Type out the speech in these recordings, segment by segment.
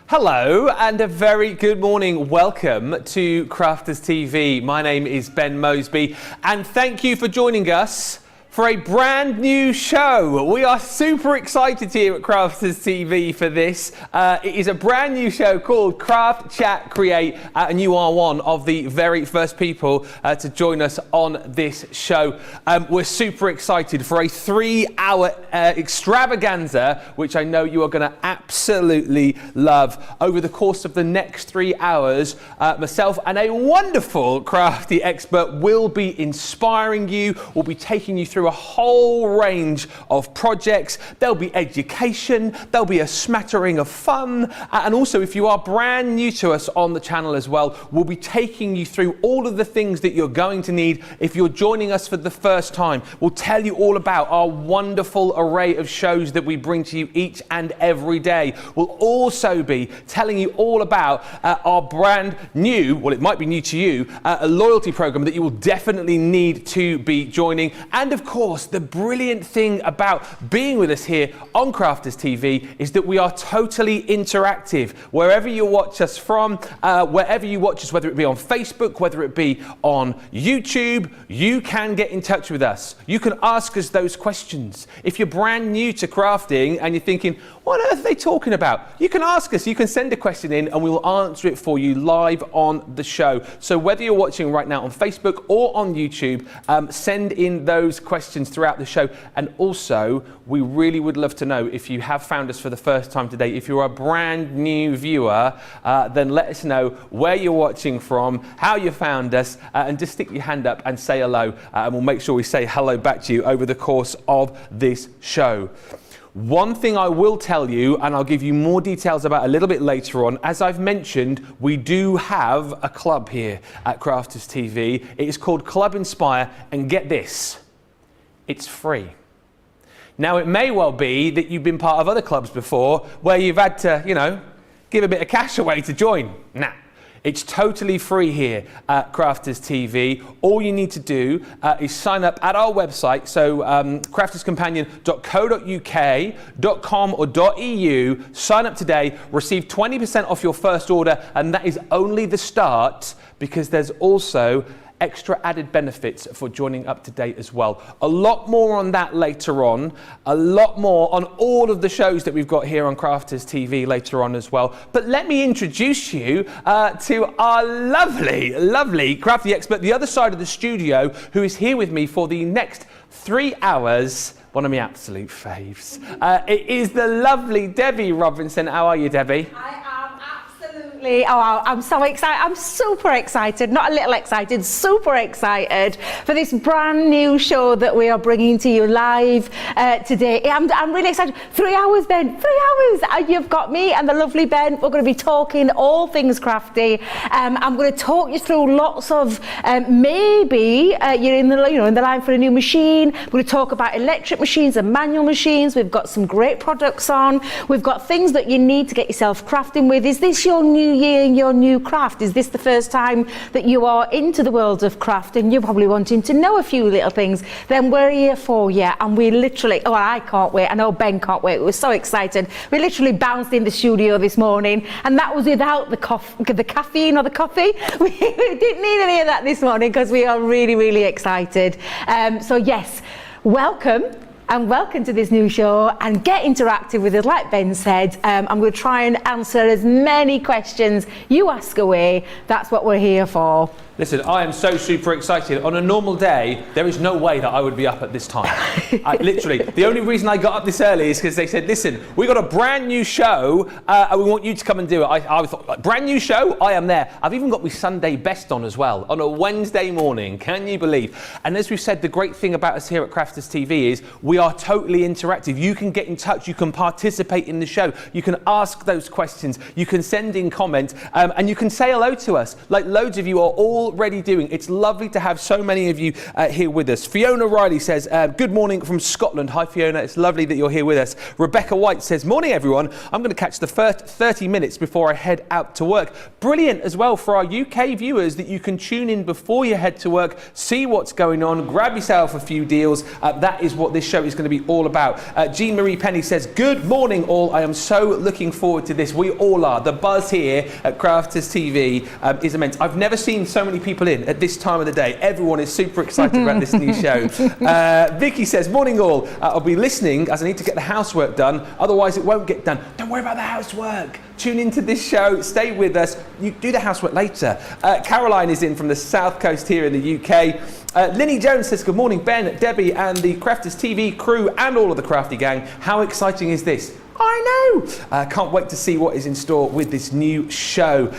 Hello and a very good morning. Welcome to Crafters TV. My name is Ben Moseby and thank you for joining us for a brand new show. We are super excited here at Crafters TV for this. It is a brand new show called Craft, Chat, Create, and you are one of the very first people to join us on this show. We're super excited for a 3-hour extravaganza, which I know you are going to absolutely love. Over the course of the next 3 hours, myself and a wonderful crafty expert will be inspiring you. We'll be taking you through a whole range of projects. There'll be education, there'll be a smattering of fun, and also if you are brand new to us on the channel as well, we'll be taking you through all of the things that you're going to need if you're joining us for the first time. We'll tell you all about our wonderful array of shows that we bring to you each and every day. We'll also be telling you all about our brand new, well, it might be new to you, a loyalty program that you will definitely need to be joining. And of course, the brilliant thing about being with us here on Crafters TV is that we are totally interactive. Wherever you watch us from, wherever you watch us, whether it be on Facebook, whether it be on YouTube, you can get in touch with us. You can ask us those questions. If you're brand new to crafting and you're thinking, what on earth are they talking about? You can ask us, you can send a question in and we will answer it for you live on the show. So whether you're watching right now on Facebook or on YouTube, send in those questions throughout the show. And also, we really would love to know if you have found us for the first time today. If you're a brand new viewer, then let us know where you're watching from, how you found us, and just stick your hand up and say hello. And we'll make sure we say hello back to you over the course of this show. One thing I will tell you, and I'll give you more details about a little bit later on, as I've mentioned, we do have a club here at Crafters TV. It is called Club Inspire, and get this, it's free. Now, it may well be that you've been part of other clubs before where you've had to, give a bit of cash away to join. Nah. It's totally free here at Crafters TV. All you need to do is sign up at our website, so crafterscompanion.co.uk.com or .eu. Sign up today, receive 20% off your first order, and that is only the start because there's also extra added benefits for joining up to date as well. A lot more on that later on, a lot more on all of the shows that we've got here on Crafters TV later on as well. But let me introduce you to our lovely crafty expert, the other side of the studio, who is here with me for the next 3 hours. One of my absolute faves. It is the lovely Debbie Robinson. How are you, Debbie? Oh, I'm so excited. I'm super excited, not a little excited, super excited for this brand new show that we are bringing to you live today. I'm really excited. 3 hours, Ben, 3 hours. You've got me and the lovely Ben. We're going to be talking all things crafty. I'm going to talk you through lots of, maybe you're in the line for a new machine. We're going to talk about electric machines and manual machines. We've got some great products on. We've got things that you need to get yourself crafting with. Is this your new year and your new craft? Is this the first time that you are into the world of craft and you're probably wanting to know a few little things? Then we're here for you, and we literally, I can't wait. I know Ben can't wait. We're so excited. We literally bounced in the studio this morning, and that was without the caffeine or the coffee. We didn't need any of that this morning because we are really, really excited. So yes, welcome. And welcome to this new show, and get interactive with us. Like Ben said, I'm going to try and answer as many questions you ask away. That's what we're here for. Listen, I am so super excited. On a normal day, there is no way that I would be up at this time. Literally, the only reason I got up this early is because they said, listen, we got a brand new show and we want you to come and do it. I thought, like, brand new show? I am there. I've even got my Sunday best on as well, on a Wednesday morning. Can you believe? And as we've said, the great thing about us here at Crafters TV is we are totally interactive. You can get in touch. You can participate in the show. You can ask those questions. You can send in comments and you can say hello to us. Like, loads of you are all already doing. It's lovely to have so many of you here with us. Fiona Riley says, good morning from Scotland. Hi, Fiona. It's lovely that you're here with us. Rebecca White says, morning, everyone. I'm going to catch the first 30 minutes before I head out to work. Brilliant as well for our UK viewers that you can tune in before you head to work, see what's going on, grab yourself a few deals. That is what this show is going to be all about. Jean Marie Penny says, good morning, all. I am so looking forward to this. We all are. The buzz here at Crafters TV is immense. I've never seen so many people in at this time of the day. Everyone is super excited about this new show. Vicky says, morning all. I'll be listening as I need to get the housework done. Otherwise, it won't get done. Don't worry about the housework. Tune into this show. Stay with us. You do the housework later. Caroline is in from the South Coast here in the UK. Linny Jones says, good morning, Ben, Debbie, and the Crafters TV crew and all of the Crafty gang. How exciting is this? I know. Can't wait to see what is in store with this new show.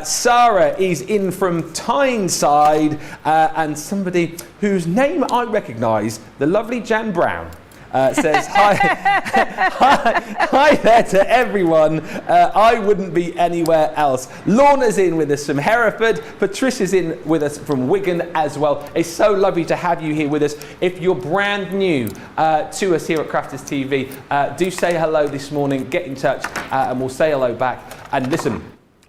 Sarah is in from Tyneside, and somebody whose name I recognise, the lovely Jan Brown. Says, hi there to everyone. I wouldn't be anywhere else. Lorna's in with us from Hereford. Patricia's in with us from Wigan as well. It's so lovely to have you here with us. If you're brand new to us here at Crafters TV, do say hello this morning. Get in touch and we'll say hello back. And listen,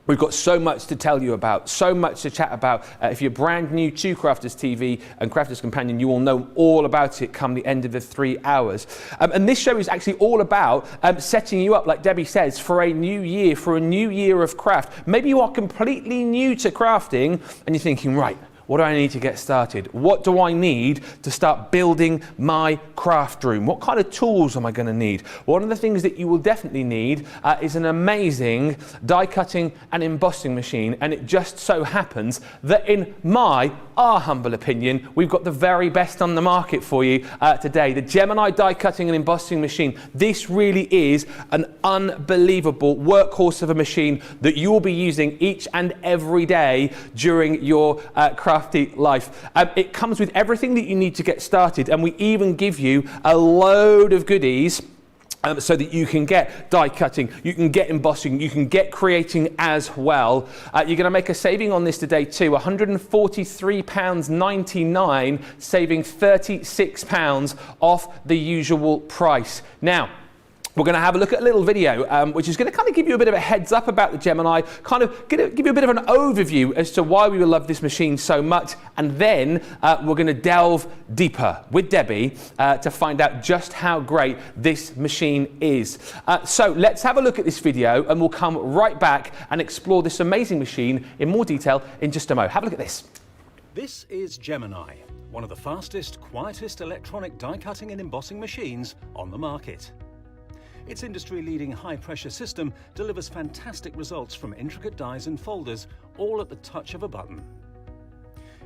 we've got so much to tell you about, so much to chat about. If you're brand new to Crafters TV and Crafters Companion, you will know all about it come the end of the 3 hours. And this show is actually all about setting you up, like Debbie says, for a new year of craft. Maybe you are completely new to crafting and you're thinking, right, what do I need to get started? What do I need to start building my craft room? What kind of tools am I going to need? One of the things that you will definitely need is an amazing die cutting and embossing machine. And it just so happens that in our humble opinion, we've got the very best on the market for you today. The Gemini die cutting and embossing machine. This really is an unbelievable workhorse of a machine that you will be using each and every day during your crafty life. It comes with everything that you need to get started, and we even give you a load of goodies so that you can get die cutting, you can get embossing, you can get creating as well. You're going to make a saving on this today too, £143.99, saving £36 off the usual price. Now, we're going to have a look at a little video, which is going to kind of give you a bit of a heads up about the Gemini, kind of give you a bit of an overview as to why we love this machine so much. And then we're going to delve deeper with Debbie to find out just how great this machine is. So let's have a look at this video and we'll come right back and explore this amazing machine in more detail in just a moment. Have a look at this. This is Gemini, one of the fastest, quietest electronic die cutting and embossing machines on the market. Its industry-leading high-pressure system delivers fantastic results from intricate dies and folders, all at the touch of a button.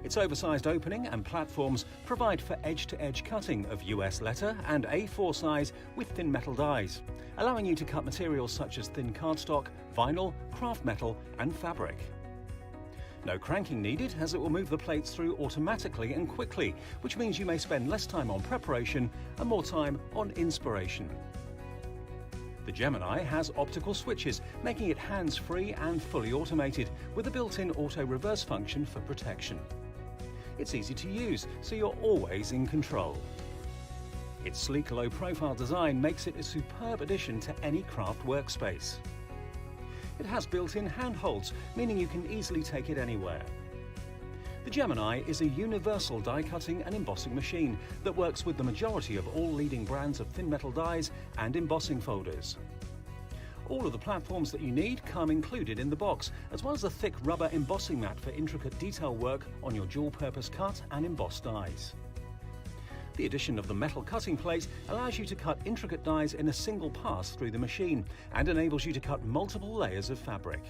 Its oversized opening and platforms provide for edge-to-edge cutting of US letter and A4 size with thin metal dies, allowing you to cut materials such as thin cardstock, vinyl, craft metal and fabric. No cranking needed, as it will move the plates through automatically and quickly, which means you may spend less time on preparation and more time on inspiration. The Gemini has optical switches, making it hands-free and fully automated, with a built-in auto-reverse function for protection. It's easy to use, so you're always in control. Its sleek, low-profile design makes it a superb addition to any craft workspace. It has built-in handholds, meaning you can easily take it anywhere. The Gemini is a universal die-cutting and embossing machine that works with the majority of all leading brands of thin metal dies and embossing folders. All of the platforms that you need come included in the box, as well as a thick rubber embossing mat for intricate detail work on your dual-purpose cut and embossed dies. The addition of the metal cutting plate allows you to cut intricate dies in a single pass through the machine and enables you to cut multiple layers of fabric.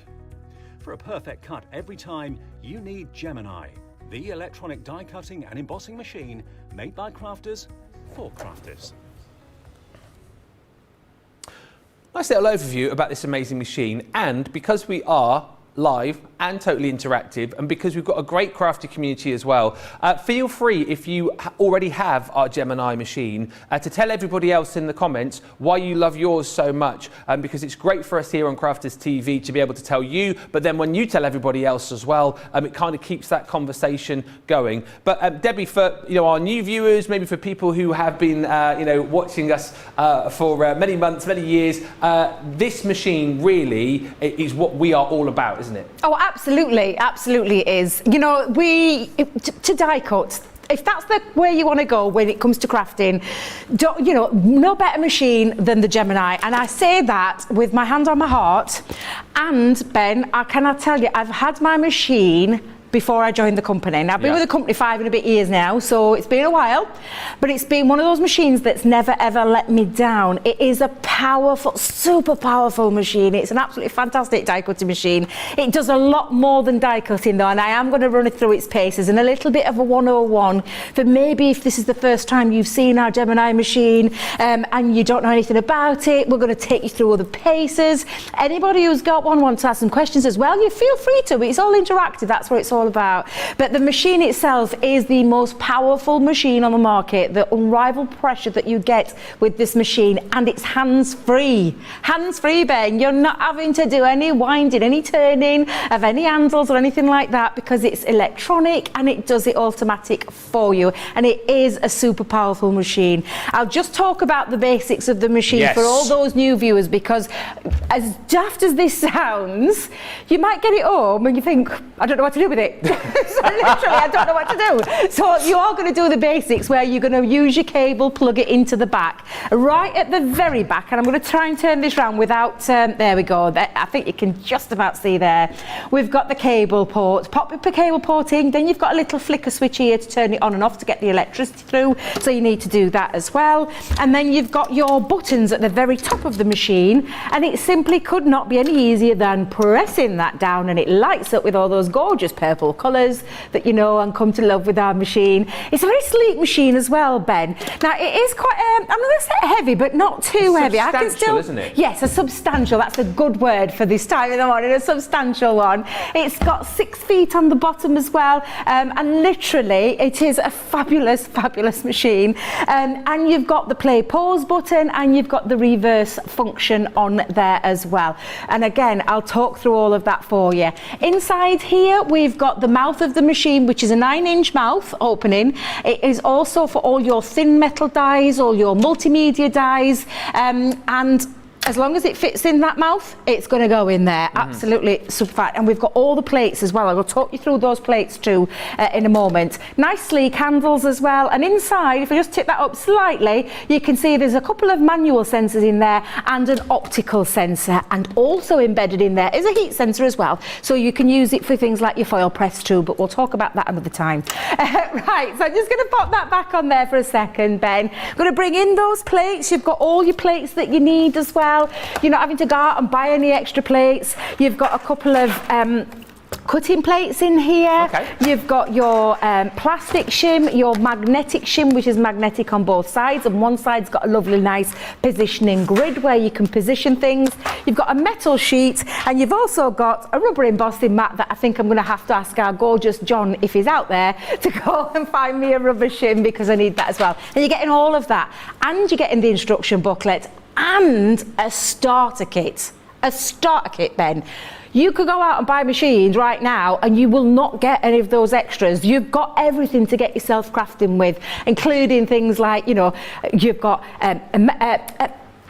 For a perfect cut every time, you need Gemini, the electronic die cutting and embossing machine made by crafters for crafters. Nice little overview about this amazing machine, and because we are live and totally interactive, and because we've got a great crafty community as well, feel free, if you already have our Gemini machine, to tell everybody else in the comments why you love yours so much, because it's great for us here on Crafters TV to be able to tell you, but then when you tell everybody else as well, it kind of keeps that conversation going. But Debbie, for our new viewers, maybe for people who have been watching us for many months, many years, this machine really is what we are all about, isn't it? Oh, absolutely, absolutely it is. To die cut, if that's the way you want to go when it comes to crafting, no better machine than the Gemini. And I say that with my hand on my heart. And Ben, I cannot tell you, I've had my machine before I joined the company. Now, I've been with the company 5 and a bit years now, so it's been a while, but it's been one of those machines that's never ever let me down. It is a powerful, super powerful machine. It's an absolutely fantastic die cutting machine. It does a lot more than die cutting though, and I am going to run it through its paces and a little bit of a 101 for maybe if this is the first time you've seen our Gemini machine and you don't know anything about it. We're going to take you through all the paces. Anybody who's got one wants to ask some questions as well, you feel free to. It's all interactive. That's what it's all about. But the machine itself is the most powerful machine on the market. The unrivaled pressure that you get with this machine, and it's hands-free. Hands-free, Ben. You're not having to do any winding, any turning of any handles or anything like that, because it's electronic and it does it automatic for you. And it is a super powerful machine. I'll just talk about the basics of the machine for all those new viewers, because as daft as this sounds, you might get it home and you think, I don't know what to do with it. So literally, I don't know what to do. So you are going to do the basics where you're going to use your cable, plug it into the back. Right at the very back, and I'm going to try and turn this round without, there we go. I think you can just about see there. We've got the cable port. Pop the cable port in, then you've got a little flicker switch here to turn it on and off to get the electricity through. So you need to do that as well. And then you've got your buttons at the very top of the machine, and it simply could not be any easier than pressing that down, and it lights up with all those gorgeous purple colours that you know and come to love with our machine. It's a very sleek machine as well, Ben. Now it is quite, I'm not going to say heavy, but not too heavy. I can still, isn't it? Yes, a substantial. That's a good word for this time in the morning. A substantial one. It's got 6 feet on the bottom as well, and literally it is a fabulous, fabulous machine. And you've got the play pause button, and you've got the reverse function on there as well. And again, I'll talk through all of that for you. Inside here, we've got the mouth of the machine, which is a 9-inch mouth opening. It is also for all your thin metal dies, all your multimedia dies, and as long as it fits in that mouth, it's going to go in there. Absolutely super fine. And we've got all the plates as well. I will talk you through those plates too in a moment. Nice sleek handles as well. And inside, if I just tip that up slightly, you can see there's a couple of manual sensors in there and an optical sensor. And also embedded in there is a heat sensor as well. So you can use it for things like your foil press too, but we'll talk about that another time. Right, so I'm just going to pop that back on there for a second, Ben. I'm going to bring in those plates. You've got all your plates that you need as well. You're not having to go out and buy any extra plates. You've got a couple of cutting plates in here. You've got your plastic shim, your magnetic shim, which is magnetic on both sides, and one side's got a lovely nice positioning grid where you can position things. You've got a metal sheet, and you've also got a rubber embossing mat that I think I'm going to have to ask our gorgeous John, if he's out there, to go and find me a rubber shim, because I need that as well. And you're getting all of that, and you're getting the instruction booklet and a starter kit. A starter kit, Ben. You could go out and buy machines right now and you will not get any of those extras. You've got everything to get yourself crafting with, including things like, you've got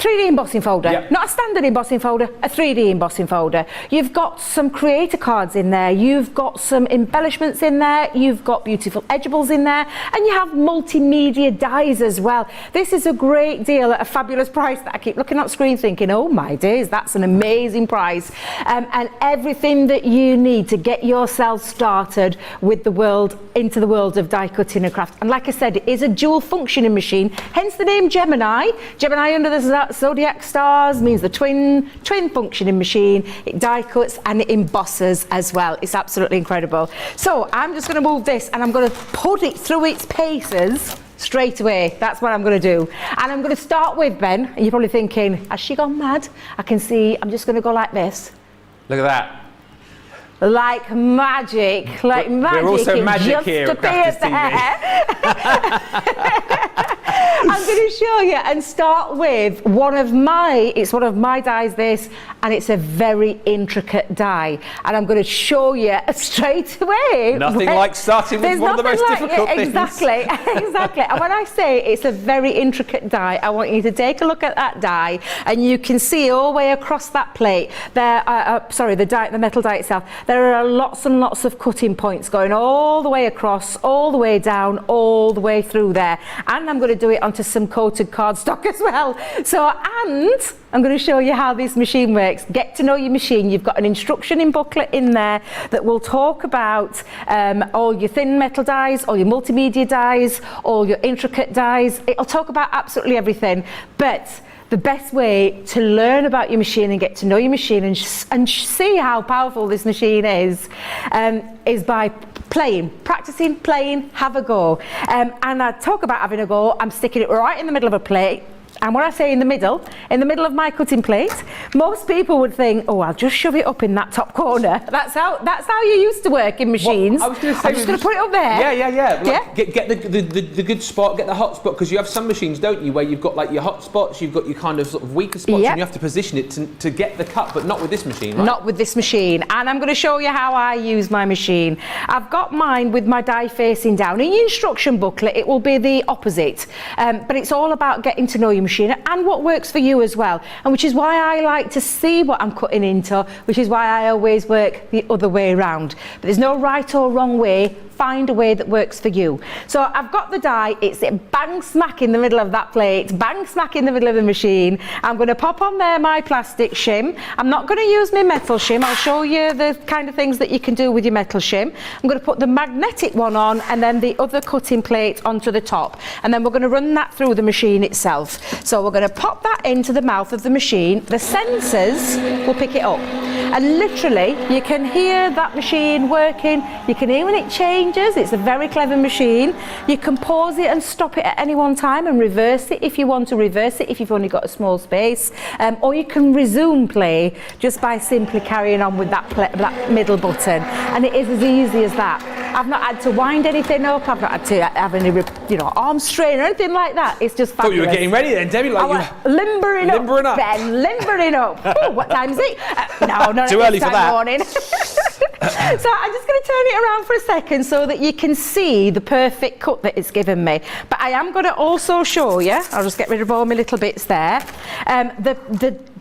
3D embossing folder, not a standard embossing folder, a 3D embossing folder. You've got some creator cards in there, you've got some embellishments in there, you've got beautiful edgeables in there, and you have multimedia dies as well. This is a great deal at a fabulous price that I keep looking at the screen thinking, oh my days, that's an amazing price. And everything that you need to get yourself started with the world, into the world of die cutting and craft. And like I said, it is a dual functioning machine, hence the name Gemini. Gemini under the zodiac stars means the twin functioning machine. It die cuts and it embosses as well. It's absolutely incredible. So I'm just going to move this and I'm going to put it through its paces straight away. That's what I'm going to do. And I'm going to start with, Ben, and you're probably thinking, has she gone mad? I can see, I'm just going to go like this. Look at that. like magic, We're also it magic just here at appeared Crafters there. I'm going to show you and start with one of my dies this, and it's a very intricate die, and I'm going to show you straight away. Nothing like starting with one of the most difficult things. Exactly. And when I say it's a very intricate die, I want you to take a look at that die, and you can see all the way across that plate there, the metal die itself, there are lots and lots of cutting points going all the way across, all the way down, all the way through there, and I'm going to do it onto some coated cardstock as well. And I'm going to show you how this machine works. Get to know your machine. You've got an instruction booklet in there that will talk about all your thin metal dies, all your multimedia dies, all your intricate dies. It'll talk about absolutely everything. But the best way to learn about your machine and get to know your machine and see how powerful this machine is by practicing, playing, have a go. And I talk about having a go, I'm sticking it right in the middle of a plate. And when I say in the middle of my cutting plate, most people would think, oh, I'll just shove it up in that top corner. That's how you used to work in machines. Well, I was going to say, I'm just going to put it up there. Yeah. Get the good spot, get the hot spot, because you have some machines, don't you, where you've got like your hot spots, you've got your kind of sort of weaker spots, and you have to position it to get the cut, but not with this machine, right? Not with this machine. And I'm going to show you how I use my machine. I've got mine with my die facing down. In your instruction booklet, it will be the opposite, but it's all about getting to know your machine and what works for you as well, and which is why I like to see what I'm cutting into, which is why I always work the other way around. But there's no right or wrong way. Find a way that works for you. So I've got the die, it's bang smack in the middle of that plate, bang smack in the middle of the machine. I'm going to pop on there my plastic shim. I'm not going to use my metal shim. I'll show you the kind of things that you can do with your metal shim. I'm going to put the magnetic one on and then the other cutting plate onto the top, and then we're going to run that through the machine itself. So we're going to pop that into the mouth of the machine. The sensors will pick it up, and literally you can hear that machine working. You can hear when it changes. It's a very clever machine. You can pause it and stop it at any one time and reverse it if you want to reverse it, if you've only got a small space, or you can resume play just by simply carrying on with that middle button, and it is as easy as that. I've not had to wind anything up, I've not had to have any arm strain or anything like that. It's just fabulous. Thought you were getting ready then, Debbie, limbering up, Ben, limbering up. Oh, what time is it? No, not too early for that morning. So I'm just going to turn it around for a second so that you can see the perfect cut that it's given me. But I am going to also show you, I'll just get rid of all my little bits there,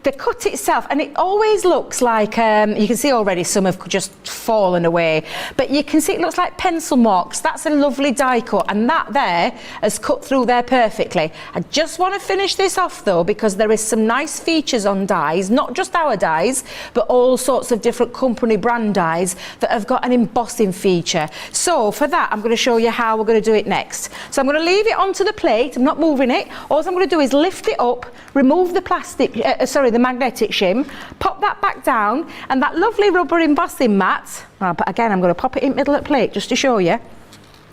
the cut itself, and it always looks like, you can see already some have just fallen away, but you can see it looks like pencil marks. That's a lovely die cut, and that there has cut through there perfectly. I just want to finish this off though, because there is some nice features on dies, not just our dies, but all sorts of different company brand dies that have got an embossing feature. So for that, I'm going to show you how we're going to do it next. So I'm going to leave it onto the plate. I'm not moving it. All I'm going to do is lift it up, remove the plastic, the magnetic shim, pop that back down, and that lovely rubber embossing mat, but again, I'm going to pop it in the middle of the plate just to show you.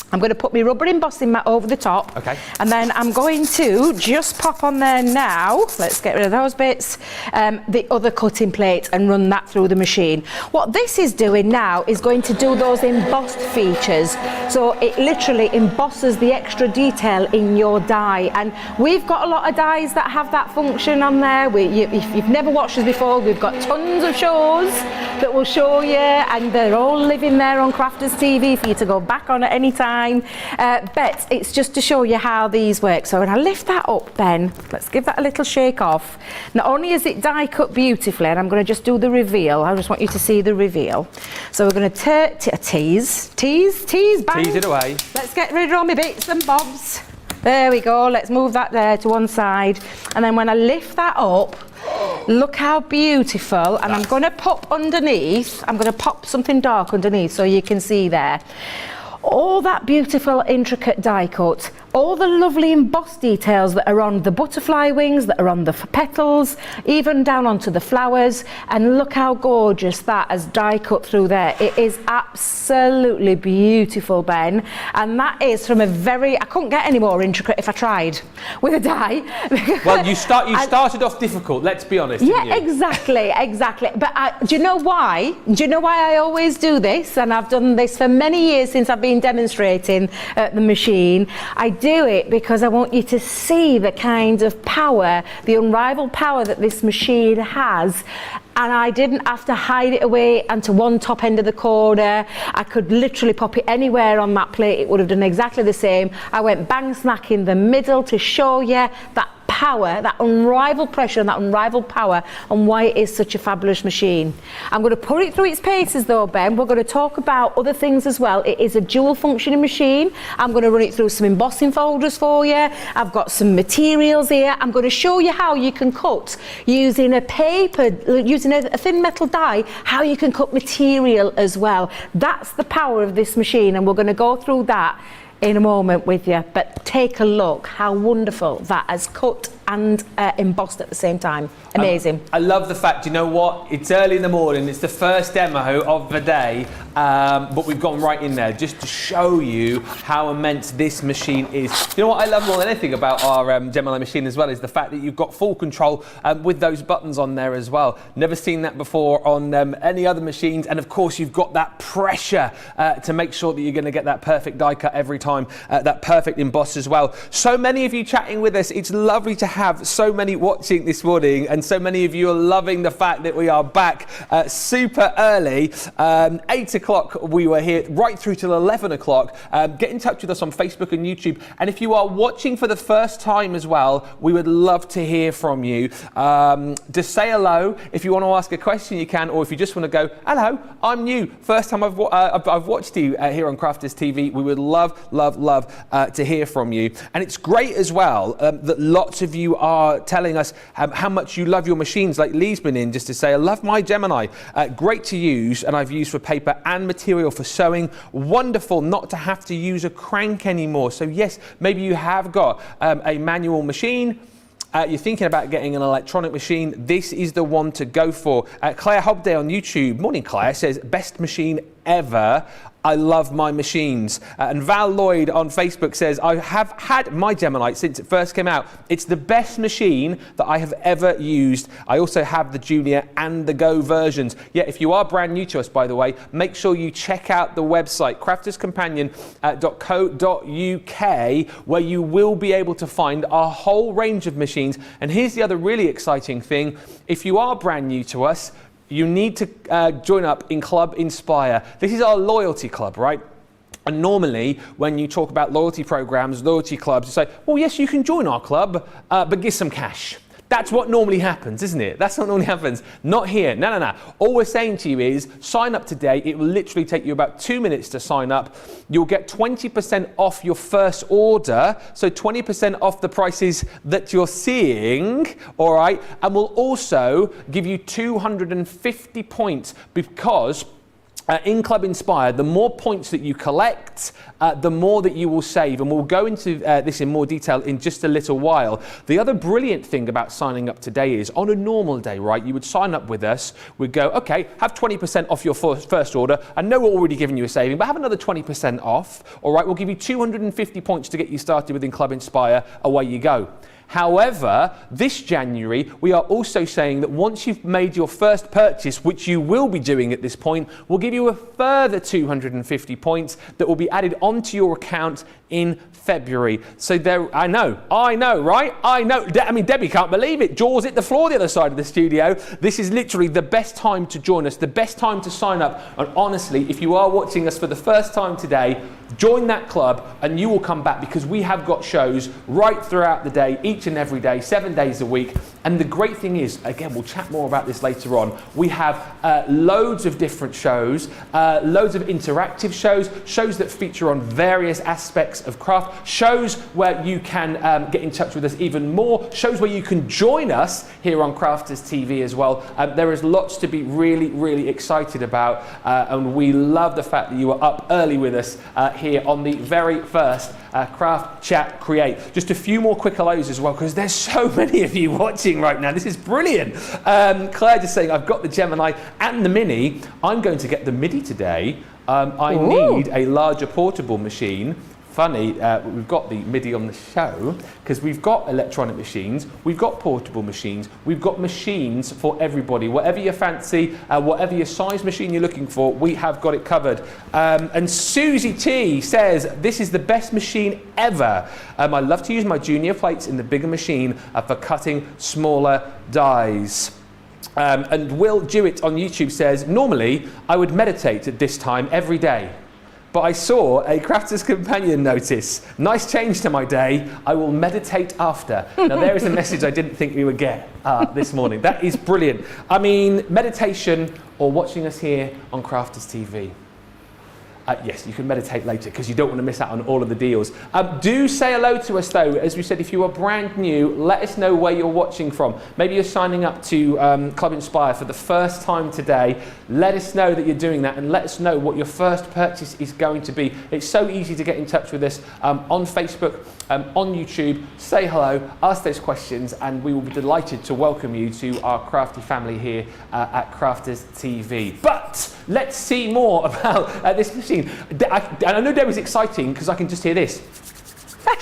I'm going to put my rubber embossing mat over the top, and then I'm going to just pop on there now, let's get rid of those bits, the other cutting plate and run that through the machine. What this is doing now is going to do those embossed features, so it literally embosses the extra detail in your die, and we've got a lot of dies that have that function on there. If you've never watched us before, we've got tons of shows that will show you, and they're all living there on Crafters TV for you to go back on at any time. But it's just to show you how these work. So when I lift that up, Ben, let's give that a little shake off. Not only is it die cut beautifully, and I'm going to just do the reveal. I just want you to see the reveal. So we're going to tease, bang. Tease it away. Let's get rid of all my bits and bobs. There we go. Let's move that there to one side. And then when I lift that up, look how beautiful. And I'm going to pop underneath, I'm going to pop something dark underneath so you can see there. All that beautiful intricate die cut all the lovely embossed details that are on the butterfly wings, that are on the petals, even down onto the flowers. And look how gorgeous that has die cut through there. It is absolutely beautiful, Ben. And that is from a I couldn't get any more intricate if I tried with a die. Well, you started off difficult, let's be honest. Yeah, didn't you? exactly. But do you know why? Do you know why I always do this? And I've done this for many years since I've been demonstrating at the machine. I do it because I want you to see the kind of power, the unrivaled power that this machine has. And I didn't have to hide it away onto one top end of the corner. I could literally pop it anywhere on that plate. It would have done exactly the same. I went bang smack in the middle to show you that power, that unrivaled pressure and that unrivaled power, and why it is such a fabulous machine. I'm going to put it through its paces though, Ben. We're going to talk about other things as well. It is a dual functioning machine. I'm going to run it through some embossing folders for you. I've got some materials here. I'm going to show you how you can cut using a thin metal die, how you can cut material as well. That's the power of this machine, and we're going to go through that in a moment with you. But take a look how wonderful that has cut and embossed at the same time. Amazing. I love the fact, you know what, it's early in the morning, it's the first demo of the day, but we've gone right in there just to show you how immense this machine is. You know what I love more than anything about our Gemini machine as well is the fact that you've got full control with those buttons on there as well. Never seen that before on any other machines, and of course you've got that pressure to make sure that you're going to get that perfect die cut every time, that perfect emboss as well. So many of you chatting with us. It's lovely to have so many watching this morning, and so many of you are loving the fact that we are back super early. 8 o'clock we were here right through till 11 o'clock. Get in touch with us on Facebook and YouTube, and if you are watching for the first time as well, we would love to hear from you. Just say hello. If you want to ask a question you can, or if you just want to go, hello, I'm new, first time I've watched you here on Crafters TV, we would love to hear from you. And it's great as well that lots of you are telling us how much you love your machines, like Lee's been in just to say, I love my Gemini. Great to use, and I've used for paper and material for sewing. Wonderful not to have to use a crank anymore. So yes, maybe you have got a manual machine. You're thinking about getting an electronic machine, this is the one to go for. Claire Hobday on YouTube, morning Claire, says, best machine ever. I love my machines. And Val Lloyd on Facebook says, I have had my Gemini since it first came out. It's the best machine that I have ever used. I also have the Junior and the Go versions. Yeah, if you are brand new to us, by the way, make sure you check out the website, crafterscompanion.co.uk, where you will be able to find a whole range of machines. And here's the other really exciting thing. If you are brand new to us, you need to join up in Club Inspire. This is our loyalty club, right? And normally, when you talk about loyalty programs, loyalty clubs, you say, well, yes, you can join our club, but give some cash. That's what normally happens, isn't it? That's what normally happens. Not here. No. All we're saying to you is sign up today. It will literally take you about 2 minutes to sign up. You'll get 20% off your first order. So 20% off the prices that you're seeing, all right? And we'll also give you 250 points because in Club Inspire, the more points that you collect, the more that you will save. And we'll go into this in more detail in just a little while. The other brilliant thing about signing up today is on a normal day, right, you would sign up with us. We'd go, okay, have 20% off your first order. I know we're already giving you a saving, but have another 20% off. All right, we'll give you 250 points to get you started within Club Inspire. Away you go. However, this January, we are also saying that once you've made your first purchase, which you will be doing at this point, we'll give you a further 250 points that will be added onto your account in February. So there, I know, right? I know. I mean, Debbie can't believe it. Jaws hit the floor the other side of the studio. This is literally the best time to join us, the best time to sign up. And honestly, if you are watching us for the first time today, join that club and you will come back because we have got shows right throughout the day, each and every day, 7 days a week. And the great thing is, again, we'll chat more about this later on, we have loads of different shows, loads of interactive shows, shows that feature on various aspects of craft, shows where you can get in touch with us even more, shows where you can join us here on Crafters TV as well. There is lots to be really, really excited about, and we love the fact that you are up early with us here on the very first Craft Chat Create. Just a few more quick hellos as well, because there's so many of you watching right now. This is brilliant. Claire just saying, I've got the Gemini and the Mini. I'm going to get the Midi today. I need a larger portable machine. Funny, we've got the Midi on the show because we've got electronic machines, we've got portable machines, we've got machines for everybody. Whatever you fancy, whatever your size machine you're looking for, we have got it covered. And Susie T says, this is the best machine ever. I love to use my junior plates in the bigger machine for cutting smaller dies. And Will Jewett on YouTube says, normally I would meditate at this time every day. But I saw a Crafter's Companion notice. Nice change to my day. I will meditate after. Now there is a message I didn't think we would get this morning. That is brilliant. I mean, meditation or watching us here on Crafters TV. Yes, you can meditate later because you don't want to miss out on all of the deals. Do say hello to us though. As we said, if you are brand new, let us know where you're watching from. Maybe you're signing up to Club Inspire for the first time today. Let us know that you're doing that and let us know what your first purchase is going to be. It's so easy to get in touch with us on Facebook, on YouTube. Say hello, ask those questions, and we will be delighted to welcome you to our crafty family here at Crafters TV. But let's see more about this machine. I know Debbie's exciting because I can just hear this.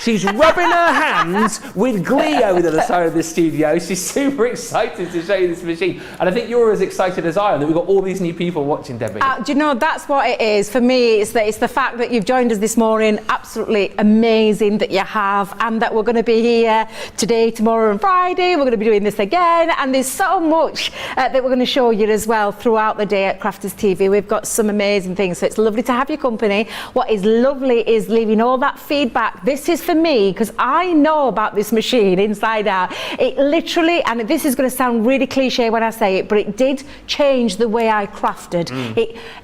She's rubbing her hands with glee over the other side of the studio. She's super excited to show you this machine. And I think you're as excited as I am that we've got all these new people watching, Debbie. Do you know, that's what it is. For me, it's the fact that you've joined us this morning. Absolutely amazing that you have. And that we're going to be here today, tomorrow and Friday. We're going to be doing this again. And there's so much that we're going to show you as well throughout the day at Crafters TV. We've got some amazing things. So it's lovely to have your company. What is lovely is leaving all that feedback. This is for me, because I know about this machine inside out. It literally, and this is going to sound really cliche when I say it, but it did change the way I crafted.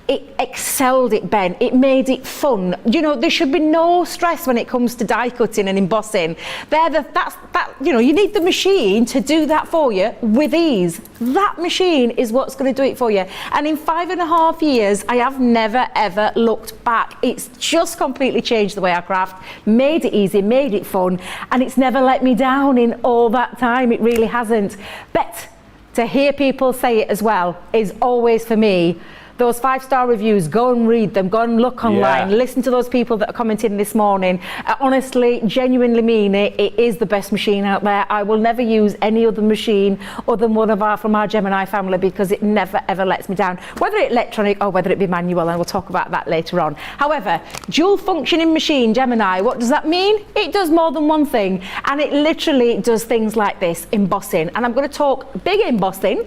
It excelled it, Ben. It made it fun. You know, there should be no stress when it comes to die cutting and embossing. You know, you need the machine to do that for you with ease. That machine is what's going to do it for you. And in 5.5 years, I have never ever looked back. It's just completely changed the way I craft, made it easy, made it fun, and it's never let me down in all that time. It really hasn't. But to hear people say it as well is always, for me, those 5-star reviews, go and read them, go and look online, listen to those people that are commenting this morning. Honestly, genuinely mean it. It is the best machine out there. I will never use any other machine other than one from our Gemini family, because it never ever lets me down, whether it's electronic or whether it be manual, and we'll talk about that later on. However, dual functioning machine, Gemini, what does that mean? It does more than one thing, and it literally does things like this, embossing. And I'm going to talk big embossing,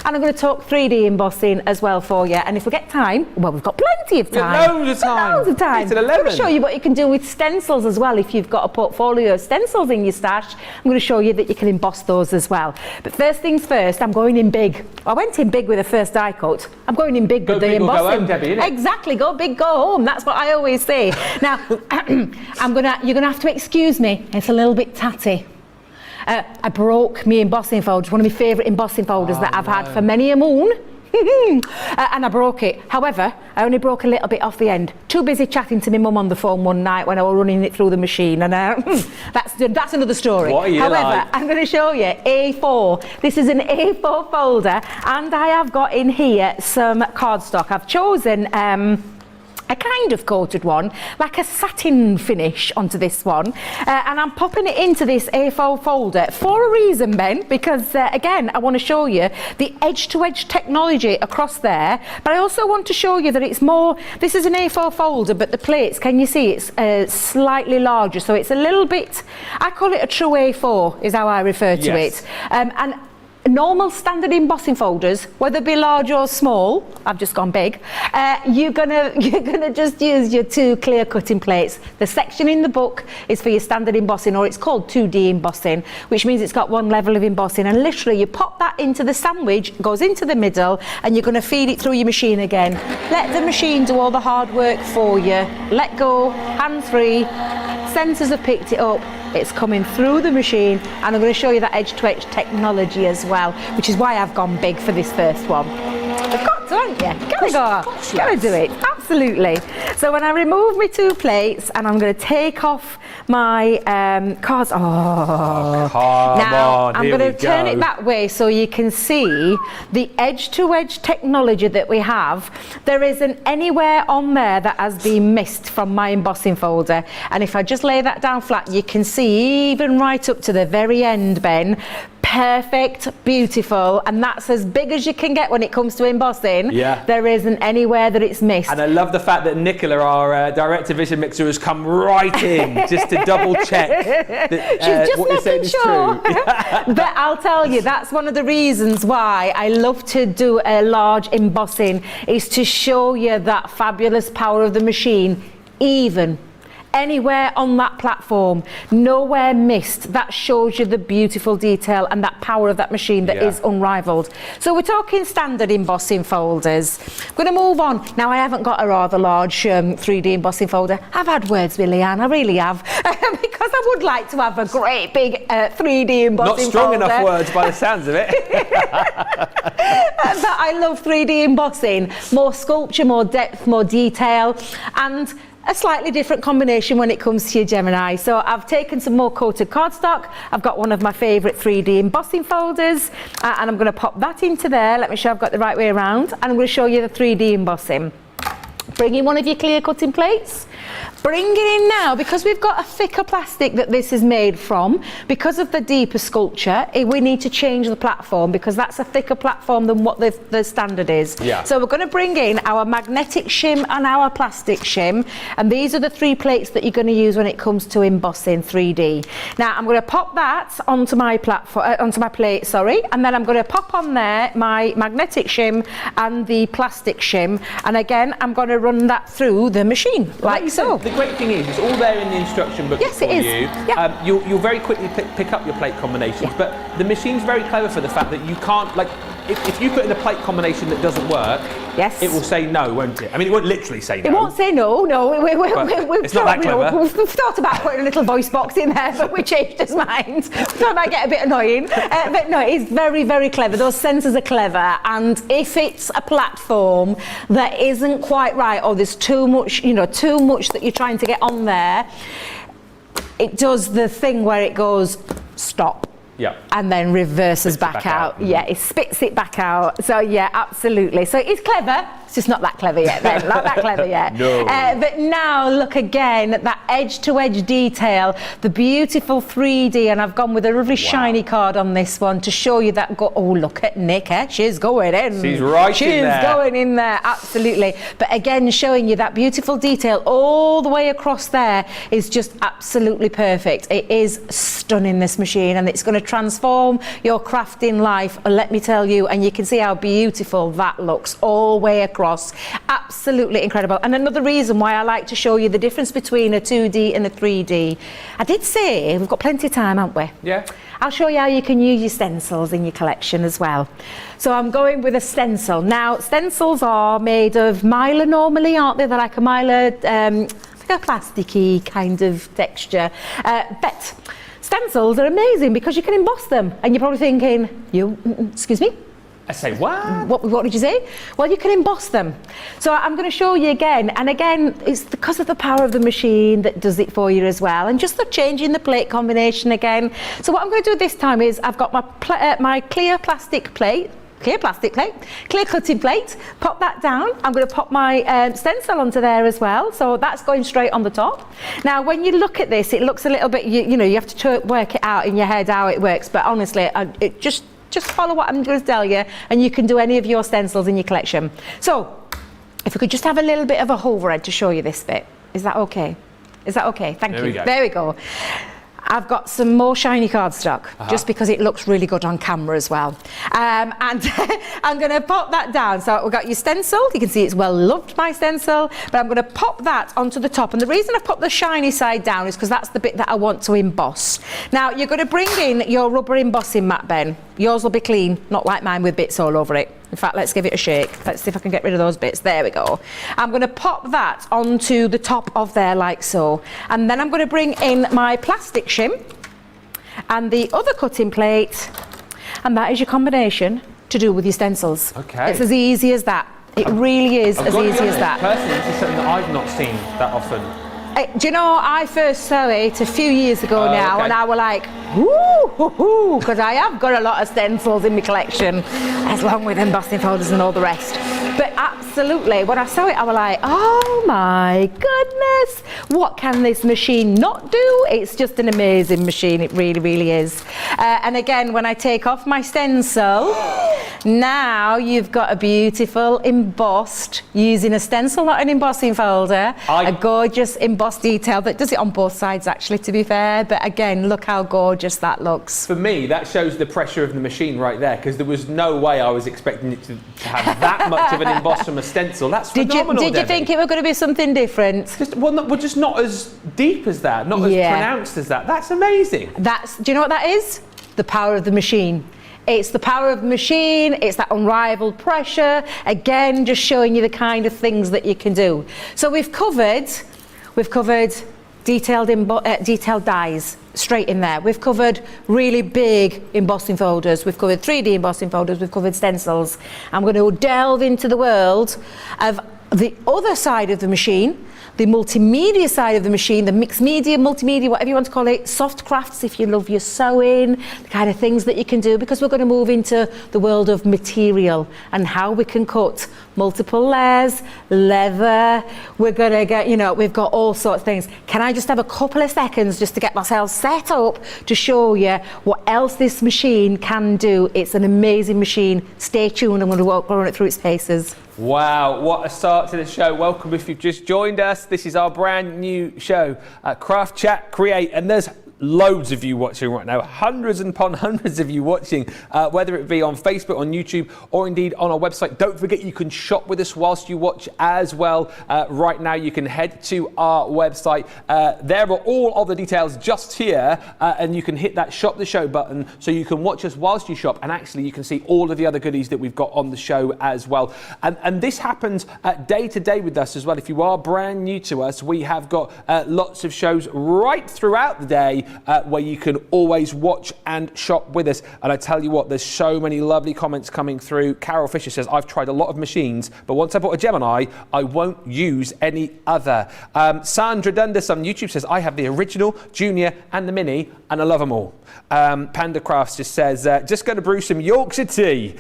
and I'm going to talk 3D embossing as well for you. And if we get time, well, we've got plenty of time. Loads of time. Loads of time. It's at I'm 11. going to show you what you can do with stencils as well. If you've got a portfolio of stencils in your stash, I'm going to show you that you can emboss those as well. But first things first, I'm going in big. I went in big with the first die cut. I'm going in big with the embossing. Go home, Debbie, innit? Exactly. Go big, go home. That's what I always say. Now, you're going to have to excuse me. It's a little bit tatty. I broke my embossing folder, one of my favourite embossing folders that I've had for many a moon. And I broke it. However, I only broke a little bit off the end. Too busy chatting to my mum on the phone one night when I was running it through the machine, and that's another story. However, I'm going to show you A4. This is an A4 folder, and I have got in here some cardstock. I've chosen a kind of coated one, like a satin finish onto this one, and I'm popping it into this A4 folder for a reason, Ben, because again, I want to show you the edge-to-edge technology across there, but I also want to show you that it's more, this is an A4 folder, but the plates, can you see, it's slightly larger, so it's a little bit, I call it a true A4 is how I refer to it, and normal standard embossing folders, whether they be large or small, I've just gone big, you're gonna just use your 2 clear cutting plates. The section in the book is for your standard embossing, or it's called 2D embossing, which means it's got 1 level of embossing, and literally you pop that into the sandwich, goes into the middle, and you're gonna feed it through your machine again. Let the machine do all the hard work for you. Let go, hands-free, sensors have picked it up, it's coming through the machine, and I'm going to show you that edge-to-edge technology as well, which is why I've gone big for this first one. You've got to, haven't you? Gotta do it, absolutely. So when I remove my 2 plates, and I'm going to take off my cards. Now I'm going to turn it that way so you can see the edge-to-edge technology that we have. There isn't anywhere on there that has been missed from my embossing folder, and if I just lay that down flat, you can see even right up to the very end, Ben. Perfect, beautiful, and that's as big as you can get when it comes to embossing. Yeah. There isn't anywhere that it's missed. And I love the fact that Nicola, our Direct-to-Vision mixer, has come right in just to double check that She's just what you're saying making is sure. true. But I'll tell you, that's one of the reasons why I love to do a large embossing, is to show you that fabulous power of the machine, even anywhere on that platform, nowhere missed. That shows you the beautiful detail and that power of that machine that is unrivaled. So we're talking standard embossing folders. I'm going to move on. Now, I haven't got a rather large 3D embossing folder. I've had words with Leanne, I really have, because I would like to have a great big 3D embossing folder. Not strong enough words by the sounds of it. But I love 3D embossing. More sculpture, more depth, more detail, and a slightly different combination when it comes to your Gemini. So I've taken some more coated cardstock. I've got one of my favourite 3D embossing folders, and I'm going to pop that into there. Let me show I've got the right way around, and I'm going to show you the 3D embossing. Bring in one of your clear cutting plates. Bring it in now, because we've got a thicker plastic that this is made from. Because of the deeper sculpture, we need to change the platform, because that's a thicker platform than what the standard is. Yeah. So we're going to bring in our magnetic shim and our plastic shim, and these are the 3 plates that you're going to use when it comes to embossing 3D. Now I'm going to pop that onto my platform, onto my plate, sorry, and then I'm going to pop on there my magnetic shim and the plastic shim, and again I'm going to run that through the machine, like so. The great thing is, it's all there in the instruction book Yes, for it is. you. Yeah. You'll very quickly pick up your plate combinations, but the machine's very clever for the fact that you can't, like, if you put in a plate combination that doesn't work, Yes. it will say no, won't it? I mean, it won't literally say no. It won't say no, It's not that clever. We've thought about putting a little voice box in there, but we changed his mind. That might get a bit annoying. But no, it's very, very clever. Those sensors are clever. And if it's a platform that isn't quite right, or there's too much, too much that you're trying to get on there, it does the thing where it goes, stop. Yeah. And then reverses Spits it back back out. out. Yeah, it spits it back out. So yeah, absolutely. So it's clever. It's just not that clever yet then. Not that clever yet. No. But now look again at that edge-to-edge detail, the beautiful 3D, and I've gone with a lovely shiny card on this one to show you that. Oh, look at Nick, she's going in. She's right in there. She's going in there, absolutely. But again, showing you that beautiful detail all the way across there is just absolutely perfect. It is stunning, this machine, and it's going to transform your crafting life, let me tell you, and you can see how beautiful that looks all the way across. Absolutely incredible. And another reason why I like to show you the difference between a 2D and a 3D. I did say we've got plenty of time, haven't we? Yeah. I'll show you how you can use your stencils in your collection as well. So I'm going with a stencil. Now, stencils are made of mylar normally, aren't they? They're like a mylar, like a plasticky kind of texture. But stencils are amazing because you can emboss them. And you're probably thinking, excuse me? I say, what? What did you say? Well, you can emboss them. So I'm going to show you again. And again, it's because of the power of the machine that does it for you as well. And just the changing the plate combination again. So what I'm going to do this time is I've got my clear plastic plate, clear cutting plate, pop that down. I'm going to pop my stencil onto there as well, so that's going straight on the top. Now when you look at this, it looks a little bit, you have to work it out in your head how it works, but honestly, it just follow what I'm going to tell you, and you can do any of your stencils in your collection. So if we could just have a little bit of a overhead to show you this bit. Is that okay? Is that okay? Thank you. Go. There we go. I've got some more shiny cardstock, just because it looks really good on camera as well. And I'm going to pop that down. So we've got your stencil. You can see it's well loved, my stencil. But I'm going to pop that onto the top. And the reason I've put the shiny side down is because that's the bit that I want to emboss. Now, you're going to bring in your rubber embossing mat, Ben. Yours will be clean, not like mine with bits all over it. In fact, let's give it a shake. Let's see if I can get rid of those bits. There we go. I'm going to pop that onto the top of there like so. And then I'm going to bring in my plastic shim and the other cutting plate. And that is your combination to do with your stencils. Okay. It's as easy as that. It really is as easy as that. Personally, this is something that I've not seen that often. Do you know, I first saw it a few years ago now, okay. and I was like, woo, because I have got a lot of stencils in my collection, along with embossing folders and all the rest. But absolutely, when I saw it, I was like, oh my goodness, what can this machine not do? It's just an amazing machine, it really, really is. And again, when I take off my stencil, now you've got a beautiful embossed, using a stencil, not an embossing folder, a gorgeous embossed detail that does it on both sides actually, to be fair. But again, look how gorgeous that looks. For me, that shows the pressure of the machine right there, because there was no way I was expecting it to have that much of an emboss from a stencil. That's phenomenal. Did you think it was going to be something different? Just not as deep as that, not as pronounced as that. That's amazing. Do you know what that is? The power of the machine. It's the power of the machine, it's that unrivaled pressure. Again, just showing you the kind of things that you can do. So we've covered detailed dies straight in there. We've covered really big embossing folders. We've covered 3D embossing folders. We've covered stencils. I'm going to delve into the world of the other side of the machine, the multimedia side of the machine, the mixed media, multimedia, whatever you want to call it, soft crafts if you love your sewing, the kind of things that you can do, because we're going to move into the world of material and how we can cut multiple layers, leather. We're going to get, we've got all sorts of things. Can I just have a couple of seconds just to get myself set up to show you what else this machine can do? It's an amazing machine. Stay tuned, I'm going to run it through its paces. Wow, what a start to the show. Welcome if you've just joined us. This is our brand new show, Craft, Chat, Create, and there's loads of you watching right now, hundreds upon hundreds of you watching, whether it be on Facebook, on YouTube, or indeed on our website. Don't forget you can shop with us whilst you watch as well. Right now you can head to our website. There are all of the details just here, and you can hit that shop the show button so you can watch us whilst you shop, and actually you can see all of the other goodies that we've got on the show as well. And this happens day to day with us as well. If you are brand new to us, we have got lots of shows right throughout the day where you can always watch and shop with us. And I tell you what, there's so many lovely comments coming through. Carol Fisher says, I've tried a lot of machines, but once I bought a Gemini, I won't use any other. Sandra Dundas on YouTube says, I have the original, junior and the mini, and I love them all. Panda Crafts just says, just going to brew some Yorkshire tea.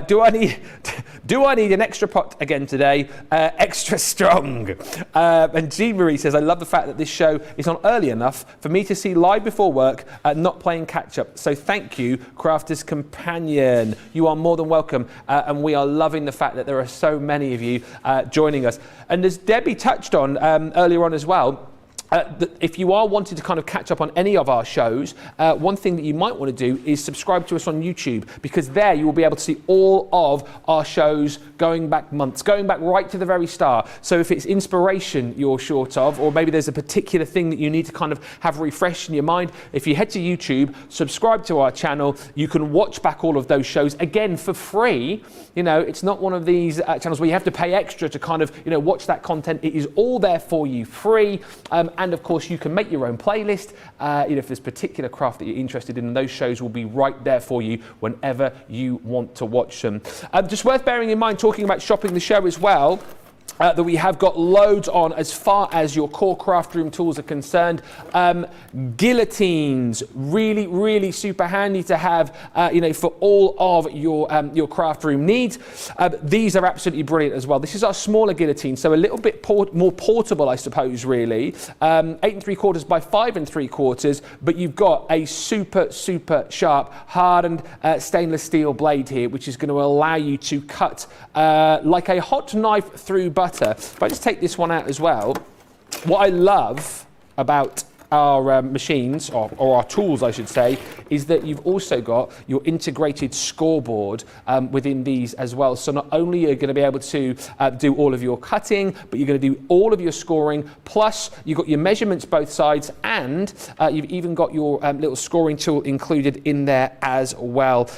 Do I need an extra pot again today? Extra strong. And Jean Marie says, I love the fact that this show is on early enough for me to see live before work, not playing catch up. So thank you, Crafter's Companion. You are more than welcome. And we are loving the fact that there are so many of you joining us. And as Debbie touched on earlier on as well, if you are wanting to kind of catch up on any of our shows, one thing that you might want to do is subscribe to us on YouTube, because there you will be able to see all of our shows going back months, going back right to the very start. So if it's inspiration you're short of, or maybe there's a particular thing that you need to kind of have refreshed in your mind, if you head to YouTube, subscribe to our channel, you can watch back all of those shows again for free. It's not one of these channels where you have to pay extra to kind of, watch that content. It is all there for you free. And of course, you can make your own playlist. If there's particular craft that you're interested in, those shows will be right there for you whenever you want to watch them. Just worth bearing in mind, talking about shopping the show as well, that we have got loads on as far as your core craft room tools are concerned. Guillotines, really, really super handy to have, for all of your craft room needs. These are absolutely brilliant as well. This is our smaller guillotine, so a little bit more portable, I suppose, really. 8 3/4 by 5 3/4, but you've got a super, super sharp, hardened stainless steel blade here, which is going to allow you to cut like a hot knife through butter. If I just take this one out as well, what I love about our machines, or our tools I should say, is that you've also got your integrated scoreboard within these as well. So not only are you going to be able to do all of your cutting, but you're going to do all of your scoring, plus you've got your measurements both sides, and you've even got your little scoring tool included in there as well.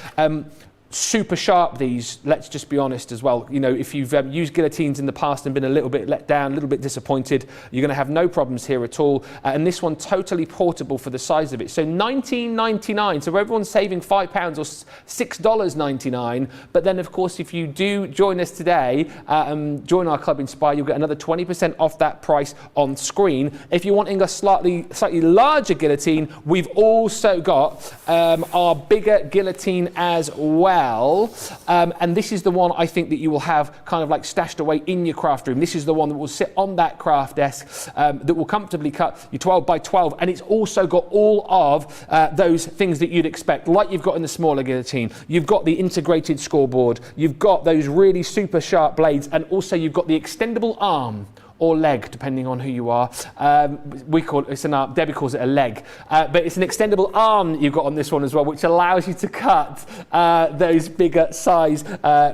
Super sharp, these, let's just be honest as well. You know, if you've used guillotines in the past and been a little bit let down, a little bit disappointed, you're going to have no problems here at all. And this one totally portable for the size of it. So $19.99, so everyone's saving £5 or $6.99. But then of course, if you do join us today, join our Club Inspire, you'll get another 20% off that price on screen. If you're wanting a slightly larger guillotine, we've also got our bigger guillotine as well. And this is the one I think that you will have kind of like stashed away in your craft room. This is the one that will sit on that craft desk that will comfortably cut your 12 by 12, and it's also got all of those things that you'd expect, like you've got in the smaller guillotine. You've got the integrated scoreboard, you've got those really super sharp blades, and also you've got the extendable arm or leg, depending on who you are. We call it, it's an arm, Debbie calls it a leg, but it's an extendable arm that you've got on this one as well, which allows you to cut those bigger size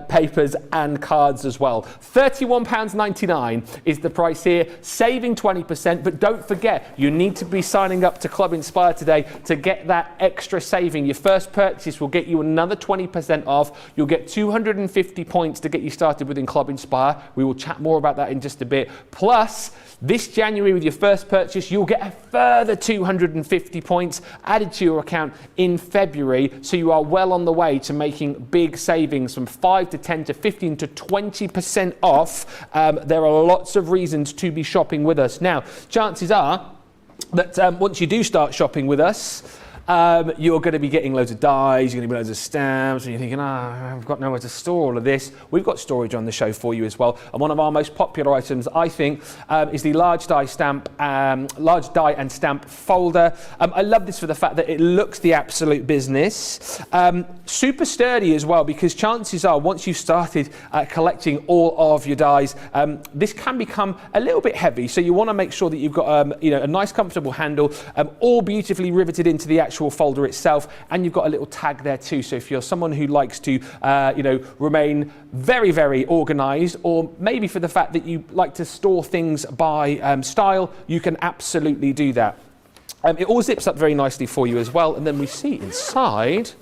papers and cards as well. £31.99 is the price here, saving 20%, but don't forget, you need to be signing up to Club Inspire today to get that extra saving. Your first purchase will get you another 20% off. You'll get 250 points to get you started within Club Inspire. We will chat more about that in just a bit. Plus, this January with your first purchase, you'll get a further 250 points added to your account in February. So you are well on the way to making big savings from 5 to 10 to 15 to 20% off. There are lots of reasons to be shopping with us. Now, chances are that once you do start shopping with us, you're going to be getting loads of dies, you're going to be loads of stamps, and you're thinking, I've got nowhere to store all of this. We've got storage on the show for you as well. And one of our most popular items, I think, is the large die and stamp folder. I love this for the fact that it looks the absolute business. Super sturdy as well, because chances are, once you've started collecting all of your dies, this can become a little bit heavy. So you want to make sure that you've got a nice, comfortable handle, all beautifully riveted into the actual folder itself, and you've got a little tag there too. So if you're someone who likes to remain very, very organized, or maybe for the fact that you like to store things by style, you can absolutely do that. It all zips up very nicely for you as well, and then we see inside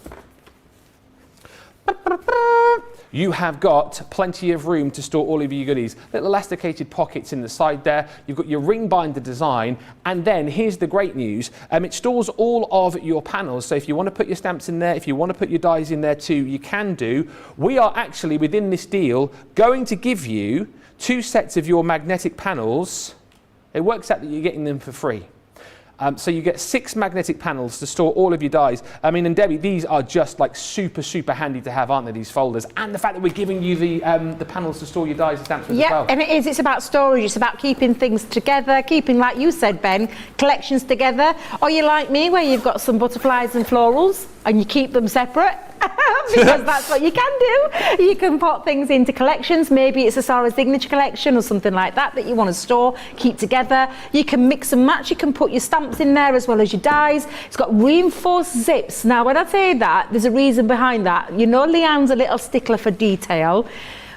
you have got plenty of room to store all of your goodies. Little elasticated pockets in the side there. You've got your ring binder design, and then here's the great news. It stores all of your panels. So if you want to put your stamps in there, if you want to put your dies in there too, you can do. We are actually, within this deal, going to give you 2 sets of your magnetic panels. It works out that you're getting them for free. So you get 6 magnetic panels to store all of your dies. I mean, and Debbie, these are just like super, super handy to have, aren't they, these folders? And the fact that we're giving you the panels to store your dies and stamps with as well. Yeah, and it is. It's about storage. It's about keeping things together, keeping, like you said, Ben, collections together. Or you're like me, where you've got some butterflies and florals and you keep them separate. Because that's what you can do. You can put things into collections. Maybe it's a Sarah signature collection or something like that that you want to store, keep together. You can mix and match. You can put your stamps in there as well as your dies. It's got reinforced zips. Now, when I say that, there's a reason behind that. You know, Leanne's a little stickler for detail,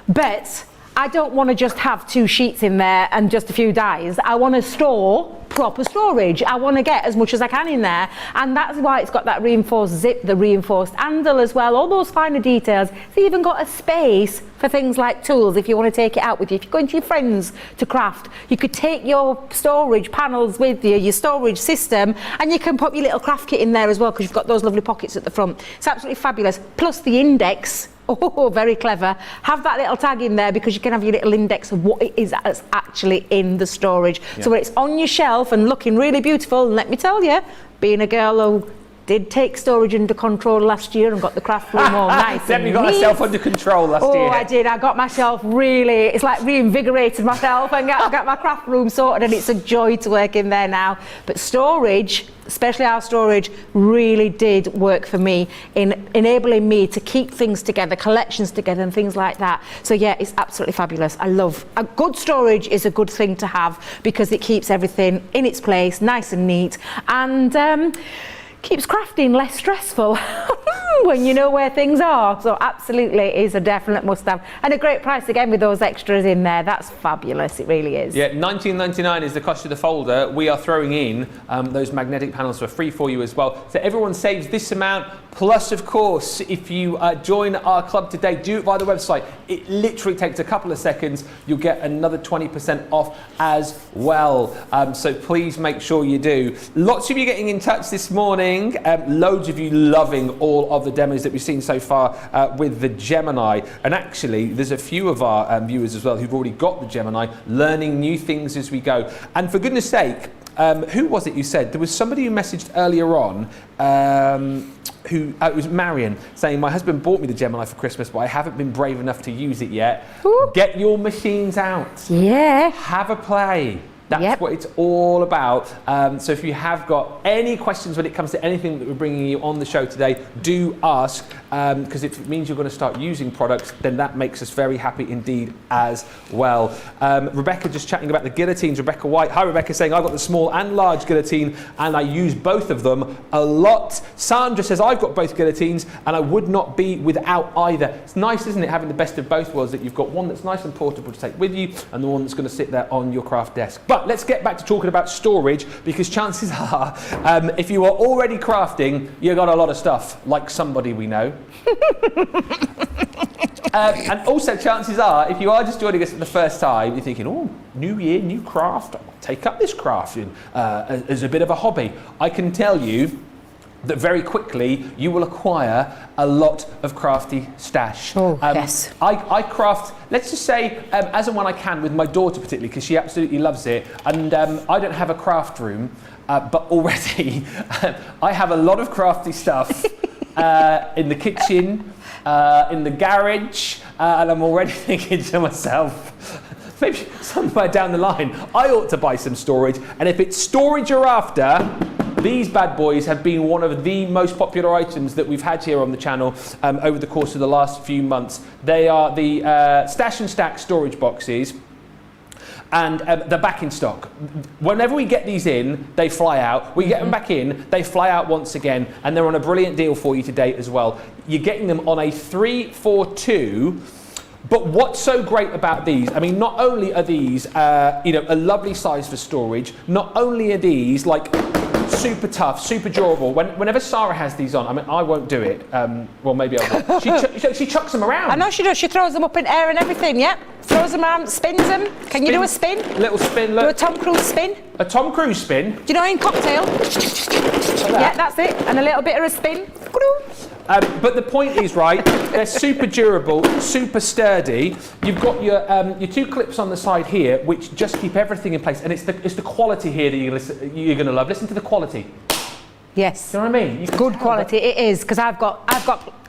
but I don't want to just have 2 sheets in there and just a few dies. I want to store proper storage. I want to get as much as I can in there, and that's why it's got that reinforced zip, the reinforced handle as well, all those finer details. It's even got a space for things like tools if you want to take it out with you. If you're going to your friends to craft, you could take your storage panels with you, your storage system, and you can put your little craft kit in there as well, because you've got those lovely pockets at the front. It's absolutely fabulous. Plus the index. Oh, very clever. Have that little tag in there, because you can have your little index of what it is that's actually in the storage. Yeah. So when it's on your shelf and looking really beautiful, and let me tell you, being a girl who Did take storage under control last year and got the craft room all nice and Definitely got neat. herself under control last year. Oh, I did. I got myself really, it's like reinvigorated myself and got my craft room sorted, and it's a joy to work in there now. But storage, especially our storage, really did work for me in enabling me to keep things together, collections together and things like that. So yeah, it's absolutely fabulous. I love, a good storage is a good thing to have because it keeps everything in its place, nice and neat, and keeps crafting less stressful when you know where things are. So absolutely, it is a definite must-have, and a great price again with those extras in there. That's fabulous, it really is. Yeah, $19.99 is the cost of the folder. We are throwing in those magnetic panels for free for you as well. So everyone saves this amount. Plus, of course, if you join our club today, do it via the website. It literally takes a couple of seconds. You'll get another 20% off as well. So please make sure you do. Lots of you getting in touch this morning. Loads of you loving all of the demos that we've seen so far with the Gemini. And actually, there's a few of our viewers as well who've already got the Gemini, learning new things as we go. And for goodness sake, who was it you said? There was somebody who messaged earlier on, it was Marion, saying, my husband bought me the Gemini for Christmas, but I haven't been brave enough to use it yet. Ooh. Get your machines out. Yeah. Have a play. That's what it's all about. So if you have got any questions when it comes to anything that we're bringing you on the show today, do ask, because if it means you're going to start using products, then that makes us very happy indeed as well. Rebecca just chatting about the guillotines. Rebecca White. Hi, Rebecca, saying, I've got the small and large guillotine and I use both of them a lot. Sandra says, I've got both guillotines and I would not be without either. It's nice, isn't it, having the best of both worlds, that you've got one that's nice and portable to take with you and the one that's going to sit there on your craft desk. But let's get back to talking about storage, because chances are, if you are already crafting, you've got a lot of stuff, like somebody we know. And also, chances are, if you are just joining us for the first time, you're thinking, oh, new year, new craft, I'll take up this crafting as a bit of a hobby. I can tell you that very quickly you will acquire a lot of crafty stash. Oh, yes. I craft, let's just say, as and when I can, with my daughter particularly, because she absolutely loves it. And I don't have a craft room, but already I have a lot of crafty stuff in the kitchen, in the garage, and I'm already thinking to myself, maybe somewhere down the line, I ought to buy some storage. And if it's storage you're after, these bad boys have been one of the most popular items that we've had here on the channel over the course of the last few months. They are the Stash and Stack storage boxes, and they're back in stock. Whenever we get these in, they fly out. We get them back in, they fly out once again, and they're on a brilliant deal for you today as well. You're getting them on a 3-for-2. But what's so great about these, I mean, not only are these a lovely size for storage, not only are these like super tough, super durable. Whenever Sarah has these on, I mean, I won't do it. Well, maybe I will. She chucks them around. I know she does. She throws them up in air and everything, yeah. Throws them around, spins them. Can you do a spin? Little spin, look. Do a Tom Cruise spin. A Tom Cruise spin? Do you know in Cocktail? Yeah, that's it. And a little bit of a spin. But the point is, right, they're super durable, super sturdy. You've got your two clips on the side here, which just keep everything in place. And it's the quality here that you're going to love. Listen to the quality. Yes. Do you know what I mean? Good quality. It is, because I've got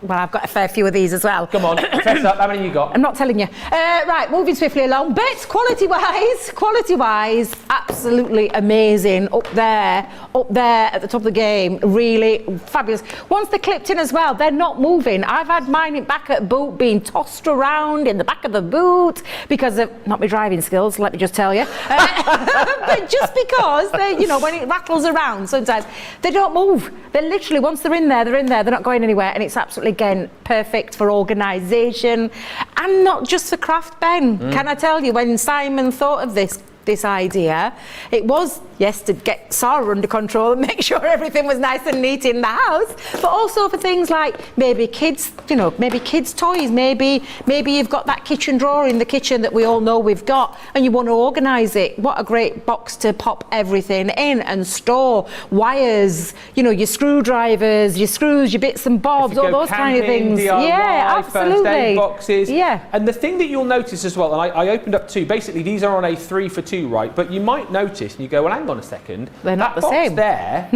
a fair few of these as well. Come on, fess up. How many you got? I'm not telling you. Right, moving swiftly along. But quality-wise, absolutely amazing. Up there at the top of the game. Really fabulous. Once they're clipped in as well, they're not moving. I've had mine back at boot being tossed around in the back of the boot because of not my driving skills, let me just tell you. But just because they, when it rattles around, sometimes they don't move. They're literally, once they're in there, they're not going anywhere, and it's absolutely, again, perfect for organisation and not just for craft, Ben. Can I tell you, when Simon thought of this idea, it was, yes, to get Sarah under control and make sure everything was nice and neat in the house, but also for things like maybe kids, maybe kids' toys, maybe you've got that kitchen drawer in the kitchen that we all know we've got and you want to organise it. What a great box to pop everything in and store. Wires, your screwdrivers, your screws, your bits and bobs, all those kind of things. DIY, yeah, absolutely. First aid boxes. Yeah. And the thing that you'll notice as well, and I opened up two, basically these are on a 3-for-2 too right, but you might notice and you go, well, hang on a second. They're not that the box same. there,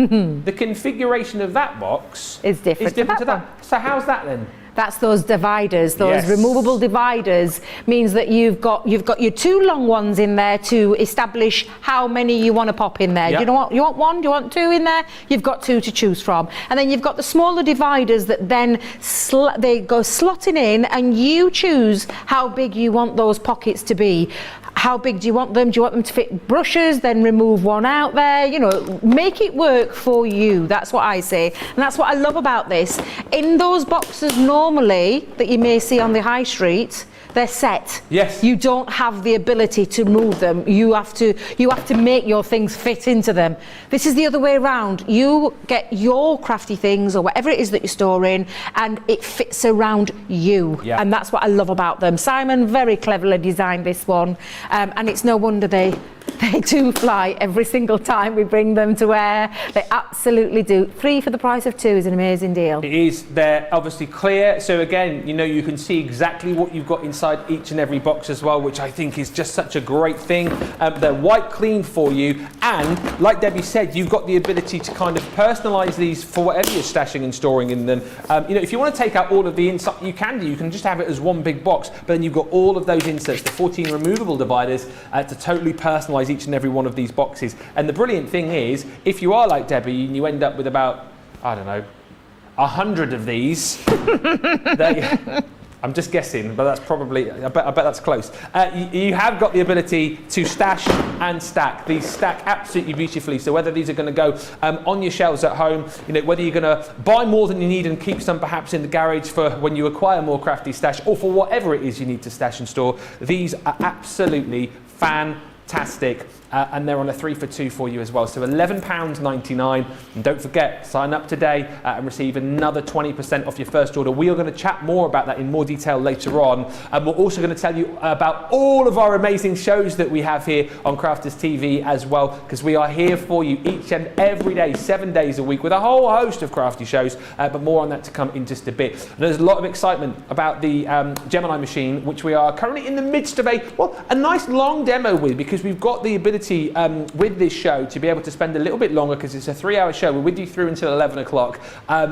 the configuration of that box is different to that. So how's that then? That's those dividers, those Yes. removable dividers, means that you've got your 2 long ones in there to establish how many you want to pop in there. Yep. You know what? You want 1? Do you want 2 in there? You've got 2 to choose from. And then you've got the smaller dividers that then they go slotting in, and you choose how big you want those pockets to be. How big do you want them? Do you want them to fit brushes? Then remove one out there. You know, make it work for you. That's what I say. And that's what I love about this. In those boxes normally that you may see on the high street, they're set. Yes. You don't have the ability to move them. You have to make your things fit into them. This is the other way around. You get your crafty things or whatever it is that you're storing, and it fits around you. Yeah. And that's what I love about them. Simon very cleverly designed this one, and it's no wonder they do fly every single time we bring them to air. They absolutely do. 3 for the price of 2 is an amazing deal. It is. They're obviously clear, so again, you know, you can see exactly what you've got inside each and every box as well, which I think is just such a great thing. They're white clean for you, and like Debbie said, you've got the ability to kind of personalize these for whatever you're stashing and storing in them. You know, if you want to take out all of the insert, you can do. You can just have it as one big box, but then you've got all of those inserts, the 14 removable dividers, to totally personalize each and every one of these boxes. And the brilliant thing is, if you are like Debbie and you end up with about, I don't know, 100 of these, I'm just guessing, but that's probably, I bet that's close. You have got the ability to stash and stack. These stack absolutely beautifully. So whether these are going to go on your shelves at home, you know, whether you're going to buy more than you need and keep some perhaps in the garage for when you acquire more crafty stash, or for whatever it is you need to stash and store, these are absolutely fantastic. And they're on a 3 for 2 for you as well. So £11.99. And don't forget, sign up today and receive another 20% off your first order. We are going to chat more about that in more detail later on. And we're also going to tell you about all of our amazing shows that we have here on Crafters TV as well, because we are here for you each and every day, 7 days a week, with a whole host of crafty shows. But more on that to come in just a bit. And there's a lot of excitement about the Gemini machine, which we are currently in the midst of a nice long demo with, because we've got the ability with this show to be able to spend a little bit longer, because it's a 3-hour show. We're with you through until 11 o'clock.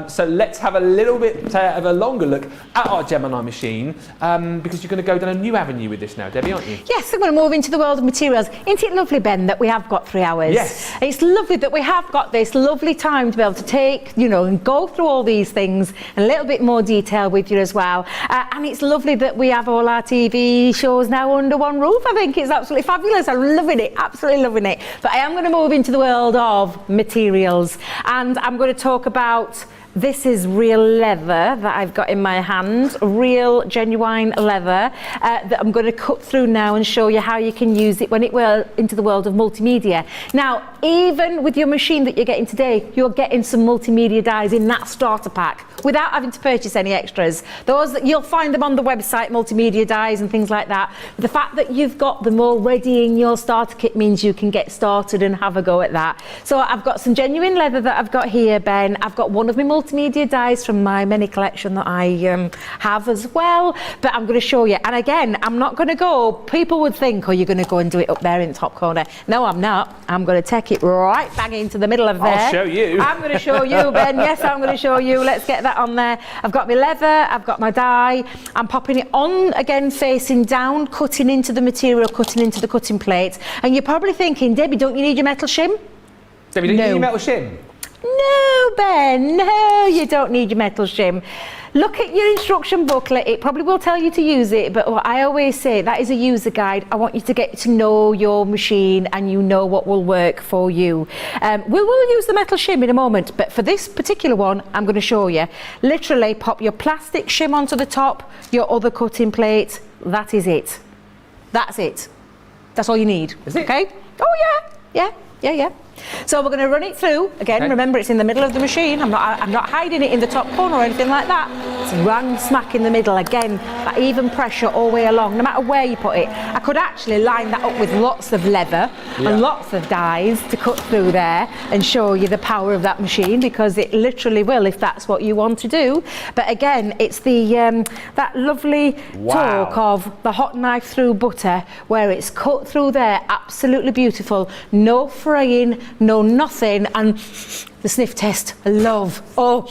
So let's have a little bit of a longer look at our Gemini machine, because you're going to go down a new avenue with this now, Debbie, aren't you? Yes, I'm going to move into the world of materials. Isn't it lovely, Ben, that we have got 3 hours? Yes. It's lovely that we have got this lovely time to be able to take, you know, and go through all these things in a little bit more detail with you as well. And it's lovely that we have all our TV shows now under one roof. I think it's absolutely fabulous. I'm loving it, absolutely loving it. But I am going to move into the world of materials, and I'm going to talk about, this is real leather that I've got in my hand, real genuine leather that I'm going to cut through now and show you how you can use it when it will into the world of multimedia. Now, even with your machine that you're getting today, you're getting some multimedia dies in that starter pack without having to purchase any extras. Those that you'll find them on the website, multimedia dies and things like that. The fact that you've got them already in your starter kit means you can get started and have a go at that. So I've got some genuine leather that I've got here, Ben. I've got one of my multimedia dies from my mini collection that I have as well, but I'm going to show you. And again, I'm not going to go, people would think, oh, you're going to go and do it up there in the top corner. No, I'm not. I'm going to take it right bang into the middle of there. I'll show you. I'm going to show you, Ben. Yes, I'm going to show you. Let's get that on there. I've got my leather, I've got my die. I'm popping it on again, facing down, cutting into the material, cutting into the cutting plate. And you're probably thinking, Debbie, don't you need your metal shim? Debbie, don't you need your metal shim? No, Ben, no, you don't need your metal shim. Look at your instruction booklet. It probably will tell you to use it, but what I always say, that is a user guide. I want you to get to know your machine and you know what will work for you. We will use the metal shim in a moment, but for this particular one, I'm going to show you. Literally pop your plastic shim onto the top, your other cutting plate. That is it. That's it. That's all you need. Is it? Okay? Oh, yeah. So we're going to run it through. Again, Okay. remember it's in the middle of the machine. I'm not hiding it in the top corner or anything like that. It's rang smack in the middle. Again, that even pressure all the way along, no matter where you put it. I could actually line that up with lots of leather and lots of dies to cut through there and show you the power of that machine, because it literally will if that's what you want to do. But again, it's the that lovely talk of the hot knife through butter, where it's cut through there, absolutely beautiful, no fraying, no nothing, and the sniff test, I love. You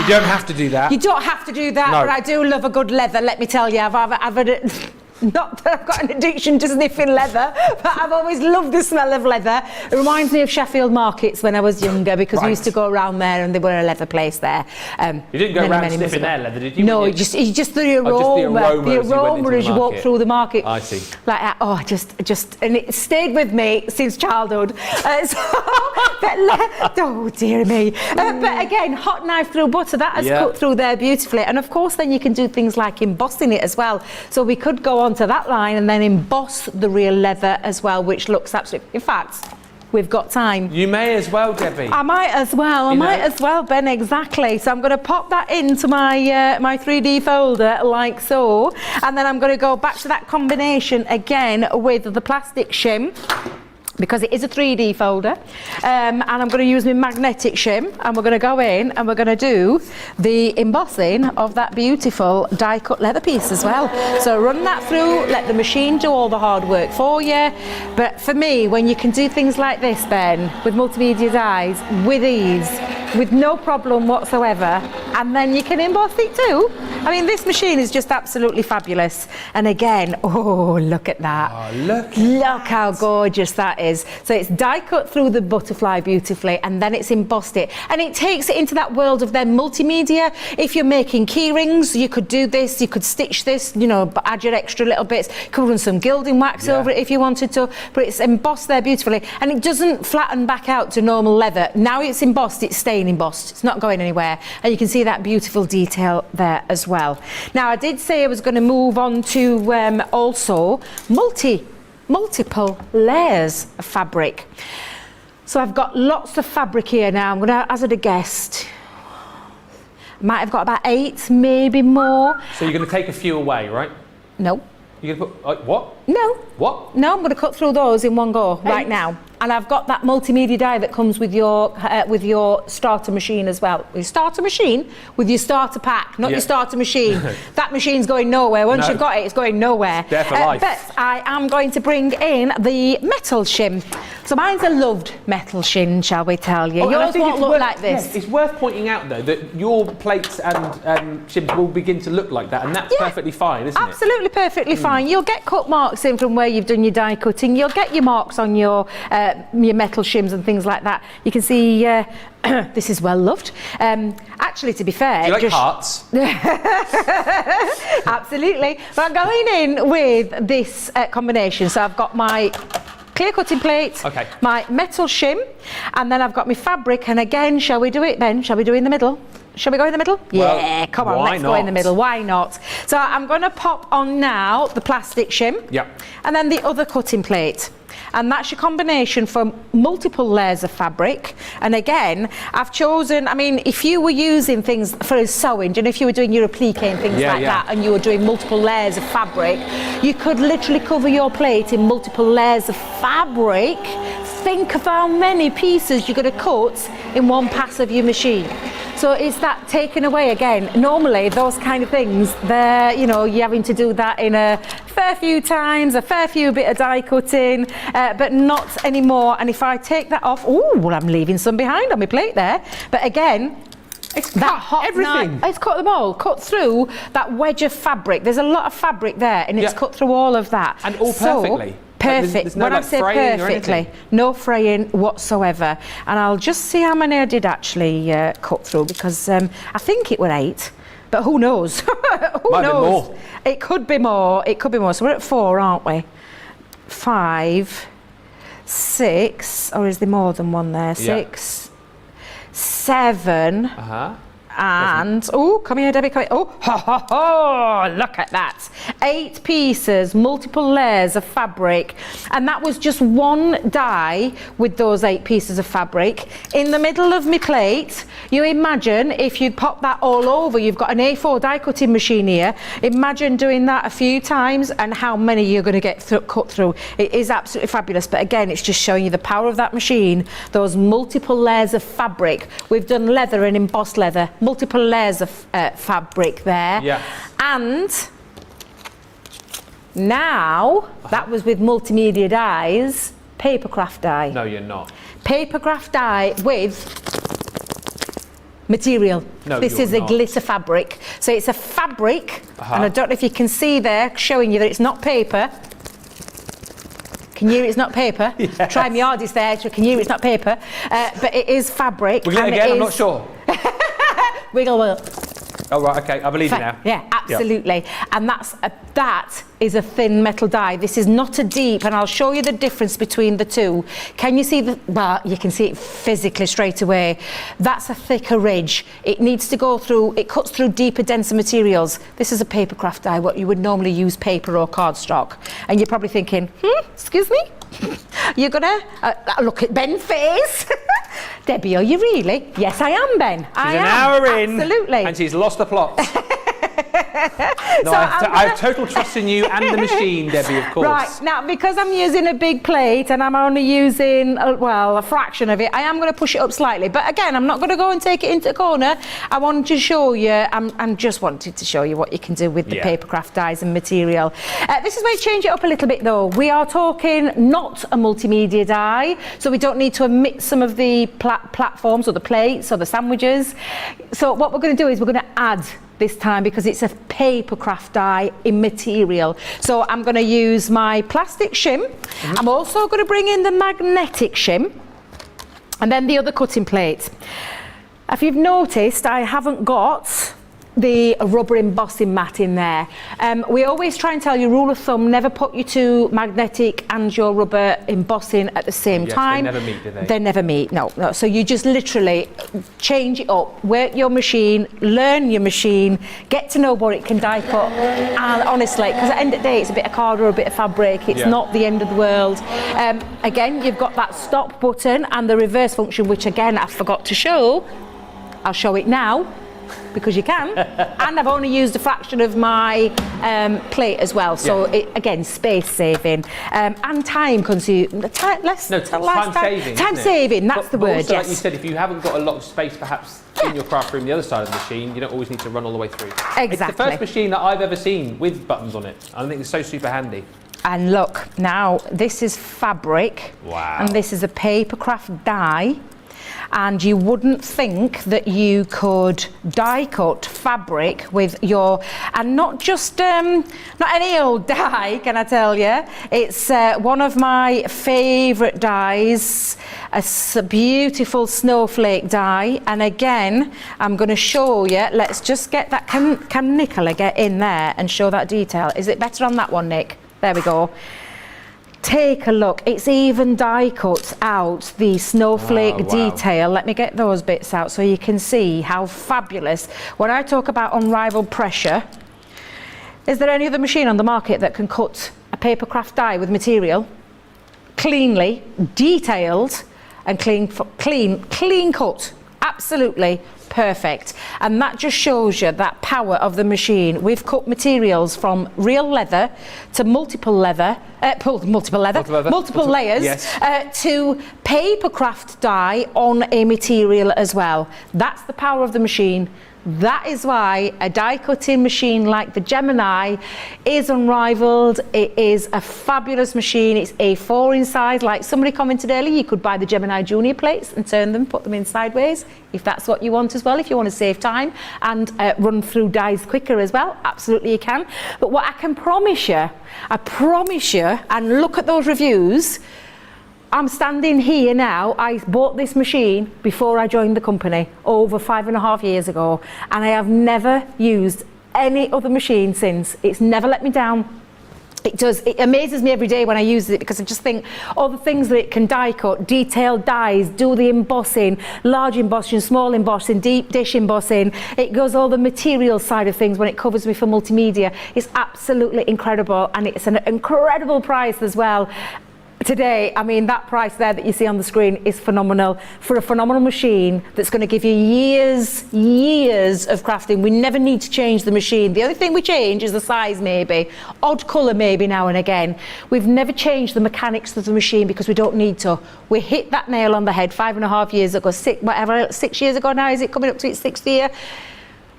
don't have to do that. You don't have to do that, No. but I do love a good leather, let me tell you. I've had it. Not that I've got an addiction to sniffing leather, but I've always loved the smell of leather. It reminds me of Sheffield markets when I was younger, because we used to go around there and they were a leather place there. You didn't go around sniffing their leather, did you? No, just the aroma as you walk through the market. I see. Like that. Oh, just, and it stayed with me since childhood. Oh dear me. But again, hot knife through butter, that has cut through there beautifully. And of course, then you can do things like embossing it as well. So we could go onto that line and then emboss the real leather as well, which looks absolutely. In fact, we've got time. You may as well, Debbie. I might as well, Ben, exactly. So I'm going to pop that into my my 3D folder like so, and then I'm going to go back to that combination again with the plastic shim, because it is a 3D folder, and I'm going to use my magnetic shim, and we're going to go in and we're going to do the embossing of that beautiful die cut leather piece as well. So run that through, let the machine do all the hard work for you. But for me, when you can do things like this, Ben, with multimedia dies, with ease, with no problem whatsoever, and then you can emboss it too. I mean, this machine is just absolutely fabulous. And again, oh, look at that. Oh, Look how gorgeous that is. So it's die cut through the butterfly beautifully, and then it's embossed it. And it takes it into that world of their multimedia. If you're making key rings, you could do this, you could stitch this, you know, add your extra little bits. You could run some gilding wax over it if you wanted to, but it's embossed there beautifully. And it doesn't flatten back out to normal leather. Now it's embossed, it's staying embossed. It's not going anywhere. And you can see that beautiful detail there as well. Now, I did say I was going to move on to also multiple layers of fabric. So I've got lots of fabric here now. I'm going to hazard a guess. Might have got about 8, maybe more. So you're going to take a few away, right? No. You're going to put what? No. What? No, I'm going to cut through those in one go right now. And I've got that multimedia die that comes with your starter machine as well. Your starter machine with your starter pack, not your starter machine. That machine's going nowhere. Once you've got it, it's going nowhere. It's there for life. But I am going to bring in the metal shim. So mine's a loved metal shim, shall we tell you. Yours won't look like this. It's worth pointing out, though, that your plates and shims will begin to look like that, and that's perfectly fine, isn't it? Absolutely perfectly fine. You'll get cut marks in from where you've done your die cutting. You'll get your marks on your metal shims and things like that. You can see this is well loved. Actually, to be fair, do you like hearts? Absolutely. But I'm going in with this combination. So I've got my clear cutting plate, my metal shim, and then I've got my fabric. And again, shall we do it, Ben? Shall we do it in the middle? Shall we go in the middle? Well, yeah, come on, let's go in the middle. Why not? So I'm going to pop on now the plastic shim, and then the other cutting plate. And that's your combination for multiple layers of fabric. And again, I've chosen, I mean, if you were using things for sewing, and if you were doing your applique and things like that, and you were doing multiple layers of fabric, you could literally cover your plate in multiple layers of fabric. Think of how many pieces you're going to cut in one pass of your machine. So it's that taken away again. Normally, those kind of things, they're, you know, you're having to do that in a fair few times, a fair few bit of die cutting, but not anymore. And if I take that off, well, I'm leaving some behind on my plate there. But again, it's that hot everything. It's cut them all, cut through that wedge of fabric. There's a lot of fabric there, and it's cut through all of that. And all perfectly. Perfect. There's no, when I say perfectly, no fraying whatsoever. And I'll just see how many I did actually cut through, because I think it were 8, but who knows? Who knows? More. It could be more. It could be more. So we're at 4, aren't we? 5, 6, or is there more than one there? 6, 7. And come here, Debbie, come here. Oh, ho, ho, ho, look at that. 8 pieces, multiple layers of fabric, and that was just one die with those 8 pieces of fabric. In the middle of my plate, you imagine if you'd pop that all over, you've got an A4 die cutting machine here, imagine doing that a few times and how many you're going to get cut through. It is absolutely fabulous, but again, it's just showing you the power of that machine, those multiple layers of fabric. We've done leather and embossed leather, multiple layers of fabric there. Yeah. And now, that was with multimedia dies, papercraft die. No, you're not. Papercraft die with material. No, this is you're a not. glitter fabric. So it's a fabric, and I don't know if you can see there, showing you that it's not paper. Can you hear it's not paper? Yes. Try me hardest there, so can you hear it's not paper? But it is fabric. Wiggle it again, I'm not sure. Wiggle will. Oh, right, okay, I believe you now. Yeah, absolutely. And that is a thin metal die. This is not a deep, and I'll show you the difference between the two. Can you see well, you can see it physically straight away. That's a thicker ridge. It needs to go through, it cuts through deeper, denser materials. This is a papercraft die, what you would normally use paper or cardstock. And you're probably thinking, excuse me? You're gonna look at Ben's face. Debbie, are you really? Yes, I am, Ben. She's an hour in, absolutely, and she's lost the plot. No, So I have total trust in you and the machine, Debbie, of course. Right, now because I'm using a big plate and I'm only using, a fraction of it, I am going to push it up slightly. But again, I'm not going to go and take it into the corner. I wanted to show you, I'm just wanted to show you what you can do with the papercraft dies and material. This is where you change it up a little bit though. We are talking not a multimedia die, so we don't need to omit some of the platforms or the plates or the sandwiches. So what we're going to do is we're going to add this time, because it's a papercraft die in material. So I'm going to use my plastic shim. I'm also going to bring in the magnetic shim and then the other cutting plate. If you've noticed, I haven't got the rubber embossing mat in there. We always try and tell you, rule of thumb, never put your two magnetic and your rubber embossing at the same time. They never meet, do they? They never meet, no. So you just literally change it up, work your machine, learn your machine, get to know what it can die cut. And honestly, because at the end of the day, it's a bit of card or a bit of fabric, it's not the end of the world. Again, you've got that stop button and the reverse function, which again, I forgot to show. I'll show it now, because you can, and I've only used a fraction of my plate as well, so it, again, space saving and time consuming. Time saving, that's the word. Also, yes. like you said, if you haven't got a lot of space, perhaps in your craft room, the other side of the machine, you don't always need to run all the way through. Exactly. It's the first machine that I've ever seen with buttons on it. I think it's so super handy. And look, now this is fabric, and this is a papercraft die. And you wouldn't think that you could die cut fabric with your, and not just not any old die, can I tell you? It's one of my favourite dies, a beautiful snowflake die. And again, I'm going to show you. Let's just get that. Can Nicola get in there and show that detail? Is it better on that one, Nick? There we go. Take a look, it's even die cut out the snowflake detail. Let me get those bits out so you can see how fabulous. When I talk about unrivaled pressure, is there any other machine on the market that can cut a papercraft die with material cleanly, detailed and clean cut? Absolutely perfect. And that just shows you that power of the machine. We've cut materials from real leather to multiple layers to papercraft die on a material as well. That's the power of the machine. That is why a die cutting machine like the Gemini is unrivaled. It is a fabulous machine. It's A4 in size. Like somebody commented earlier, you could buy the Gemini Junior plates and turn them, put them in sideways, if that's what you want as well, if you want to save time and run through dies quicker as well. Absolutely you can. But what I can promise you, and look at those reviews, I'm standing here now. I bought this machine before I joined the company over 5.5 years ago, and I have never used any other machine since. It's never let me down. It amazes me every day when I use it, because I just think all the things that it can die cut, detailed dies, do the embossing, large embossing, small embossing, deep dish embossing. It goes all the material side of things when it covers me for multimedia. It's absolutely incredible, and it's an incredible price as well. Today, I mean, that price there that you see on the screen is phenomenal for a phenomenal machine that's going to give you years of crafting. We never need to change the machine. The only thing we change is the size, maybe, odd colour maybe now and again. We've never changed the mechanics of the machine because we don't need to. We hit that nail on the head 5.5 years ago, 6 years ago now, is it coming up to its 6th year?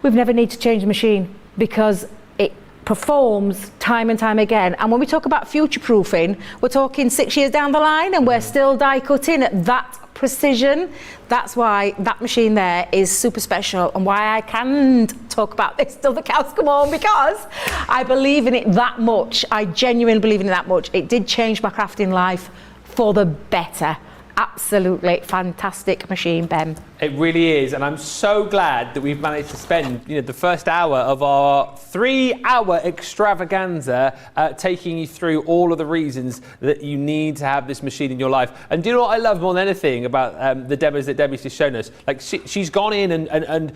We've never need to change the machine because it performs time and time again. And when we talk about future proofing, we're talking 6 years down the line and we're still die cutting at that precision. That's why that machine there is super special, and why I can't talk about this till the cows come home, because I believe in it that much. I genuinely believe in it that much. It did change my crafting life for the better. Absolutely fantastic machine, Ben. It really is, and I'm so glad that we've managed to spend the first hour of our 3-hour extravaganza taking you through all of the reasons that you need to have this machine in your life. And do you know what I love more than anything about the demos that Debbie's just shown us? Like, she's gone in and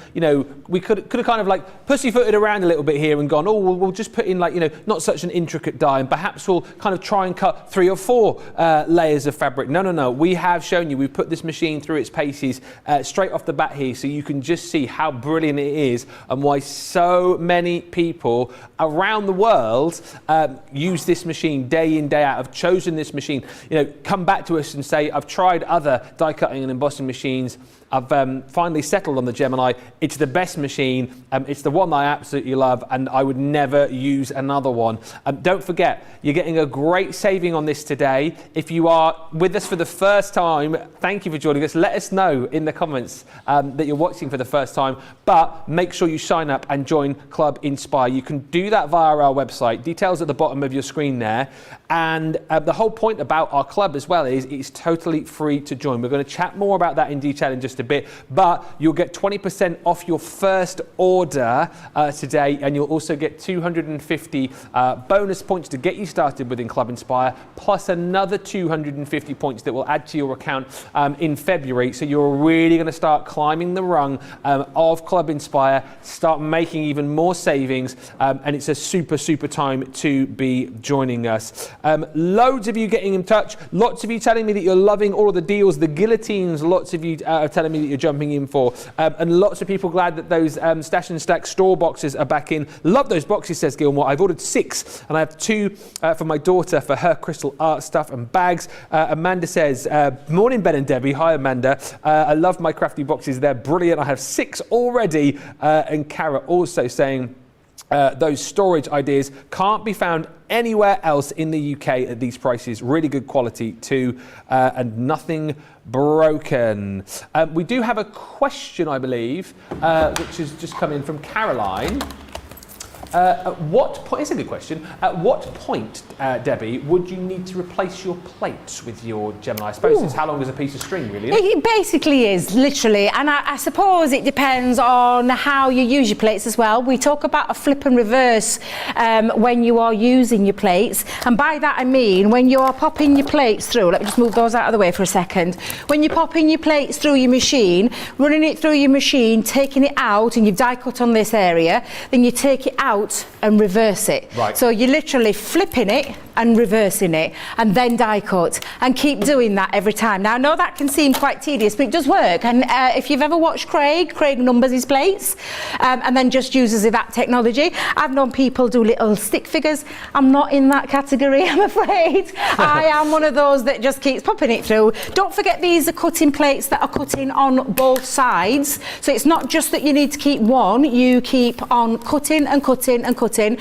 we could have kind of like pussyfooted around a little bit here and gone, oh, we'll just put in like, not such an intricate die, and perhaps we'll kind of try and cut 3 or 4 layers of fabric. No. We have shown you, we've put this machine through its paces straight off the bat here, so you can just see how brilliant it is and why so many people around the world use this machine day in, day out, have chosen this machine, come back to us and say, I've tried other die cutting and embossing machines, I've finally settled on the Gemini. It's the best machine. It's the one that I absolutely love, and I would never use another one. Don't forget, you're getting a great saving on this today. If you are with us for the first time, thank you for joining us. Let us know in the comments that you're watching for the first time, but make sure you sign up and join Club Inspire. You can do that via our website. Details at the bottom of your screen there. And the whole point about our club as well is it's totally free to join. We're going to chat more about that in detail in just a bit, but you'll get 20% off your first order today, and you'll also get 250 bonus points to get you started within Club Inspire, plus another 250 points that will add to your account in February. So you're really going to start climbing the rung of Club Inspire, start making even more savings, and it's a super time to be joining us. Loads of you getting in touch, lots of you telling me that you're loving all of the deals, the guillotines, lots of you are telling me that you're jumping in for, and lots of people glad that those Stash and Stack store boxes are back in. Love those boxes, says Gilmore. I've ordered 6 and I have 2 for my daughter for her crystal art stuff and bags. Amanda says, morning Ben and Debbie. Hi Amanda, I love my crafty boxes, they're brilliant. I have 6 already. And Cara also saying, those storage ideas can't be found anywhere else in the UK at these prices. Really good quality too, and nothing broken. We do have a question, I believe, which has just come in from Caroline. At what point, it's a good question, at what point, Debbie, would you need to replace your plates with your Gemini? I suppose it's how long is a piece of string, really? It basically is, literally, and I suppose it depends on how you use your plates as well. We talk about a flip and reverse when you are using your plates, and by that I mean when you are popping your plates through, let me just move those out of the way for a second. When you're popping your plates through your machine, running it through your machine, taking it out, and you've die cut on this area, then you take it out and reverse it. Right. So you're literally flipping it and reversing it and then die cut, and keep doing that every time. Now I know that can seem quite tedious, but it does work. And if you've ever watched Craig numbers his plates and then just uses that technology. I've known people do little stick figures. I'm not in that category, I'm afraid. I am one of those that just keeps popping it through. Don't forget, these are cutting plates that are cutting on both sides, so it's not just that you need to keep one, you keep on cutting and cutting and cutting.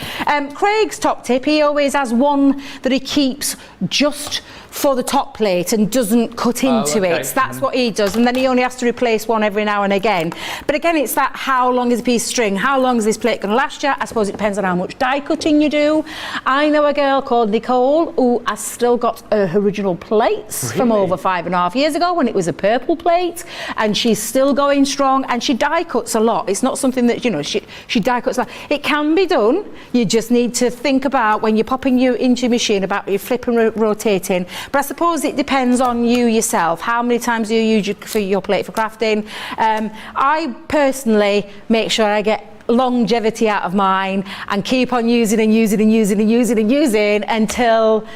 Craig's top tip, he always has one that he keeps just for the top plate and doesn't cut into it. That's what he does, and then he only has to replace one every now and again. But again, it's that, how long is a piece of string? How long is this plate going to last you? I suppose it depends on how much die cutting you do. I know a girl called Nicole who has still got her original plates from over 5.5 years ago when it was a purple plate, and she's still going strong, and she die cuts a lot. It's not something that, you know, she die cuts a lot. It can be done. You just need to think about when you're popping you into your machine about your flipping, rotating. But I suppose it depends on you yourself. How many times do you use your plate for crafting? I personally make sure I get longevity out of mine and keep on using and using and using and using and using until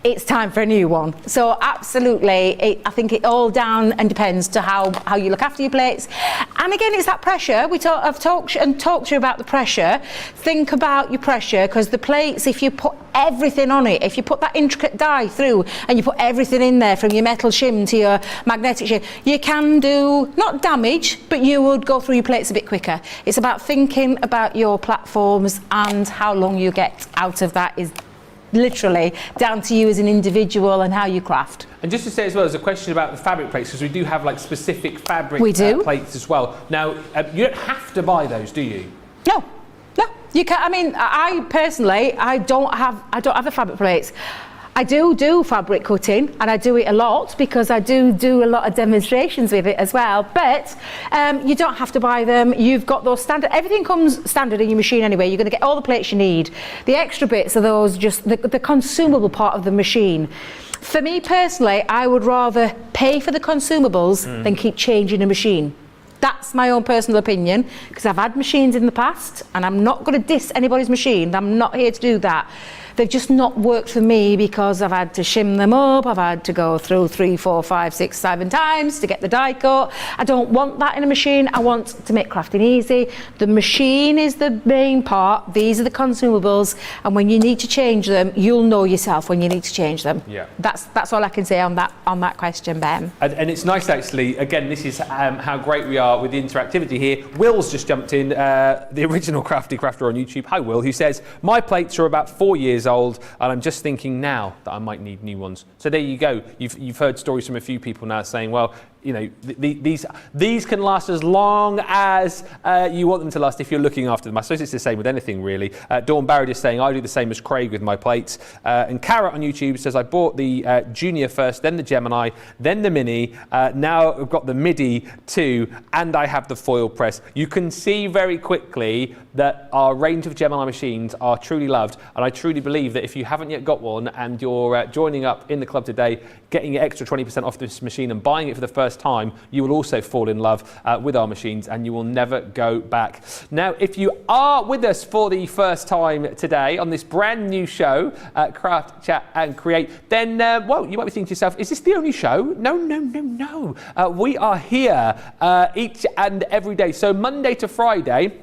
it's time for a new one. So absolutely, I think it all down and depends to how you look after your plates. And again, it's that pressure. I've talked to you about the pressure. Think about your pressure, because the plates, if you put everything on it, if you put that intricate die through and you put everything in there, from your metal shim to your magnetic shim, you can do, not damage, but you would go through your plates a bit quicker. It's about thinking about your platforms, and how long you get out of that is literally down to you as an individual and how you craft. And just to say as well, there's a question about the fabric plates, because we do have like specific fabric plates as well. Now, you don't have to buy those, do you? No, you can't. I mean, I personally, I don't have the fabric plates. I do fabric cutting, and I do it a lot because I do a lot of demonstrations with it as well. But you don't have to buy them. You've got those standard. Everything comes standard in your machine anyway. You're going to get all the plates you need. The extra bits are those, just the consumable part of the machine. For me personally, I would rather pay for the consumables than keep changing a machine. That's my own personal opinion, because I've had machines in the past, and I'm not going to diss anybody's machine. I'm not here to do that. They've just not worked for me because I've had to shim them up. I've had to go through 3, 4, 5, 6, 7 times to get the die cut. I don't want that in a machine. I want to make crafting easy. The machine is the main part. These are the consumables, and when you need to change them, you'll know yourself when you need to change them. Yeah. That's all I can say on that question, Ben. And it's nice, actually. Again, this is how great we are with the interactivity here. Will's just jumped in, the original Crafty Crafter on YouTube. Hi, Will, who says, my plates are about 4 years old, and I'm just thinking now that I might need new ones. So there you go. You've heard stories from a few people now saying, well, you know, these can last as long as you want them to last if you're looking after them. I suppose it's the same with anything, really. Dawn Barrett is saying, I do the same as Craig with my plates. And Carrot on YouTube says, I bought the Junior first, then the Gemini, then the Mini. Now I've got the Midi too, and I have the foil press. You can see very quickly that our range of Gemini machines are truly loved, and I truly believe that if you haven't yet got one and you're joining up in the club today, getting your extra 20% off this machine and buying it for the first time, you will also fall in love with our machines, and you will never go back. Now, if you are with us for the first time today on this brand new show, Craft, Chat and Create, then, well, you might be thinking to yourself, is this the only show? No. We are here each and every day. So Monday to Friday,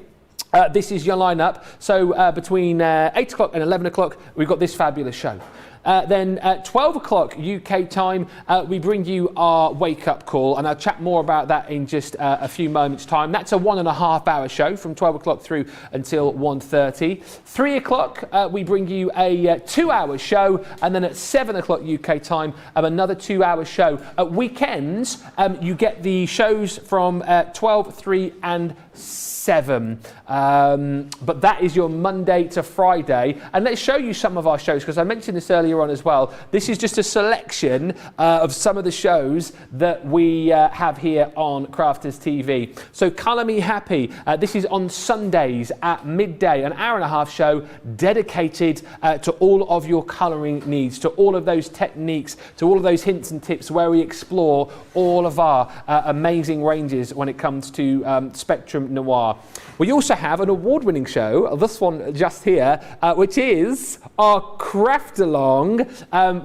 this is your lineup. So between 8 o'clock and 11 o'clock, we've got this fabulous show. Then at 12 o'clock UK time, we bring you our wake-up call, and I'll chat more about that in just a few moments' time. That's a 1.5 hour show from 12 o'clock through until 1:30. 3 o'clock, we bring you a 2-hour show, and then at 7 o'clock UK time, another 2-hour show. At weekends, you get the shows from 12, 3 and 7. But that is your Monday to Friday. And let's show you some of our shows, because I mentioned this earlier on as well. This is just a selection of some of the shows that we have here on Crafters TV. So Colour Me Happy, this is on Sundays at midday, an hour-and-a-half show dedicated to all of your colouring needs, to all of those techniques, to all of those hints and tips, where we explore all of our amazing ranges when it comes to Spectrum Noir. We also have an award-winning show, this one just here, which is our Craft Along.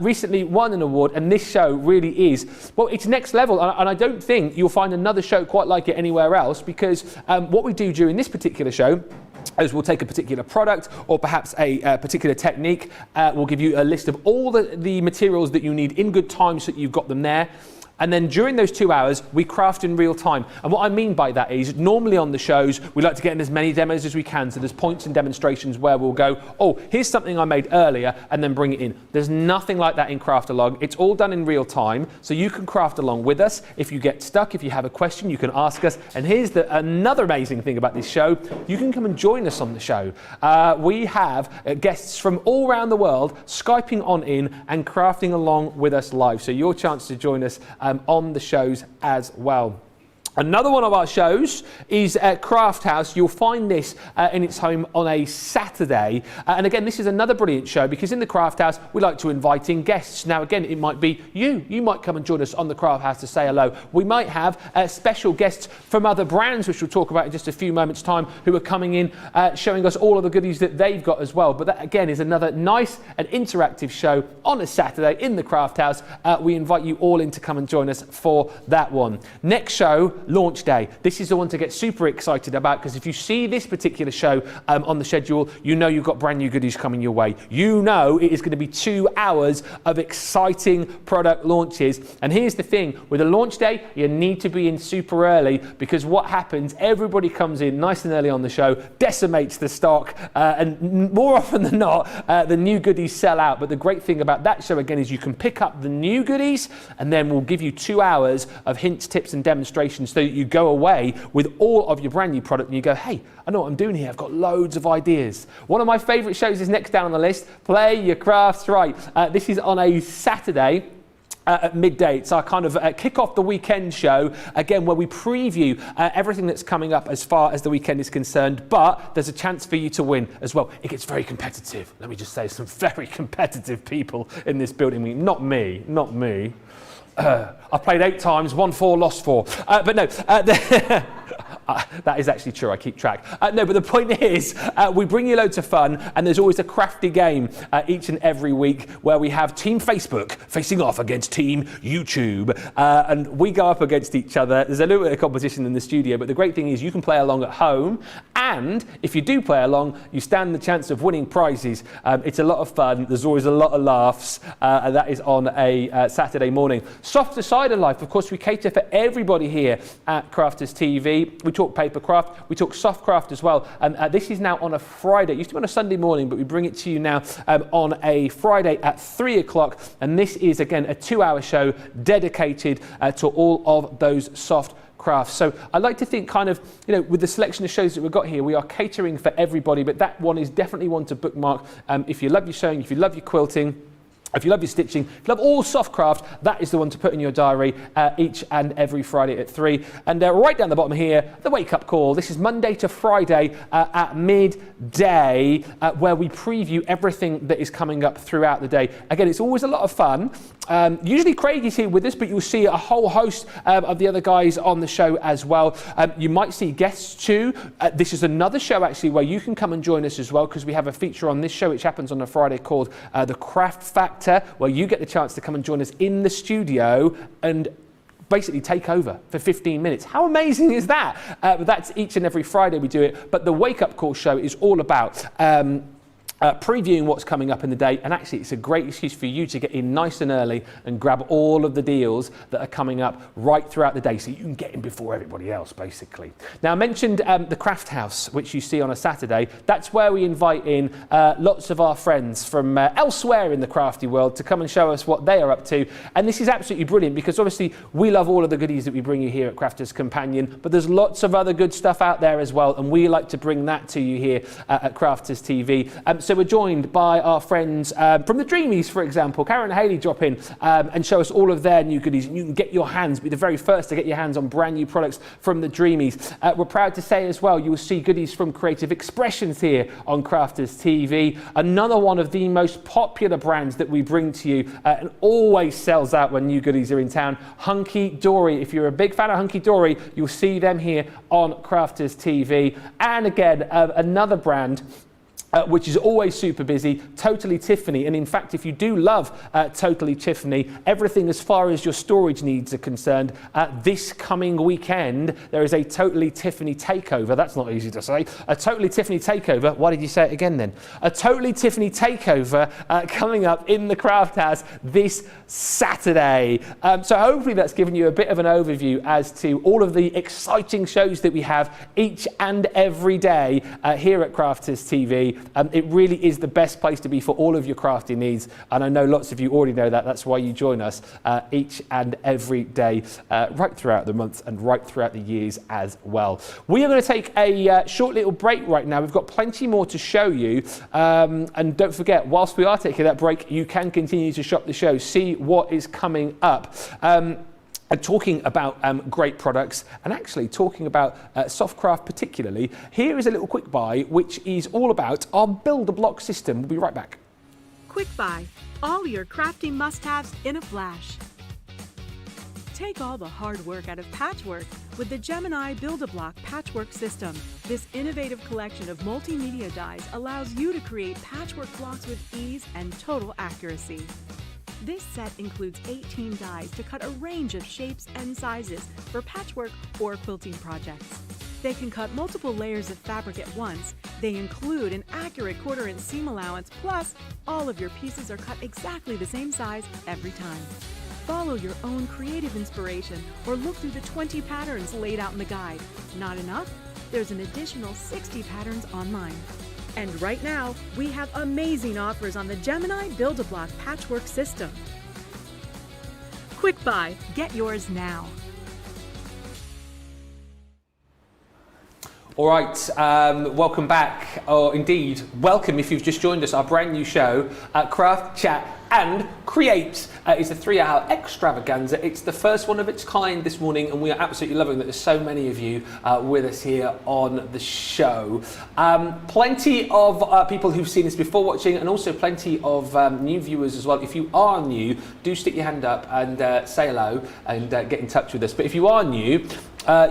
Recently won an award, and this show really is, well, it's next level, and I don't think you'll find another show quite like it anywhere else, because what we do during this particular show is we'll take a particular product or perhaps a particular technique. We'll give you a list of all the materials that you need in good time so that you've got them there. And then during those 2 hours, we craft in real time. And what I mean by that is normally on the shows, we like to get in as many demos as we can. So there's points and demonstrations where we'll go, oh, here's something I made earlier, and then bring it in. There's nothing like that in Craft Along. It's all done in real time. So you can craft along with us. If you get stuck, if you have a question, you can ask us. And here's another amazing thing about this show. You can come and join us on the show. We have guests from all around the world Skyping on in and crafting along with us live. So your chance to join us on the shows as well. Another one of our shows is Craft House. You'll find this in its home on a Saturday. And again, this is another brilliant show because in the Craft House, we like to invite in guests. Now, again, it might be you. You might come and join us on the Craft House to say hello. We might have special guests from other brands, which we'll talk about in just a few moments' time, who are coming in, showing us all of the goodies that they've got as well. But that, again, is another nice and interactive show on a Saturday in the Craft House. We invite you all in to come and join us for that one. Next show, launch day. This is the one to get super excited about because if you see this particular show on the schedule, you know you've got brand new goodies coming your way. You know it is going to be 2 hours of exciting product launches. And here's the thing, with a launch day, you need to be in super early because what happens, everybody comes in nice and early on the show, decimates the stock, and more often than not, the new goodies sell out. But the great thing about that show, again, is you can pick up the new goodies and then we'll give you 2 hours of hints, tips and demonstrations so that you go away with all of your brand new product and you go, hey, I know what I'm doing here. I've got loads of ideas. One of my favorite shows is next down on the list, Play Your Crafts Right. This is on a Saturday at midday. It's our kind of kick off the weekend show, again, where we preview everything that's coming up as far as the weekend is concerned, but there's a chance for you to win as well. It gets very competitive. Let me just say, some very competitive people in this building. Not me. I've played 8 times, won 4, lost 4. But no, that is actually true. I keep track. No, but the point is, we bring you loads of fun, and there's always a crafty game each and every week where we have Team Facebook facing off against Team YouTube, and we go up against each other. There's a little bit of competition in the studio, but the great thing is you can play along at home, and if you do play along, you stand the chance of winning prizes. It's a lot of fun. There's always a lot of laughs, and that is on a Saturday morning. Softer side of life, of course, we cater for everybody here at Crafters TV. We talk paper craft, we talk soft craft as well. This is now on a Friday. It used to be on a Sunday morning, but we bring it to you now on a Friday at 3 o'clock. And this is, again, a 2-hour show dedicated to all of those soft crafts. So I like to think kind of, you know, with the selection of shows that we've got here, we are catering for everybody, but that one is definitely one to bookmark. If you love your sewing, if you love your quilting, if you love your stitching, if you love all soft craft, that is the one to put in your diary each and every Friday at 3. And right down the bottom here, the wake-up call. This is Monday to Friday at midday, where we preview everything that is coming up throughout the day. Again, it's always a lot of fun. Usually Craig is here with us, but you'll see a whole host of the other guys on the show as well. You might see guests too. This is another show actually where you can come and join us as well, because we have a feature on this show which happens on a Friday called The Craft Factor, where you get the chance to come and join us in the studio and basically take over for 15 minutes. How amazing is that? That's each and every Friday we do it. But the Wake Up Call show is all about previewing what's coming up in the day, and actually it's a great excuse for you to get in nice and early and grab all of the deals that are coming up right throughout the day, so you can get in before everybody else, basically. Now, I mentioned the Craft House, which you see on a Saturday. That's where we invite in lots of our friends from elsewhere in the crafty world to come and show us what they are up to. And this is absolutely brilliant because obviously we love all of the goodies that we bring you here at Crafters Companion, but there's lots of other good stuff out there as well, and we like to bring that to you here at Crafters TV. So we're joined by our friends from the Dreamies, for example. Karen and Hayley drop in and show us all of their new goodies. You can get your hands, be the very first to get your hands on brand new products from the Dreamies. We're proud to say as well, you will see goodies from Creative Expressions here on Crafters TV. Another one of the most popular brands that we bring to you and always sells out when new goodies are in town. Hunky Dory. If you're a big fan of Hunky Dory, you'll see them here on Crafters TV. And again, another brand which is always super busy, Totally Tiffany. And in fact, if you do love Totally Tiffany, everything as far as your storage needs are concerned, this coming weekend, there is a Totally Tiffany takeover. That's not easy to say. A Totally Tiffany takeover. Why did you say it again then? A Totally Tiffany takeover coming up in the Craft House this Saturday. So hopefully that's given you a bit of an overview as to all of the exciting shows that we have each and every day here at Crafters TV. It really is the best place to be for all of your crafting needs, and I know lots of you already know that. That's why you join us each and every day, right throughout the months and right throughout the years as well. We are going to take a short little break right now. We've got plenty more to show you, and don't forget, whilst we are taking that break, you can continue to shop the show, see what is coming up. Talking about great products, and actually talking about Softcraft particularly, here is a little quick buy which is all about our build-a-block system. We'll be right back. Quick buy, all your crafting must-haves in a flash. Take all the hard work out of patchwork with the Gemini Build-A-Block Patchwork System. This innovative collection of multimedia dies allows you to create patchwork blocks with ease and total accuracy. This set includes 18 dies to cut a range of shapes and sizes for patchwork or quilting projects. They can cut multiple layers of fabric at once. They include an accurate 1/4 inch seam allowance, plus all of your pieces are cut exactly the same size every time. Follow your own creative inspiration or look through the 20 patterns laid out in the guide. Not enough? There's an additional 60 patterns online. And right now, we have amazing offers on the Gemini Build-A-Block Patchwork System. Quick buy, get yours now. All right, welcome back, or indeed, welcome if you've just joined us, our brand new show, Craft, Chat and Create. It's a 3-hour extravaganza. It's the first one of its kind this morning, and we are absolutely loving that there's so many of you with us here on the show. Plenty of people who've seen this before watching, and also plenty of new viewers as well. If you are new, do stick your hand up and say hello and get in touch with us. But if you are new,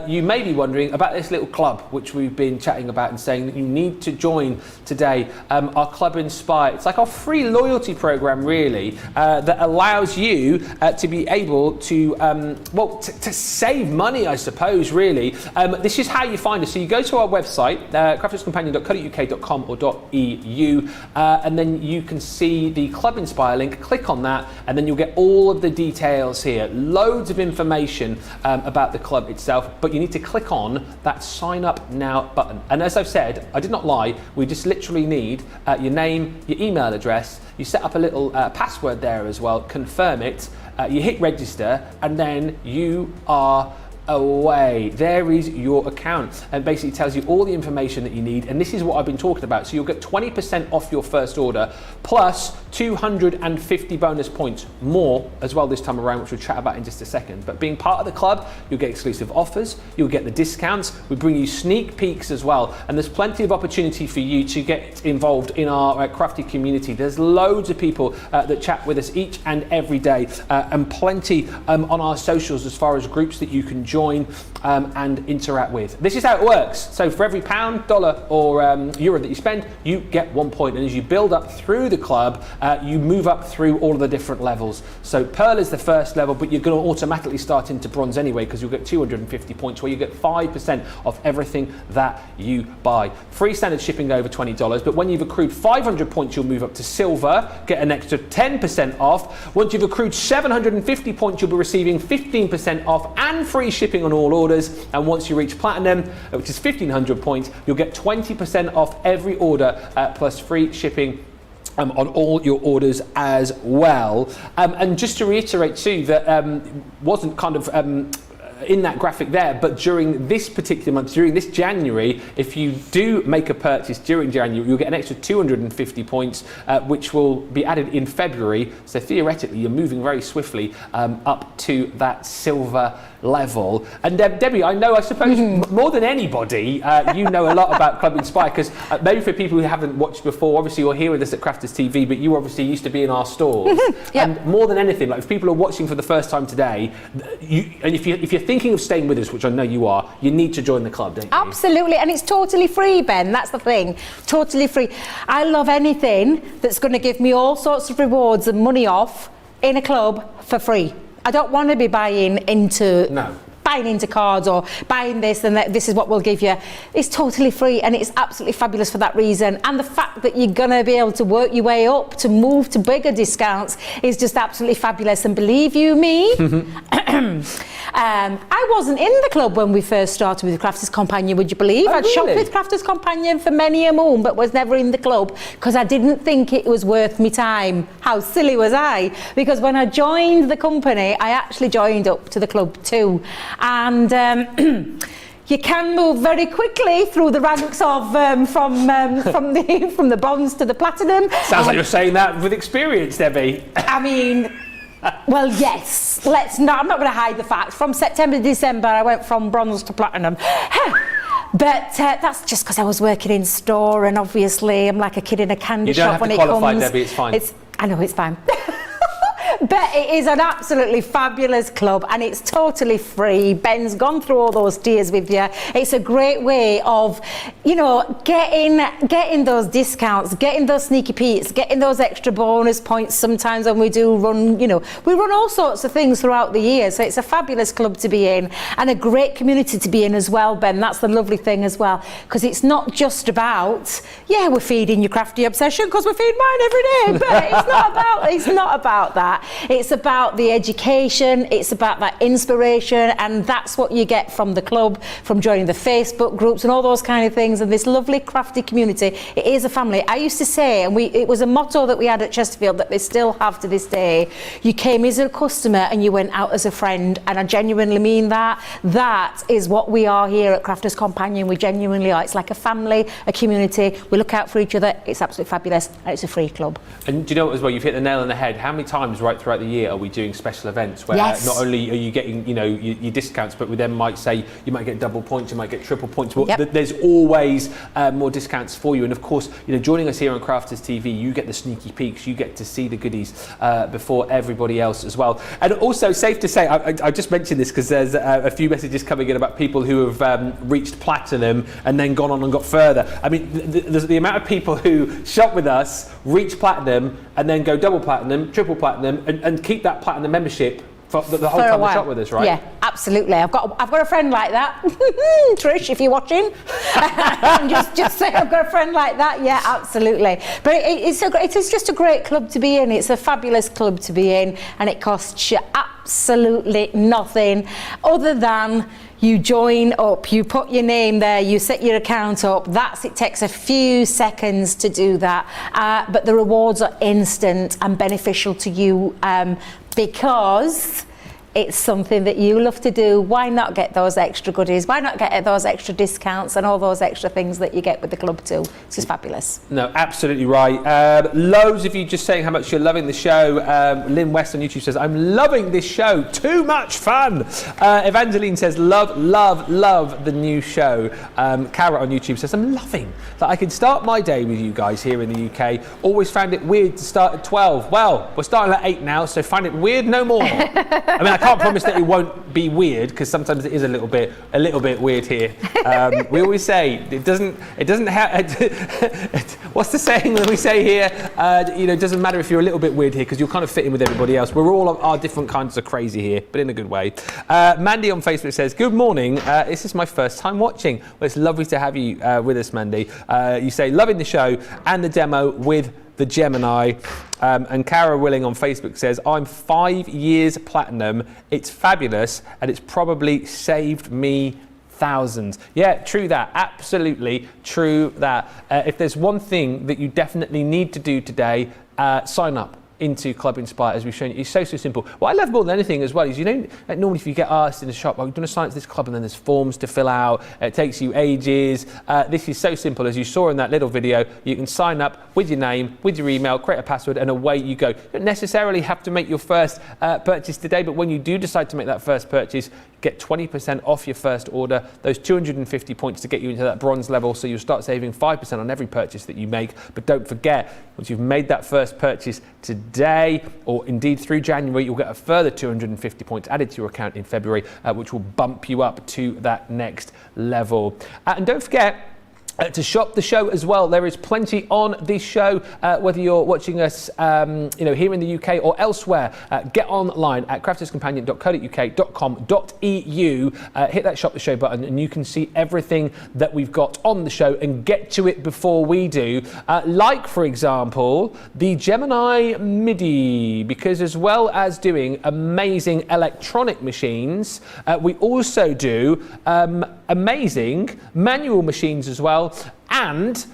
you may be wondering about this little club which we've been chatting about and saying that you need to join today, our Club Inspire. It's like our free loyalty program really, that allows you to be able to, to save money, I suppose, really. This is how you find us. So you go to our website, crafterscompanion.co.uk.com or .eu, and then you can see the Club Inspire link. Click on that and then you'll get all of the details here. Loads of information about the club itself. But you need to click on that sign up now button. And as I've said, I did not lie, we just literally need your name, your email address, you set up a little password there as well, confirm it, you hit register, and then you are away. There is your account, and basically tells you all the information that you need, and this is what I've been talking about. So you'll get 20% off your first order, plus 250 bonus points more as well this time around, which we'll chat about in just a second. But being part of the club, you'll get exclusive offers, you'll get the discounts, we bring you sneak peeks as well, and there's plenty of opportunity for you to get involved in our crafty community. There's loads of people that chat with us each and every day, and plenty on our socials as far as groups that you can join and interact with. This is how it works. So for every pound, dollar or euro that you spend, you get 1 point, and as you build up through the club, you move up through all of the different levels. So Pearl is the first level, but you're going to automatically start into bronze anyway, because you'll get 250 points, where you get 5% off everything that you buy. Free standard shipping over $20, but when you've accrued 500 points, you'll move up to silver, get an extra 10% off. Once you've accrued 750 points, you'll be receiving 15% off and free shipping on all orders. And once you reach platinum, which is 1500 points, you'll get 20% off every order, plus free shipping on all your orders as well. And just to reiterate too, that wasn't kind of in that graphic there, but during this particular month, during this January, if you do make a purchase during January, you'll get an extra 250 points, which will be added in February. So theoretically, you're moving very swiftly up to that silver level. And Debbie, I suppose more than anybody, you know a lot about Club Inspire, because maybe for people who haven't watched before, obviously you're here with us at Crafters TV, but you obviously used to be in our stores. Yep. And more than anything, like if people are watching for the first time today, and if you're thinking of staying with us, which I know you are, you need to join the club, don't you? Absolutely, and it's totally free, Ben. That's the thing, totally free. I love anything that's going to give me all sorts of rewards and money off in a club for free. I don't want to be buying into cards or buying this and that, this is what we'll give you. It's totally free and it's absolutely fabulous for that reason. And the fact that you're going to be able to work your way up to move to bigger discounts is just absolutely fabulous. And believe you me, I wasn't in the club when we first started with Crafters Companion, would you believe? Oh, I'd really? shopped with Crafters Companion for many a moon, but was never in the club because I didn't think it was worth me time. How silly was I? Because when I joined the company, I actually joined up to the club too. And you can move very quickly through the ranks of from the bronze to the platinum. Sounds like you're saying that with experience, Debbie. I mean, well, yes. I'm not going to hide the facts. From September to December, I went from bronze to platinum. But that's just because I was working in store, and obviously I'm like a kid in a candy shop when it comes. You don't have to qualify, Debbie. It's fine. I know it's fine. But it is an absolutely fabulous club and it's totally free. Ben's gone through all those tiers with you. It's a great way of, you know, getting those discounts, getting those sneaky peeks, getting those extra bonus points sometimes when we do run, you know, we run all sorts of things throughout the year. So it's a fabulous club to be in and a great community to be in as well, Ben. That's the lovely thing as well. Because it's not just about, yeah, we're feeding your crafty obsession because we feed mine every day. But it's not about that. It's about the education, it's about that inspiration, and that's what you get from the club, from joining the Facebook groups and all those kind of things, and this lovely crafty community. It is a family. I used to say, and it was a motto that we had at Chesterfield that they still have to this day, you came as a customer and you went out as a friend, and I genuinely mean that. That is what we are here at Crafters Companion. We genuinely are. It's like a family, a community. We look out for each other. It's absolutely fabulous, and it's a free club. And do you know what as well, you've hit the nail on the head. How many times right throughout the year are we doing special events where Yes. not only are you getting, you know, your discounts, but we then might say you might get double points, you might get triple points. Well, Yep. there's always more discounts for you. And of course, you know, joining us here on Crafters TV, you get the sneaky peeks, you get to see the goodies before everybody else as well. And also, safe to say, I just mentioned this because there's a few messages coming in about people who have reached platinum and then gone on and got further. I mean, the amount of people who shop with us, reach platinum, and then go double platinum, triple platinum, and keep that platinum membership for the whole time they shop with us, right? Yeah, absolutely. I've got a friend like that. Trish, if you're watching, just say I've got a friend like that. Yeah, absolutely. But it is just a great club to be in. It's a fabulous club to be in, and it costs you absolutely nothing other than you join up, you put your name there, you set your account up. It takes a few seconds to do that, but the rewards are instant and beneficial to you because it's something that you love to do. Why not get those extra goodies? Why not get those extra discounts and all those extra things that you get with the club too? It's just fabulous. No, absolutely right. Loads of you just saying how much you're loving the show. Lynn West on YouTube says, I'm loving this show. Too much fun. Evangeline says, love the new show. Carrot on YouTube says, I'm loving that I can start my day with you guys here in the UK. Always found it weird to start at 12. Well, we're starting at 8 now, so find it weird no more. I mean, I can't promise that it won't be weird because sometimes it is a little bit weird here. We always say it doesn't what's the saying that we say here? You know, it doesn't matter if you're a little bit weird here because you'll kind of fit in with everybody else. We're all our different kinds of crazy here, but in a good way. Mandy on Facebook says, good morning. This is my first time watching. Well, it's lovely to have you with us, Mandy. You say, loving the show and the demo with the Gemini. And Cara Willing on Facebook says, I'm 5 years platinum. It's fabulous and it's probably saved me thousands. Yeah, true that. Absolutely true that. If there's one thing that you definitely need to do today, sign up. into Club Inspire, as we've shown you. It's so simple. What I love more than anything as well is, you know, like normally if you get asked in a shop, oh, do you want to sign up to this club, and then there's forms to fill out, it takes you ages. This is so simple. As you saw in that little video, you can sign up with your name, with your email, create a password, and away you go. You don't necessarily have to make your first purchase today, but when you do decide to make that first purchase, get 20% off your first order, those 250 points to get you into that bronze level, so you'll start saving 5% on every purchase that you make. But don't forget, once you've made that first purchase today, or indeed through January, you'll get a further 250 points added to your account in February, which will bump you up to that next level. And don't forget, to shop the show as well. There is plenty on this show, whether you're watching us here in the UK or elsewhere. Get online at crafterscompanion.co.uk.com.eu, hit that shop the show button, and you can see everything that we've got on the show and get to it before we do. Like, for example, the Gemini Midi, because as well as doing amazing electronic machines, we also do amazing manual machines as well. And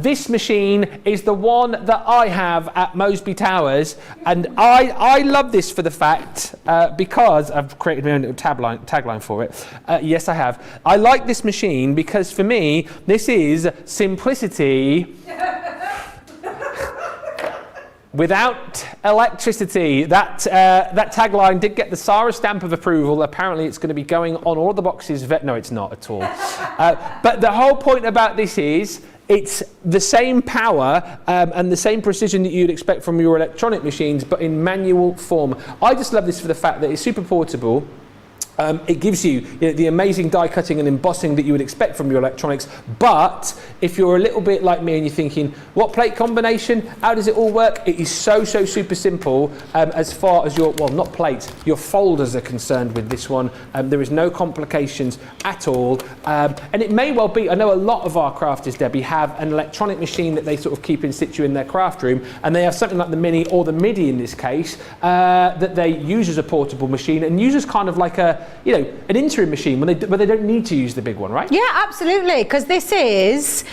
this machine is the one that I have at Moseby Towers, and I love this for the fact, because I've created my own little tagline for it. Yes, I have. I like this machine because for me, this is simplicity without electricity. That tagline did get the Sarah stamp of approval. Apparently it's going to be going on all the boxes. No, it's not at all. But the whole point about this is it's the same power and the same precision that you'd expect from your electronic machines, but in manual form. I just love this for the fact that it's super portable. It gives you, the amazing die cutting and embossing that you would expect from your electronics. But if you're a little bit like me and you're thinking, what plate combination? How does it all work? It is so super simple as far as your, well, not plates, your folders are concerned with this one. There is no complications at all. And it may well be, I know a lot of our crafters, Debbie, have an electronic machine that they sort of keep in situ in their craft room, and they have something like the Mini or the Midi in this case, that they use as a portable machine and use as kind of like a, an interim machine when they don't need to use the big one, right? Yeah, absolutely, because this is,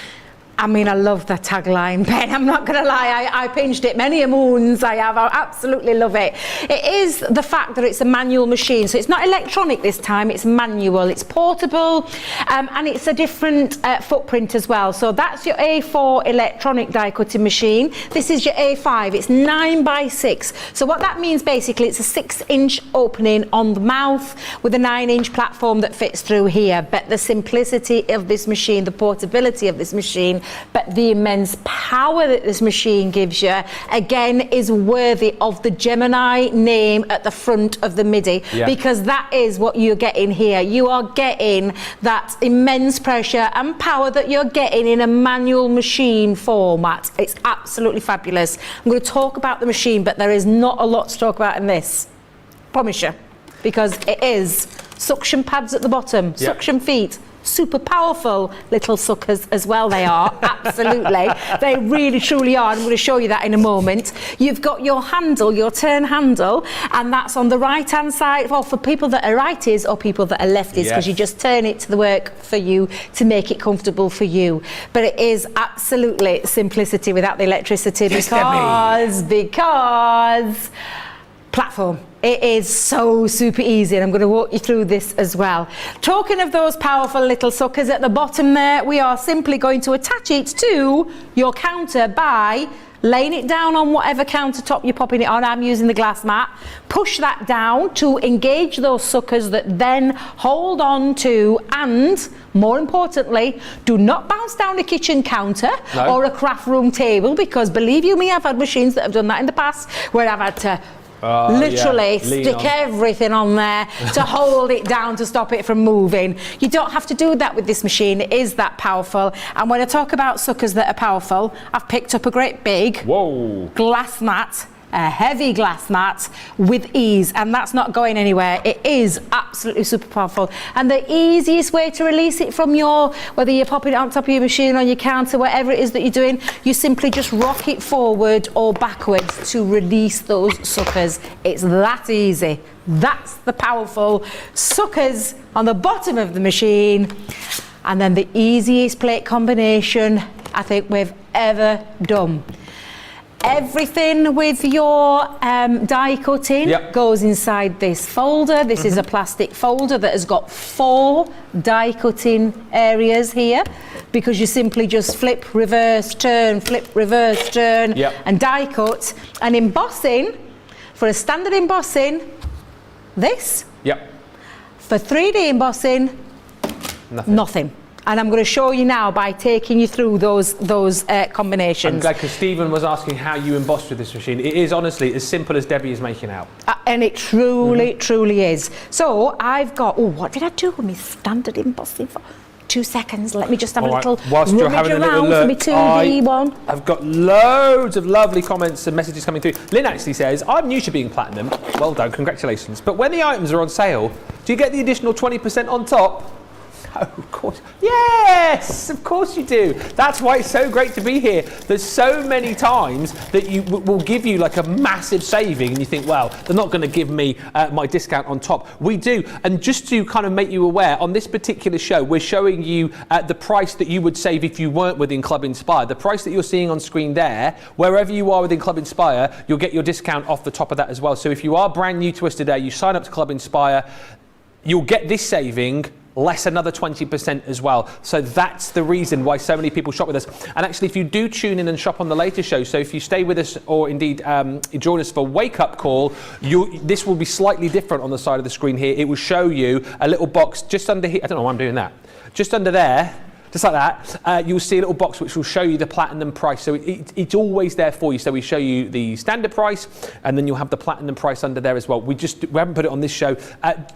I mean, I love the tagline, Ben. I'm not going to lie. I pinched it many a moons. I have. I absolutely love it. It is the fact that it's a manual machine. So it's not electronic this time. It's manual. It's portable. And it's a different footprint as well. So that's your A4 electronic die cutting machine. This is your A5. It's 9x6. So what that means basically, it's a 6-inch opening on the mouth with a 9-inch platform that fits through here. But the simplicity of this machine, the portability of this machine, but the immense power that this machine gives you, again, is worthy of the Gemini name at the front of the Midi, because that is what you're getting here. You are getting that immense pressure and power that you're getting in a manual machine format. It's absolutely fabulous. I'm going to talk about the machine, but there is not a lot to talk about in this. Promise you. Because it is suction pads at the bottom, suction feet, super powerful little suckers as well they are, absolutely. They really truly are. I'm going to show you that in a moment. You've got your handle, your turn handle, and that's on the right hand side, well, for people that are righties or people that are lefties, because you just turn it to the work for you to make it comfortable for you. But it is absolutely simplicity without the electricity, because platform. It is so super easy, and I'm going to walk you through this as well. Talking of those powerful little suckers at the bottom there, we are simply going to attach it to your counter by laying it down on whatever countertop you're popping it on. I'm using the glass mat. Push that down to engage those suckers that then hold on to, and more importantly, do not bounce down a kitchen counter or a craft room table, because believe you me, I've had machines that have done that in the past where I've had to literally stick everything on there to hold it down to stop it from moving. You don't have to do that with this machine. It is that powerful. And when I talk about suckers that are powerful, I've picked up a great big glass mat, a heavy glass mat with ease, and that's not going anywhere. It is absolutely super powerful, and the easiest way to release it from your, whether you're popping it on top of your machine, on your counter, whatever it is that you're doing, you simply just rock it forward or backwards to release those suckers. It's that easy. That's the powerful suckers on the bottom of the machine, and then the easiest plate combination I think we've ever done. Everything with your die cutting goes inside this folder. This is a plastic folder that has got 4 die cutting areas here, because you simply just flip, reverse, turn, and die cut. And embossing, for a standard embossing, this. For 3D embossing, nothing. And I'm going to show you now by taking you through those combinations. I'm glad, because Stephen was asking how you emboss with this machine. It is honestly as simple as Debbie is making out. And it truly is. So I've got, what did I do with my standard embossing for? 2 seconds, let me just have a little whilst you're having a little look, for my 2D one. I've got loads of lovely comments and messages coming through. Lynn actually says, I'm new to being platinum. Well done, congratulations. But when the items are on sale, do you get the additional 20% on top? Oh, of course. Yes, of course you do. That's why it's so great to be here. There's so many times that you will give you like a massive saving and you think, well, they're not going to give me my discount on top. We do. And just to kind of make you aware, on this particular show, we're showing you the price that you would save if you weren't within Club Inspire. The price that you're seeing on screen there, wherever you are within Club Inspire, you'll get your discount off the top of that as well. So if you are brand new to us today, you sign up to Club Inspire, you'll get this saving less another 20% as well. So that's the reason why so many people shop with us. And actually, if you do tune in and shop on the later show, so if you stay with us or indeed join us for Wake Up Call, this will be slightly different on the side of the screen here. It will show you a little box just under here. I don't know why I'm doing that. Just under there, just like that, you'll see a little box which will show you the platinum price. So it's always there for you. So we show you the standard price, and then you'll have the platinum price under there as well. We haven't put it on this show,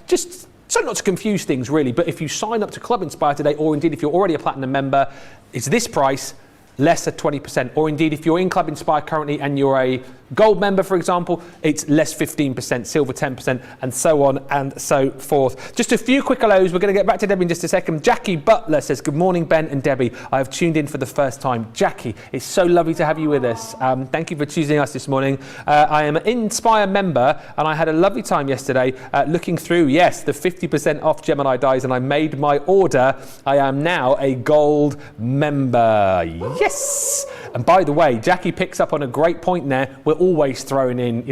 just so not to confuse things really, but if you sign up to Club Inspire today, or indeed if you're already a platinum member, it's this price, less at 20%. Or indeed, if you're in Club Inspire currently and you're a gold member, for example, it's less 15%, silver 10%, and so on and so forth. Just a few quick hellos. We're going to get back to Debbie in just a second. Jackie Butler says, good morning, Ben and Debbie. I have tuned in for the first time. Jackie, it's so lovely to have you with us. Thank you for choosing us this morning. I am an Inspire member, and I had a lovely time yesterday looking through, yes, the 50% off Gemini dies, and I made my order. I am now a gold member. Yes! And by the way, Jackie picks up on a great point there. We're always throwing in,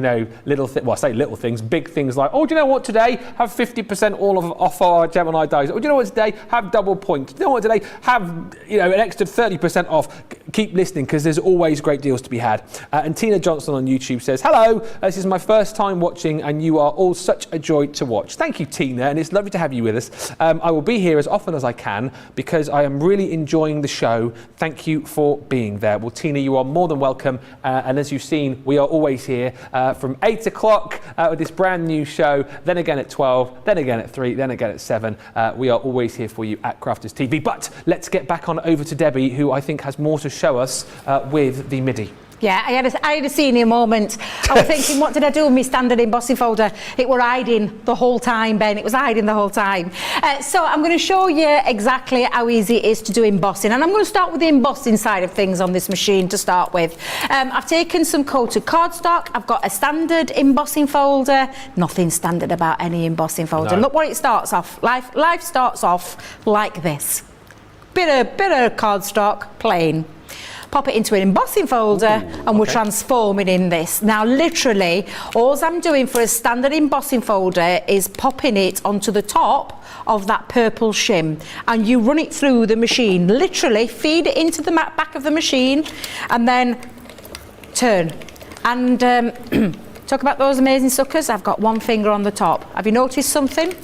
little things. Well, I say little things, big things like, do you know what today? Have 50% off our Gemini dies. Do you know what today? Have double point. Do you know what today? Have, an extra 30% off. Keep listening, because there's always great deals to be had. And Tina Johnson on YouTube says, hello, this is my first time watching, and you are all such a joy to watch. Thank you, Tina, and it's lovely to have you with us. I will be here as often as I can, because I am really enjoying the show. Thank you for being there. Well, Tina, you are more than welcome. And as you've seen, we are always here from 8 o'clock with this brand new show, then again at 12, then again at 3, then again at 7. We are always here for you at Crafters TV. But let's get back on over to Debbie, who I think has more to show us with the Midi. Yeah, I had a senior moment. I was thinking, what did I do with my standard embossing folder? It were hiding the whole time, Ben. It was hiding the whole time. So I'm going to show you exactly how easy it is to do embossing. And I'm going to start with the embossing side of things on this machine to start with. I've taken some coated cardstock. I've got a standard embossing folder. Nothing standard about any embossing folder. No. Look what it starts off. Life starts off like this. Bit of cardstock, plain. Pop it into an embossing folder, and we're transforming in this. Now, literally, all I'm doing for a standard embossing folder is popping it onto the top of that purple shim, and you run it through the machine. Literally, feed it into the back of the machine, and then turn. And talk about those amazing suckers. I've got one finger on the top. Have you noticed something?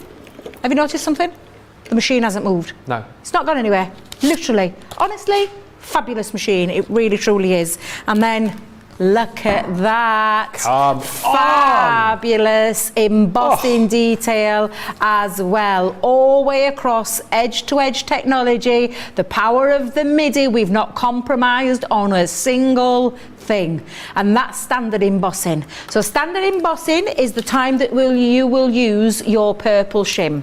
The machine hasn't moved. No. It's not gone anywhere. Literally. Honestly. Fabulous machine, it really truly is. And then look at that. Come fabulous embossing detail as well, all the way across, edge to edge technology, the power of the Midi. We've not compromised on a single thing, and that's standard embossing. So standard embossing is the time that you will use your purple shim.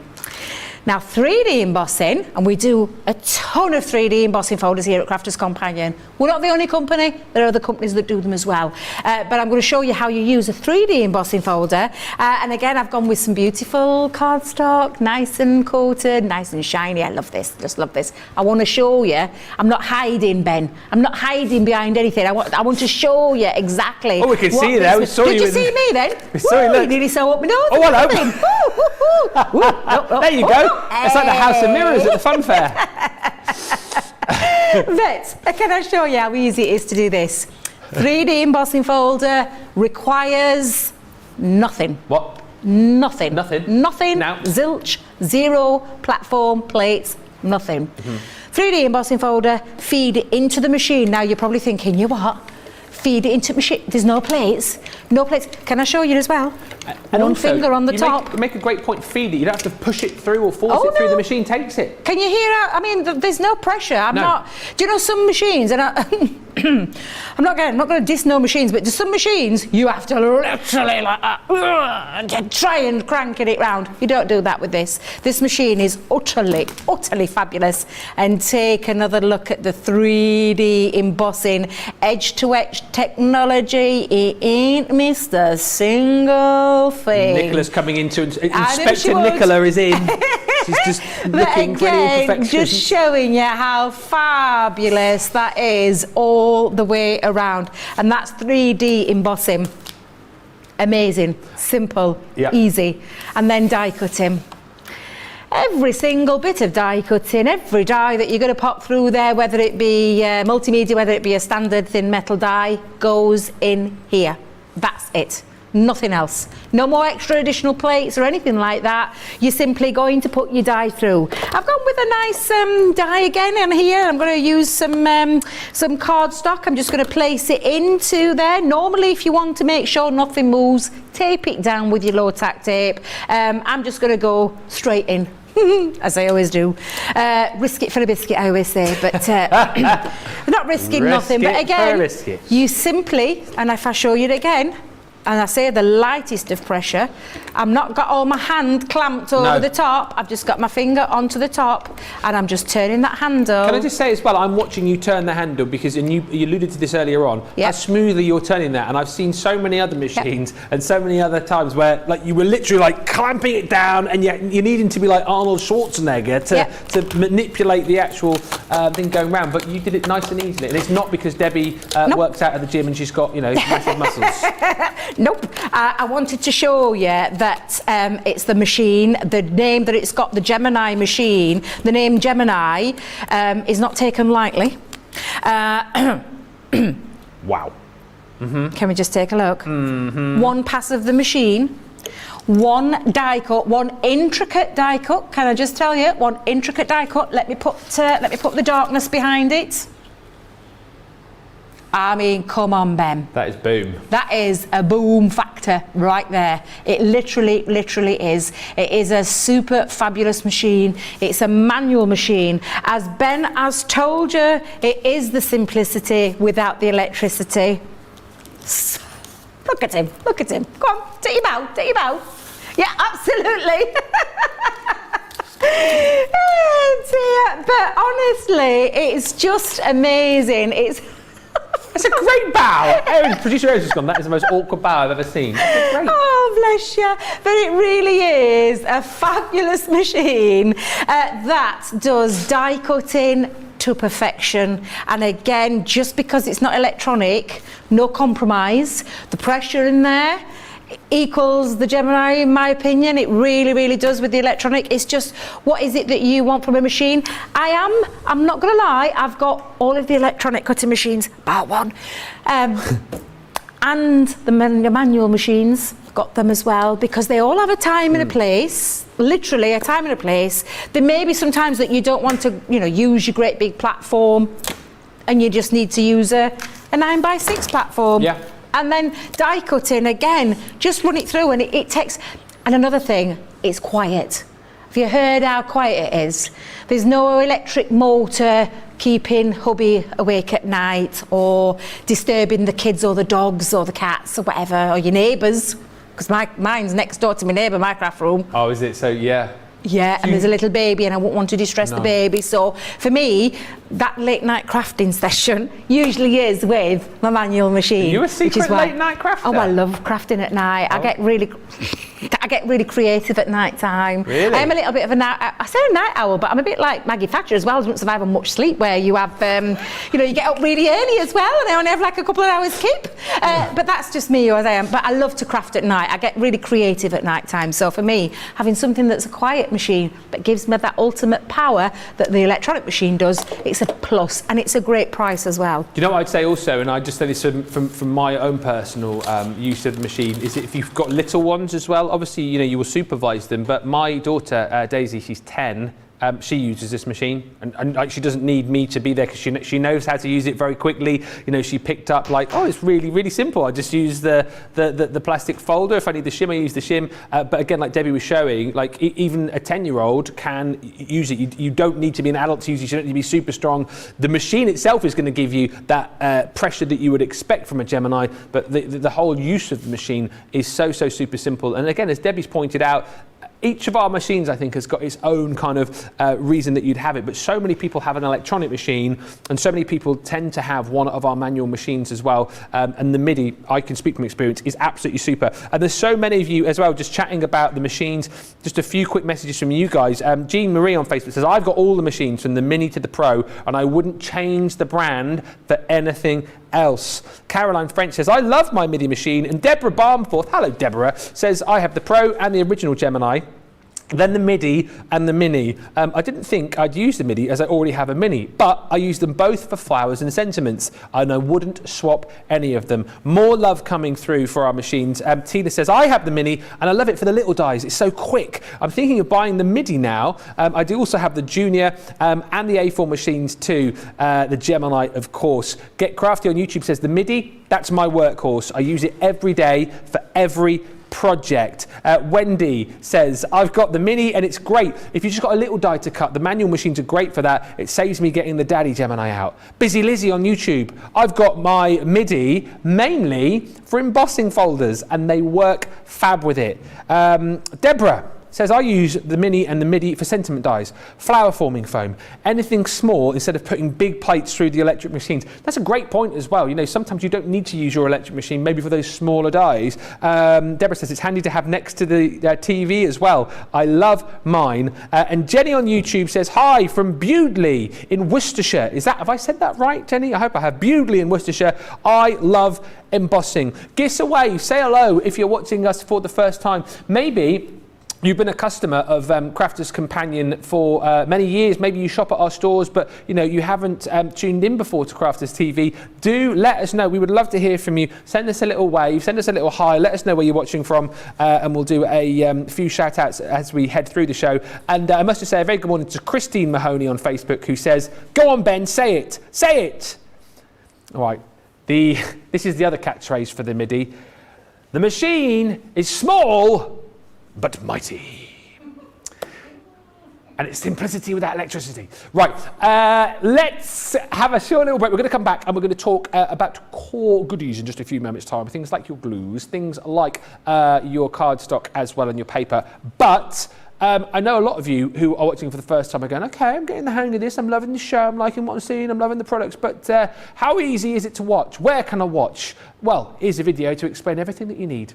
Now 3D embossing, and we do a ton of 3D embossing folders here at Crafters Companion. We're not the only company, there are other companies that do them as well. But I'm going to show you how you use a 3D embossing folder. And again, I've gone with some beautiful cardstock, nice and coated, nice and shiny. I love this, just love this. I want to show you, I'm not hiding, Ben. I'm not hiding behind anything. I want to show you exactly. Oh, we can see you there. We saw you. Did you see me then? We saw you. You nearly sew up my nose. Oh, hello. There you go. It's like the House of Mirrors at the fun fair. But can I show you how easy it is to do this? 3D embossing folder requires nothing. What? Nothing. Nothing? Nothing. No. Zilch. Zero. Platform. Plates. Nothing. 3D embossing folder. Feed it into the machine. Now you're probably thinking, you what? Feed it into the machine. There's no plates. No plates. Can I show you as well? And One also, finger on the you top. Make a great point. Feed it. You don't have to push it through or force it through. The machine takes it. Can you hear? I mean, there's no pressure. I'm not. Do you know some machines? And I'm not going to diss no machines, but to some machines you have to literally like try and cranking it round. You don't do that with this. This machine is utterly fabulous. And take another look at the 3D embossing edge-to-edge technology. It ain't missed a single thing. Nicola's coming in to Inspector Nicola is in. She's just looking for any imperfections. Just showing you how fabulous that is all the way around. And that's 3D embossing. Amazing, simple, easy. And then die cutting. Every single bit of die cutting, every die that you're going to pop through there, whether it be multimedia, whether it be a standard thin metal die, goes in here. That's it. Nothing else. No more extra additional plates or anything like that. You're simply going to put your die through. I've gone with a nice die again in here. I'm going to use some cardstock. I'm just going to place it into there. Normally, if you want to make sure nothing moves, tape it down with your low tack tape. I'm just going to go straight in. As I always do. Risk it for a biscuit, I always say, but not risking nothing. But again, you simply, and if I show you it again, and I say the lightest of pressure, I've not got all my hand clamped over the top, I've just got my finger onto the top and I'm just turning that handle. Can I just say as well, I'm watching you turn the handle because, and you alluded to this earlier on, how smoothly you're turning that, and I've seen so many other machines and so many other times where like you were literally like clamping it down and yet you're needing to be like Arnold Schwarzenegger to manipulate the actual thing going round, but you did it nice and easily, and it's not because Debbie works out at the gym and she's got, you know, massive muscles. Nope. I wanted to show you that it's the machine, the name that it's got, the Gemini machine. The name Gemini is not taken lightly. Wow. Can we just take a look? One pass of the machine, one die cut, one intricate die cut. Can I just tell you, one intricate die cut. Let me put the darkness behind it. I mean, come on, Ben. That is boom. That is a boom factor right there. It literally is. It is a super fabulous machine. It's a manual machine. As Ben has told you, it is the simplicity without the electricity. Look at him. Look at him. Go on, take your bow, take your bow. Yeah, absolutely. Oh dear. But honestly, it's just amazing. It's a great bow. Producer Rose has gone, that is the most awkward bow I've ever seen. Great. Oh, bless you. But it really is a fabulous machine that does die cutting to perfection. And again, just because it's not electronic, no compromise. The pressure in there equals the Gemini, in my opinion. It really does with the electronic. It's just, what is it that you want from a machine? I'm not gonna lie, I've got all of the electronic cutting machines, bar one, and the manual machines, got them as well, because they all have a time and a place, literally a time and a place. There may be some times that you don't want to, you know, use your great big platform and you just need to use a 9x6 platform. Yeah. And then die cutting, again, just run it through and it takes, and another thing, it's quiet. Have you heard how quiet it is? There's no electric motor keeping hubby awake at night or disturbing the kids or the dogs or the cats or whatever, or your neighbours, because mine's next door to my neighbour, my craft room. Oh, is it? So, yeah. Yeah, and there's a little baby and I won't want to distress the baby. So for me, that late night crafting session usually is with my manual machine. Are you a secret late night crafter? Oh, I love crafting at night. I get really creative at night time. Really? I am a little bit of I say a night owl, but I'm a bit like Maggie Thatcher as well. I don't survive on much sleep, where you have, you get up really early as well, and I only have like a couple of hours keep. But that's just me, as I am. But I love to craft at night. I get really creative at night time. So for me, having something that's a quiet machine but gives me that ultimate power that the electronic machine does, it's a plus, and it's a great price as well. Do you know what I'd say also, and I just say this from my own personal use of the machine, is that if you've got little ones as well, obviously you will supervise them, but my daughter Daisy, she's 10. She uses this machine, and she doesn't need me to be there because she knows how to use it very quickly. She picked up it's really, really simple. I just use the plastic folder. If I need the shim, I use the shim. But again, like Debbie was showing, even a 10-year-old can use it. You don't need to be an adult to use it. You don't need to be super strong. The machine itself is going to give you that pressure that you would expect from a Gemini, but the whole use of the machine is so super simple. And again, as Debbie's pointed out, each of our machines, I think, has got its own kind of reason that you'd have it, but so many people have an electronic machine, and so many people tend to have one of our manual machines as well. And the Midi, I can speak from experience, is absolutely super. And there's so many of you as well just chatting about the machines. Just a few quick messages from you guys. Jean Marie on Facebook says, I've got all the machines from the Mini to the Pro, and I wouldn't change the brand for anything else. Caroline French says, I love my Midi machine. And Deborah Barmforth, hello Deborah, says, I have the Pro and the original Gemini, then the Midi and the Mini. I didn't think I'd use the Midi as I already have a Mini, but I use them both for flowers and sentiments, and I wouldn't swap any of them. More love coming through for our machines. Tina says, I have the Mini and I love it for the little dies. It's so quick. I'm thinking of buying the Midi now. I do also have the Junior and the A4 machines too. The Gemini, of course. Get Crafty on YouTube says, the Midi, that's my workhorse. I use it every day for every project. Wendy says, I've got the Mini and it's great. If you've just got a little die to cut, the manual machines are great for that. It saves me getting the daddy Gemini out. Busy Lizzie on YouTube, I've got my Midi mainly for embossing folders and they work fab with it. Deborah says, I use the Mini and the Midi for sentiment dies, flower forming foam, anything small instead of putting big plates through the electric machines. That's a great point as well. Sometimes you don't need to use your electric machine, maybe for those smaller dies. Deborah says, it's handy to have next to the TV as well. I love mine. And Jenny on YouTube says, hi from Bewdley in Worcestershire. Have I said that right, Jenny? I hope I have. Bewdley in Worcestershire. I love embossing. Giss away, say hello if you're watching us for the first time. Maybe you've been a customer of Crafter's Companion for many years. Maybe you shop at our stores, but you haven't tuned in before to Crafter's TV. Do let us know. We would love to hear from you. Send us a little wave, send us a little hi, let us know where you're watching from, and we'll do a few shout outs as we head through the show. And I must just say a very good morning to Christine Mahoney on Facebook, who says, go on Ben, say it, say it. All right, this is the other catchphrase for the Midi. The machine is small but mighty. And it's simplicity without electricity. Right, let's have a short little break. We're going to come back and we're going to talk about core goodies in just a few moments' time. Things like your glues, things like your cardstock as well and your paper. But I know a lot of you who are watching for the first time are going, okay, I'm getting the hang of this, I'm loving the show, I'm liking what I'm seeing, I'm loving the products, but how easy is it to watch? Where can I watch? Well, here's a video to explain everything that you need.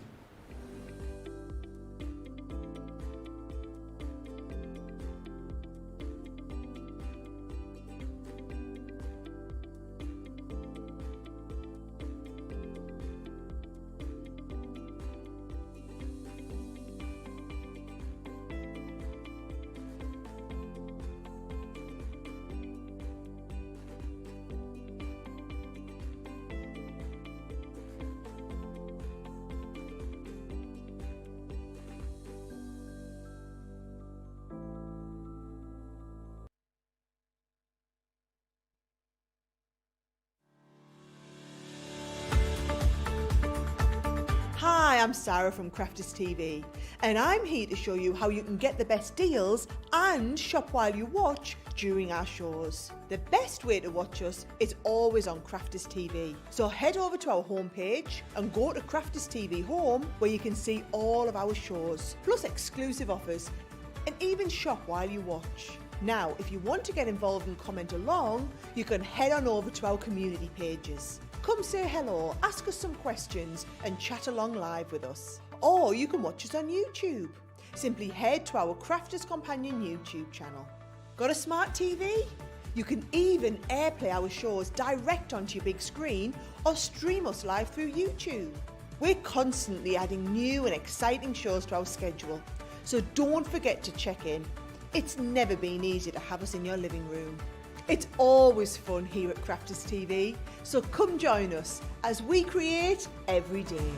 Hi, I'm Sarah from Crafters TV, and I'm here to show you how you can get the best deals and shop while you watch during our shows. The best way to watch us is always on Crafters TV. So head over to our homepage and go to Crafters TV Home, where you can see all of our shows, plus exclusive offers. and even shop while you watch. Now, if you want to get involved and comment along, you can head on over to our community pages. Come say hello, ask us some questions and chat along live with us. Or you can watch us on YouTube. Simply head to our Crafters Companion YouTube channel. Got a smart TV? You can even airplay our shows direct onto your big screen or stream us live through YouTube. We're constantly adding new and exciting shows to our schedule, so don't forget to check in. It's never been easier to have us in your living room. It's always fun here at Crafters TV, so come join us as we create every day.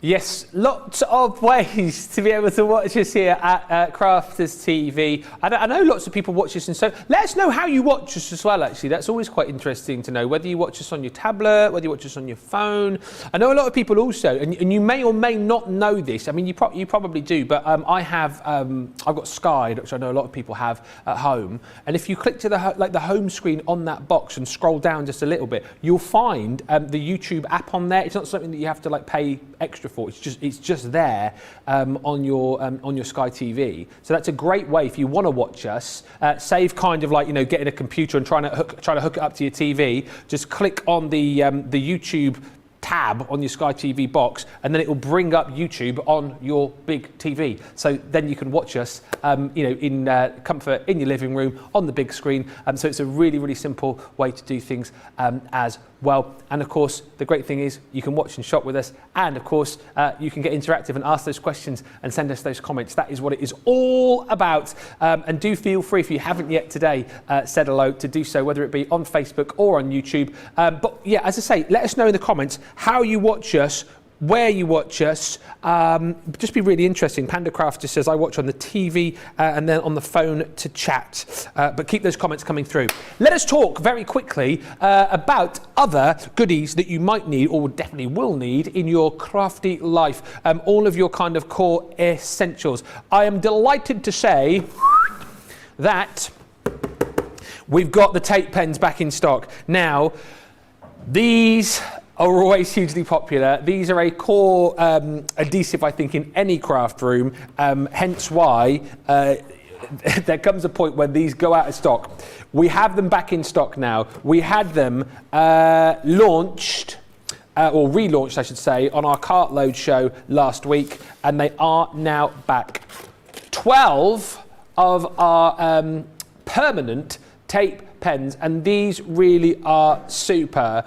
Yes, lots of ways to be able to watch us here at Crafters TV. I know lots of people watch us, and so let us know how you watch us as well, actually. That's always quite interesting to know, whether you watch us on your tablet, whether you watch us on your phone. I know a lot of people also, and you may or may not know this, I mean, you probably do, but I've got Sky, which I know a lot of people have at home, and if you click to the home screen on that box and scroll down just a little bit, you'll find the YouTube app on there. It's not something that you have to pay extra for. It's just there on your Sky TV. So that's a great way if you want to watch us. Save kind of getting a computer and trying to hook it up to your TV. Just click on the YouTube tab on your Sky TV box, and then it will bring up YouTube on your big TV. So then you can watch us, in comfort in your living room on the big screen. So it's a really, really simple way to do things as well. And of course, the great thing is you can watch and shop with us, and of course, you can get interactive and ask those questions and send us those comments. That is what it is all about. And do feel free, if you haven't yet today said hello, to do so, whether it be on Facebook or on YouTube. But yeah, as I say, let us know in the comments how you watch us, where you watch us. Just be really interesting. Panda Craft just says, I watch on the TV and then on the phone to chat. But keep those comments coming through. Let us talk very quickly about other goodies that you might need, or definitely will need, in your crafty life. All of your kind of core essentials. I am delighted to say that we've got the tape pens back in stock. Now, these are always hugely popular. These are a core adhesive, I think, in any craft room, hence why there comes a point when these go out of stock. We have them back in stock now. We had them launched, or relaunched, I should say, on our Cartload show last week, and they are now back. 12 of our permanent tape pens, and these really are super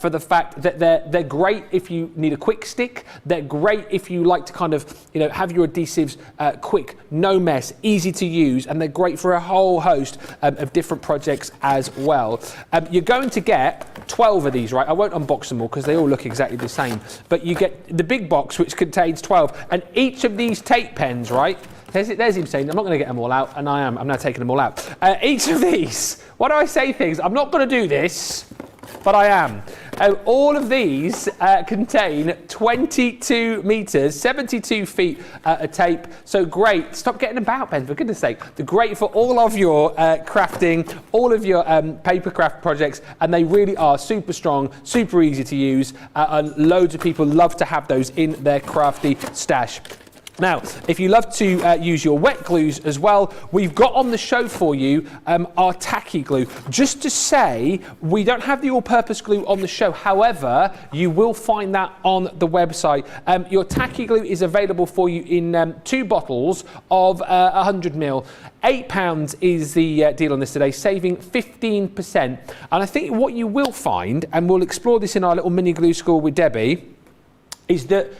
for the fact that they're great if you need a quick stick. They're great if you like to kind of have your adhesives quick, no mess, easy to use, and they're great for a whole host of different projects as well. You're going to get 12 of these, right? I won't unbox them all because they all look exactly the same, but you get the big box which contains 12, and each of these tape pens, right? There's him saying, I'm not going to get them all out, and I'm now taking them all out. Each of these, why do I say things? I'm not going to do this, but I am. All of these contain 22 metres, 72 feet of tape. So great. Stop getting about, Ben, for goodness sake. They're great for all of your crafting, all of your paper craft projects, and they really are super strong, super easy to use, and loads of people love to have those in their crafty stash. Now, if you love to use your wet glues as well, we've got on the show for you our tacky glue. Just to say, we don't have the all-purpose glue on the show. However, you will find that on the website. Your tacky glue is available for you in 2 bottles of 100ml. £8 is the deal on this today, saving 15%. And I think what you will find, and we'll explore this in our little mini glue school with Debbie, is that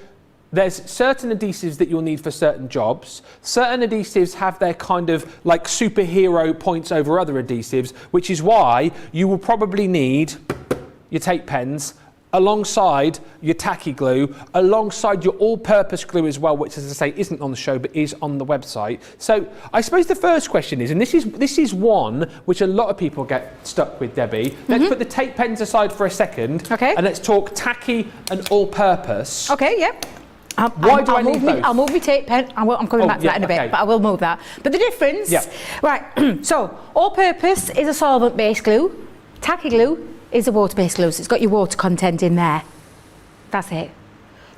there's certain adhesives that you'll need for certain jobs. Certain adhesives have their kind of superhero points over other adhesives, which is why you will probably need your tape pens alongside your tacky glue, alongside your all-purpose glue as well, which, as I say, isn't on the show but is on the website. So I suppose the first question is, and this is one which a lot of people get stuck with, Debbie. Let's put the tape pens aside for a second, okay, and let's talk tacky and all-purpose. Okay, yep. Why do I need both? I'll move my tape pen. I'm coming back to that in a bit, but I will move that. But the difference, right, so all-purpose is a solvent-based glue. Tacky glue is a water-based glue, so it's got your water content in there. That's it.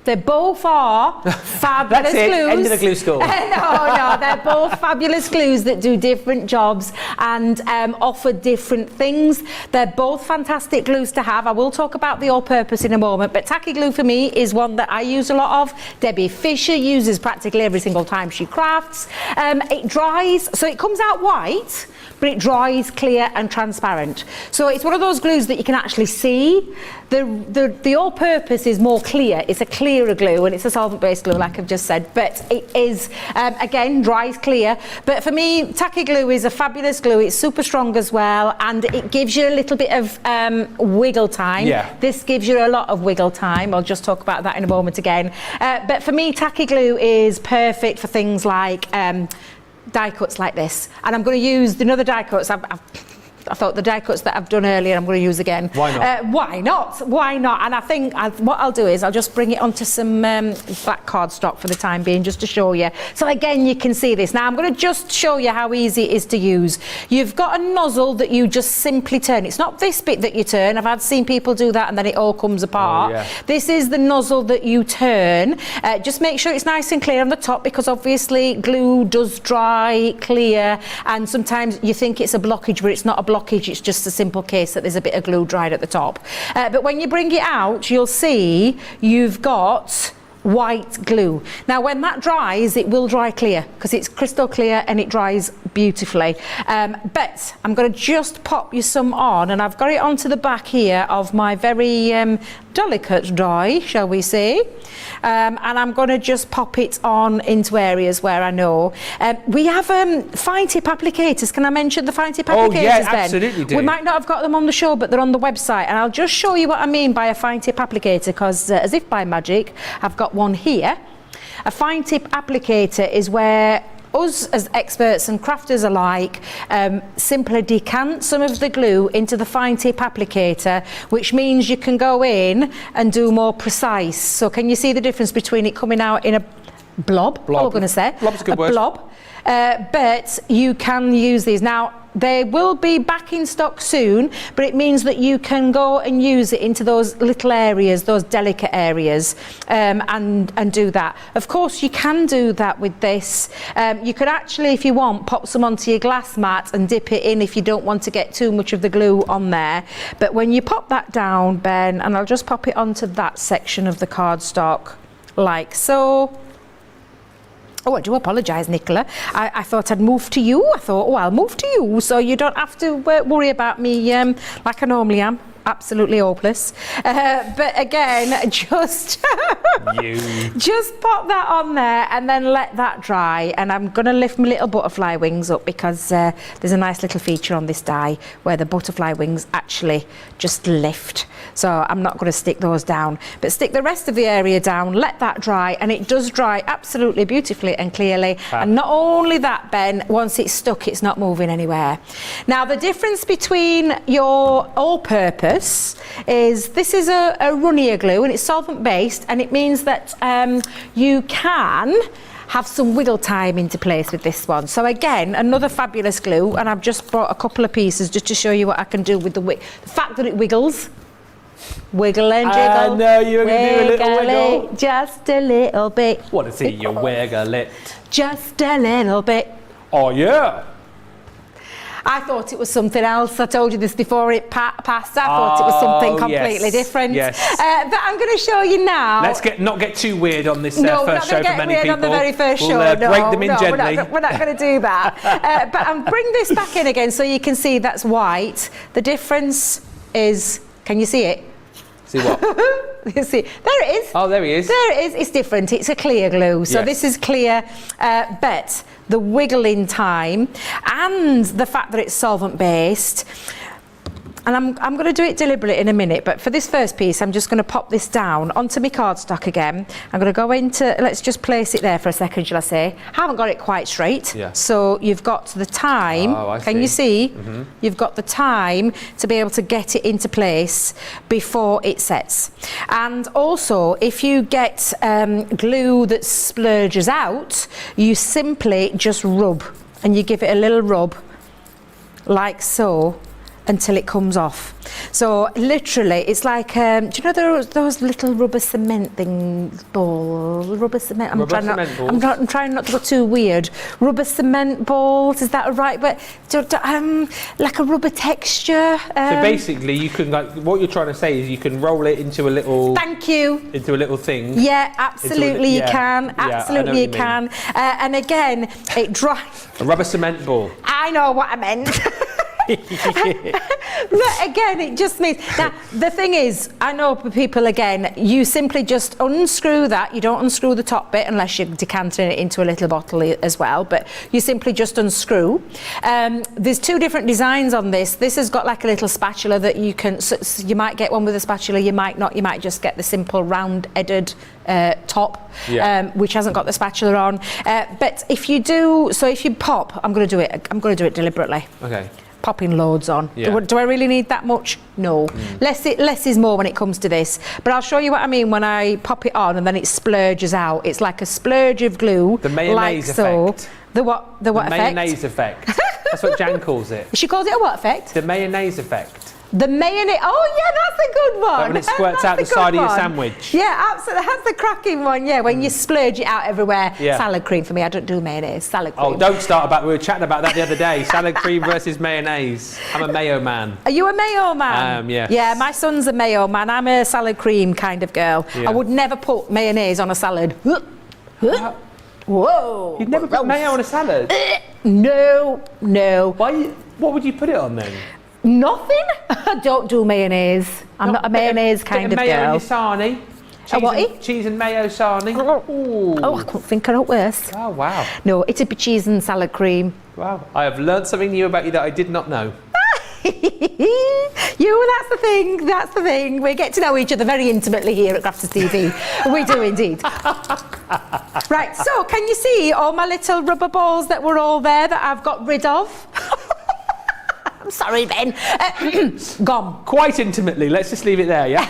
They both are fabulous That's it. glues. End of the glue school. No, they're both fabulous glues that do different jobs and offer different things. They're both fantastic glues to have. I will talk about the all-purpose in a moment, but tacky glue for me is one that I use a lot of. Debbie Fisher uses practically every single time she crafts. It dries, so it comes out white, but it dries clear and transparent. So it's one of those glues that you can actually see. The all-purpose is more clear. It's a clearer glue, and it's a solvent-based glue, like I've just said. But it is, again, dries clear. But for me, tacky glue is a fabulous glue. It's super strong as well, and it gives you a little bit of wiggle time. Yeah. This gives you a lot of wiggle time. I'll just talk about that in a moment again. But for me, tacky glue is perfect for things like die cuts like this. And I'm going to use another die cuts. I thought the die cuts that I've done earlier I'm going to use again. Why not? Why not? Why not? And I think what I'll do is I'll just bring it onto some black cardstock for the time being, just to show you. So again, you can see this. Now I'm going to just show you how easy it is to use. You've got a nozzle that you just simply turn. It's not this bit that you turn. I've seen people do that and then it all comes apart. Oh, yeah. This is the nozzle that you turn. Just make sure it's nice and clear on the top, because obviously glue does dry clear, and sometimes you think it's a blockage, but it's not a blockage. It's just a simple case that there's a bit of glue dried at the top. But when you bring it out, you'll see you've got white glue. Now when that dries, it will dry clear, because it's crystal clear and it dries beautifully. But I'm going to just pop you some on, and I've got it onto the back here of my very delicate die, shall we say. And I'm going to just pop it on into areas where I know. We have fine tip applicators. Can I mention the fine tip applicators, Oh yeah, Ben? absolutely do. We might not have got them on the show, but they're on the website, and I'll just show you what I mean by a fine tip applicator, because as if by magic, I've got one here. A fine tip applicator is where us as experts and crafters alike simply decant some of the glue into the fine tip applicator, which means you can go in and do more precise. So can you see the difference between it coming out in a blob? Blob. I'm going to say Blob's a good word. blob. But you can use these. Now, they will be back in stock soon, but it means that you can go and use it into those little areas, those delicate areas, and do that. Of course, you can do that with this. You could actually, if you want, pop some onto your glass mat and dip it in if you don't want to get too much of the glue on there. But when you pop that down, Ben, and I'll just pop it onto that section of the cardstock, like so. Oh, I do apologise, Nicola. I thought I'd move to you. I thought, oh, I'll move to you, so you don't have to worry about me like I normally am. Absolutely hopeless. But again, just just pop that on there and then let that dry. And I'm going to lift my little butterfly wings up, because there's a nice little feature on this die where the butterfly wings actually just lift. So I'm not going to stick those down, but stick the rest of the area down, let that dry, and it does dry absolutely beautifully and clearly. And not only that, Ben, once it's stuck, it's not moving anywhere. Now, the difference between your all-purpose is this is a runnier glue, and it's solvent based, and it means that you can have some wiggle time into place with this one. So again, another fabulous glue, and I've just brought a couple of pieces just to show you what I can do with the fact that it wiggles. Wiggle and jiggle. No, you were going to do a little wiggle. Just a little bit. Want to see you wiggle it? Just a little bit. Oh yeah. I thought it was something else. I told you this before it passed. I thought it was something completely different. Yes. But I'm going to show you now. Let's not get too weird on this No, first show for many people. On the very first show. We'll break them in gently. We're not going to do that. But I'll bring this back in again so you can see that's white. The difference is, can you see it? See what? You see, there it is. Oh, there he is. There it is. It's different. It's a clear glue. So Yes. this is clear, but the wiggling time and the fact that it's solvent based. And I'm going to do it deliberately in a minute, but for this first piece, I'm just going to pop this down onto my cardstock again. I'm going to go into, let's just place it there for a second, shall I say. I haven't got it quite straight. Yeah. So you've got the time, can you see? Mm-hmm. You've got the time to be able to get it into place before it sets. And also, if you get glue that splurges out, you simply just rub, and you give it a little rub, like so. until it comes off. So literally, it's like, do you know those little rubber cement balls? Rubber cement. I'm trying not to go too weird. Rubber cement balls. Is that right? But like a rubber texture. So basically, you can what you're trying to say is you can roll it into a little. Thank you. Into a little thing. Yeah, absolutely you can. Absolutely you can. And again, it dries. A rubber cement ball. I know what I meant. But again, it just means now the thing is, I know for people, again, you simply just unscrew that. You don't unscrew the top bit unless you're decanting it into a little bottle as well, but you simply just unscrew. There's two different designs on this. This has got like a little spatula that you can, so you might get one with a spatula, you might not, you might just get the simple round-headed top, which hasn't got the spatula on. But if you do, so if you pop, I'm going to do it deliberately. Okay. Popping loads on. Yeah. Do I really need that much? No. Less is more when it comes to this. But I'll show you what I mean when I pop it on and then it splurges out. It's like a splurge of glue. The mayonnaise effect. The what effect? The mayonnaise effect. That's what Jan calls it. She calls it a what effect? The mayonnaise effect. The mayonnaise. Oh yeah, that's a good one. Like when it squirts out the side of your sandwich. Yeah, absolutely. That's the cracking one. Yeah, when you splurge it out everywhere. Yeah. Salad cream for me. I don't do mayonnaise. Salad cream. Oh, don't start about. We were chatting about that the other day. Salad cream versus mayonnaise. I'm a mayo man. Are you a mayo man? Yes. Yeah, my son's a mayo man. I'm a salad cream kind of girl. Yeah. I would never put mayonnaise on a salad. Whoa. You'd never put mayo on a salad? No. Why? What would you put it on then? Nothing. I don't do mayonnaise. I'm not a mayonnaise kind of mayo girl. in your sarnie. Cheese and mayo sarnie. Oh, I couldn't think of it worse. Oh, wow. No, it'd be cheese and salad cream. Wow. I have learned something new about you that I did not know. That's the thing. We get to know each other very intimately here at Crafters TV. We do indeed. Right, so can you see all my little rubber balls that were all there that I've got rid of? I'm sorry, Ben. Gone. Quite intimately. Let's just leave it there, yeah?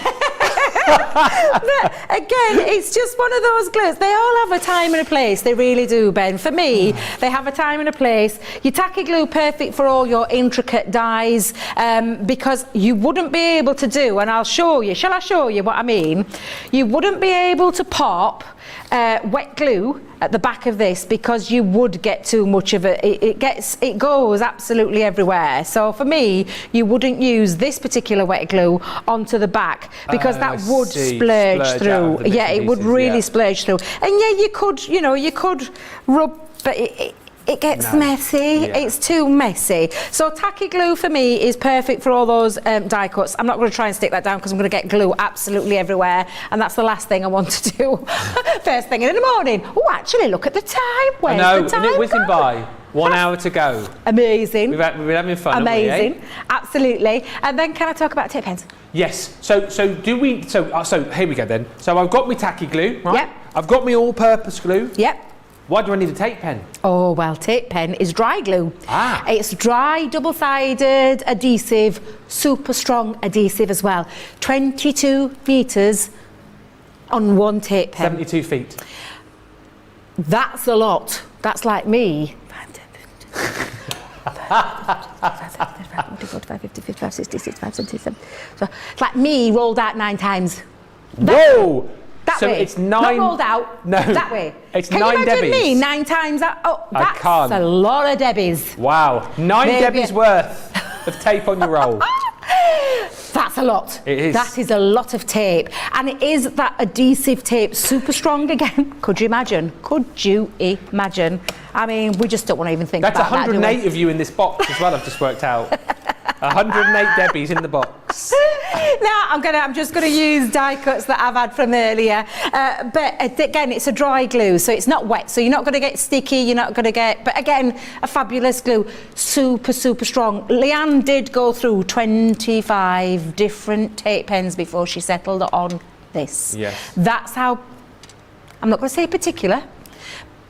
But again, it's just one of those glues. They all have a time and a place. They really do, Ben. For me, they have a time and a place. Your tacky glue, perfect for all your intricate dies, because you wouldn't be able to do, and I'll show you. Shall I show you what I mean? You wouldn't be able to pop wet glue at the back of this because you would get too much of it. It goes absolutely everywhere. So for me, you wouldn't use this particular wet glue onto the back because that would splurge through. Yeah, it would really splurge through. And yeah, you could rub, but it gets messy. Yeah. It's too messy. So tacky glue for me is perfect for all those die cuts. I'm not going to try and stick that down because I'm going to get glue absolutely everywhere, and that's the last thing I want to do first thing in the morning. Oh, actually, look at the time. Where's the time? Isn't it whizzing by? 1 hour to go. Amazing. We've been having fun. Amazing. Haven't we, eh? Absolutely. And then can I talk about tape pens? Yes. So here we go then. So I've got my tacky glue, right? Yep. I've got my all-purpose glue. Yep. Why do I need a tape pen? Oh, well, tape pen is dry glue. Ah. It's dry, double-sided adhesive, super strong adhesive as well. 22 metres on one tape pen. 72 feet. That's a lot. That's like me. 50, 55, 60, 65, 77. So it's like me rolled out 9 times. Whoa! That so way. it's 9. Not rolled out. No. That way. It's Can 9 you imagine Debbies. me 9 times that? Oh, that's a lot of Debbies. Wow. 9 Debbies worth of tape on your roll. That's a lot. It is. That is a lot of tape. And it is that adhesive tape, super strong again. Could you imagine? I mean, we just don't want to even think That's about that. That's 108 of you in this box as well, I've just worked out. 108 Debbies in the box. Now I'm just going to use die cuts that I've had from earlier. But again, it's a dry glue, so it's not wet. So you're not going to get sticky. You're not going to get. But again, a fabulous glue, super strong. Leanne did go through 25 different tape pens before she settled on this. Yes. That's how. I'm not going to say particular,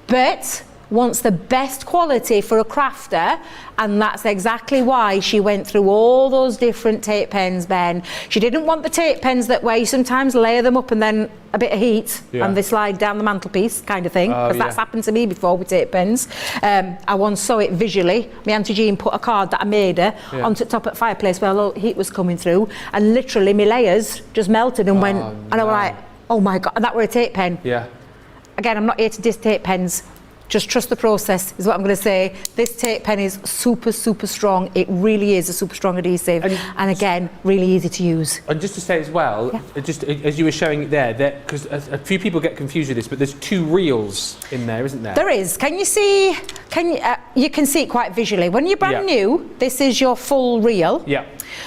but wants the best quality for a crafter, and that's exactly why she went through all those different tape pens, Ben. She didn't want the tape pens that way you sometimes layer them up and then a bit of heat and they slide down the mantelpiece kind of thing, because that's happened to me before with tape pens. I once saw it visually. My Auntie Jean put a card that I made her onto the top of the fireplace where a lot of heat was coming through, and literally my layers just melted and went, and I was like, oh my God, and that were a tape pen. Yeah. Again, I'm not here to diss tape pens. Just trust the process, is what I'm going to say. This tape pen is super, super strong. It really is a super strong adhesive. And again, really easy to use. And just to say as well, just as you were showing it there, because a few people get confused with this, but there's 2 reels in there, isn't there? There is. Can you see? You can see it quite visually. When you're brand new, this is your full reel. Yeah.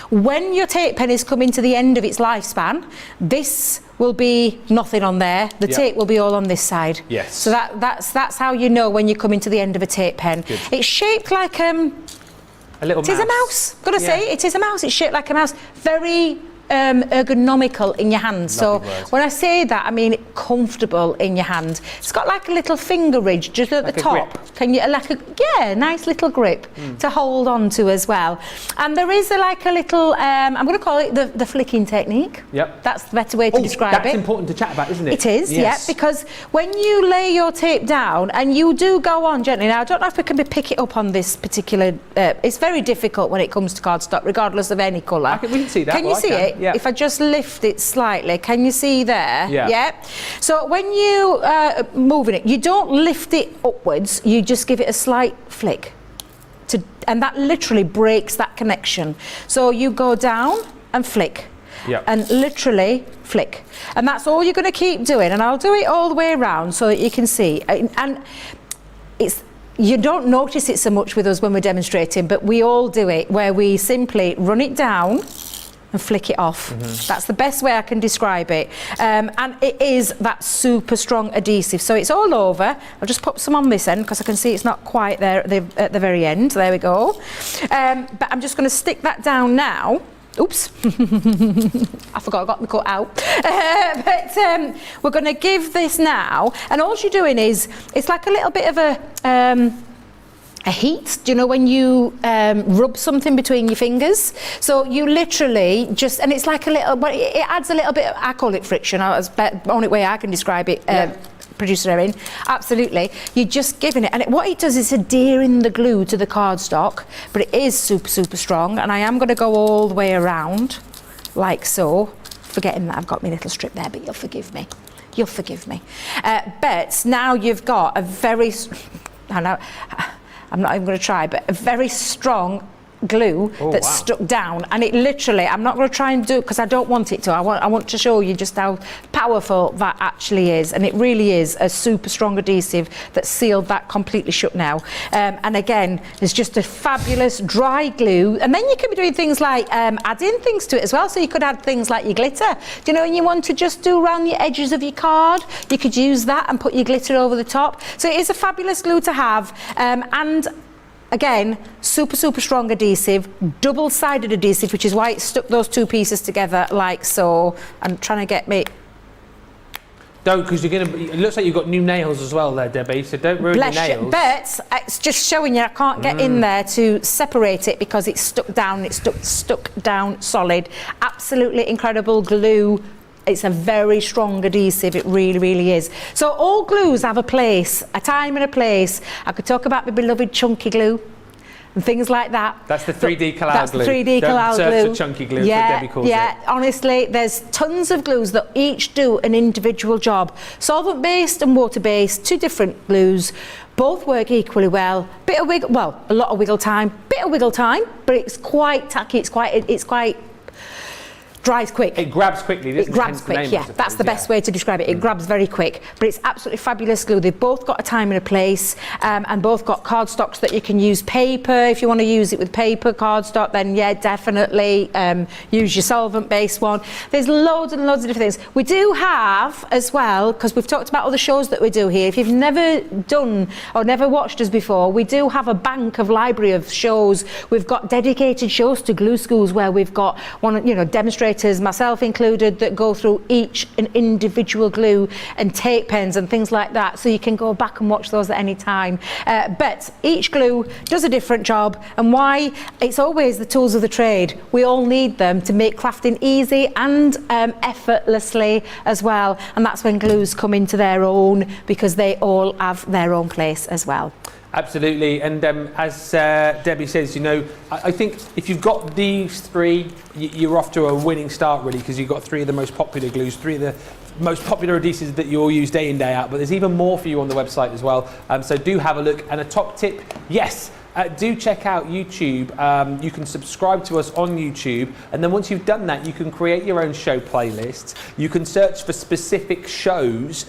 When your tape pen is coming to the end of its lifespan, this will be nothing on there. The tape will be all on this side. Yes. So that's how you know when you're coming to the end of a tape pen. Good. It's shaped like a little mouse. It is a mouse. Gotta say, it is a mouse. It's shaped like a mouse. Very ergonomical in your hand. So when I say that, I mean comfortable in your hand. It's got like a little finger ridge just at the top. Grip. Can you nice little grip to hold on to as well. And there is like a little I'm going to call it the flicking technique. Yep. That's the better way to describe it. That's important to chat about, isn't it? It is, because when you lay your tape down and you do go on gently, now I don't know if we can pick it up on this particular, it's very difficult when it comes to cardstock, regardless of any colour. We can see that. Can you see it? Yeah. If I just lift it slightly, can you see there? Yeah. So when you moving it, you don't lift it upwards, you just give it a slight flick. And that literally breaks that connection. So you go down and flick. And literally flick. And that's all you're going to keep doing. And I'll do it all the way around so that you can see. And you don't notice it so much with us when we're demonstrating, but we all do it, where we simply run it down and flick it off. That's the best way I can describe it. And it is that super strong adhesive. So it's all over. I'll just pop some on this end because I can see it's not quite there at the very end. There we go. But I'm just going to stick that down now. Oops, I forgot I got the cut out. But we're going to give this now, and all you're doing is, it's like a little bit of a heat, do you know when you rub something between your fingers? So you literally just, and it's like a little, but it adds a little bit, I call it friction, that's the only way I can describe it. Producer Erin, absolutely. You're just giving it, and what it does is adhering the glue to the cardstock, but it is super, super strong, and I am going to go all the way around, like so, forgetting that I've got my little strip there, but you'll forgive me. You'll forgive me. But now you've got a very, I know, I'm not even going to try, but a very strong glue that's stuck down, and it literally, I'm not going to try and do it because I don't want it to. I want to show you just how powerful that actually is, and it really is a super strong adhesive that sealed that completely shut now. And again, there's just a fabulous dry glue, and then you can be doing things like adding things to it as well. So you could add things like your glitter. Do you know when you want to just do around the edges of your card, you could use that and put your glitter over the top. So it is a fabulous glue to have, and again, super, super strong adhesive, double-sided adhesive, which is why it stuck those 2 pieces together like so. I'm trying to get me... Don't, because you're going to... It looks like you've got new nails as well there, Debbie, so don't ruin your nails. But it's just showing you I can't get in there to separate it because it's stuck down, stuck down solid. Absolutely incredible glue. It's a very strong adhesive, it really, really is. So all glues have a place, a time and a place. I could talk about my beloved chunky glue and things like that. That's the 3D Kalal glue. That's the 3D Kalal glue. Don't search for chunky glue, what Debbie calls it. Yeah, honestly, there's tons of glues that each do an individual job. Solvent-based and water-based, 2 different glues. Both work equally well. Bit of wiggle, well, a lot of wiggle time. Bit of wiggle time, but it's quite tacky, it's quite dries quick. It grabs quickly, doesn't it? It grabs quick, yeah. That's the best way to describe it. It grabs very quick, but it's absolutely fabulous glue. They've both got a time and a place, and both got cardstocks that you can use. Paper, if you want to use it with paper cardstock, then yeah, definitely use your solvent-based one. There's loads and loads of different things. We do have as well, because we've talked about all the shows that we do here. If you've never done or never watched us before, we do have a bank of library of shows. We've got dedicated shows to glue schools where we've got one, you know, demonstration demonstrators, myself included, that go through each an individual glue and tape pens and things like that, so you can go back and watch those at any time. But each glue does a different job, and why? It's always the tools of the trade. We all need them to make crafting easy and effortlessly as well, and that's when glues come into their own, because they all have their own place as well. Absolutely, and as Debbie says, you know, I think if you've got these three, you're off to a winning start, really, because you've got three of the most popular glues, three of the most popular adhesives that you all use day in, day out, but there's even more for you on the website as well, so do have a look. And a top tip, yes, do check out YouTube. You can subscribe to us on YouTube, and then once you've done that, you can create your own show playlists. You can search for specific shows.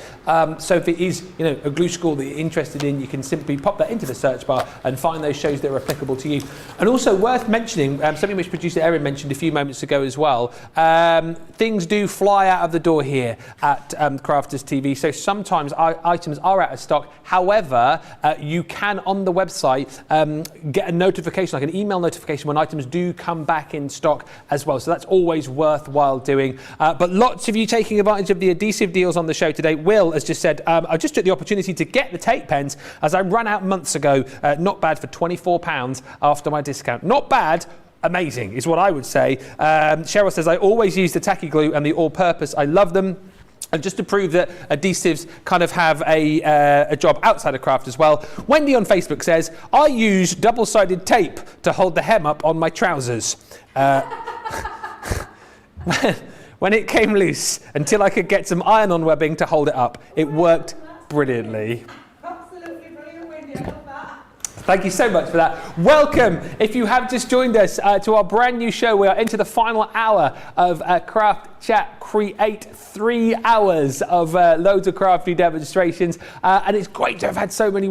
So if it is, you know, a glue school that you're interested in, you can simply pop that into the search bar and find those shows that are applicable to you. And also worth mentioning, something which producer Erin mentioned a few moments ago as well, things do fly out of the door here at Crafters TV. So sometimes items are out of stock. However, you can on the website get a notification, like an email notification, when items do come back in stock as well. So that's always worthwhile doing. But lots of you taking advantage of the adhesive deals on the show today. Will has just said, I just took the opportunity to get the tape pens as I ran out months ago. Not bad for £24 after my discount. Not bad. Amazing is what I would say. Cheryl says, I always use the tacky glue and the all-purpose. I love them. And just to prove that adhesives kind of have a job outside of craft as well, Wendy on Facebook says, I use double-sided tape to hold the hem up on my trousers. When it came loose, until I could get some iron-on webbing to hold it up. It worked brilliantly. Absolutely brilliant, Wendy. I love that. Thank you so much for that. Welcome, if you have just joined us, to our brand new show. We are into the final hour of Craft Chat Create, 3 hours of loads of crafty demonstrations, and it's great to have had so many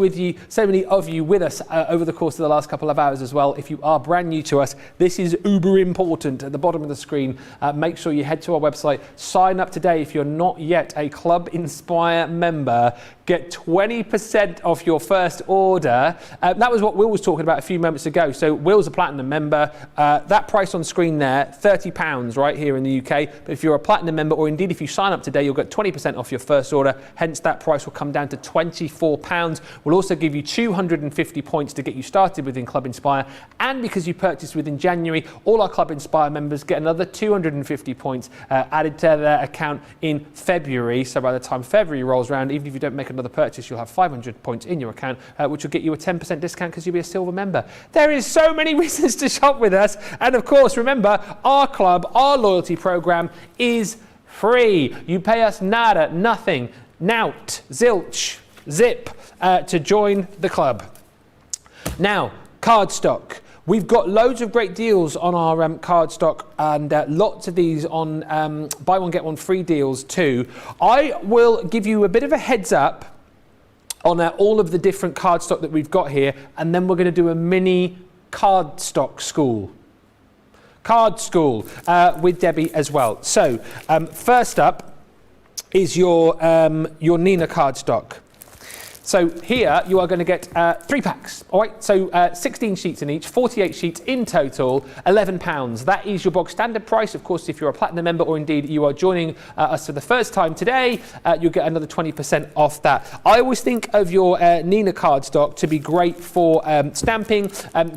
of you with us over the course of the last couple of hours as well. If you are brand new to us, this is uber important. At the bottom of the screen, make sure you head to our website, sign up today. If you're not yet a Club Inspire member, get 20% off your first order. That was what Will was talking about a few moments ago. So Will's a platinum member. That price on screen there, £30 right here in the UK. But if you're a platinum member, or indeed if you sign up today, you'll get 20% off your first order. Hence that price will come down to £24. We'll also give you 250 points to get you started within Club Inspire. And because you purchased within January, all our Club Inspire members get another 250 points added to their account in February. So by the time February rolls around, even if you don't make another purchase, you'll have 500 points in your account, which will get you a 10% discount because you'll be a silver member. There is so many reasons to shop with us. And of course, remember, our club, our loyalty program is free. You pay us nada, nothing, nout, zilch, zip to join the club. Now, Cardstock. We've got loads of great deals on our Cardstock, and lots of these on buy one get one free deals too. I will give you a bit of a heads up on all of the different cardstock that we've got here, and then we're going to do a mini cardstock school. Card school with Debbie as well. So first up is your Nina cardstock. So here you are going to get 3 packs, all right? So 16 sheets in each, 48 sheets in total, £11. That is your bog standard price. Of course, if you're a platinum member, or indeed you are joining us for the first time today, you'll get another 20% off that. I always think of your Nina cardstock to be great for stamping,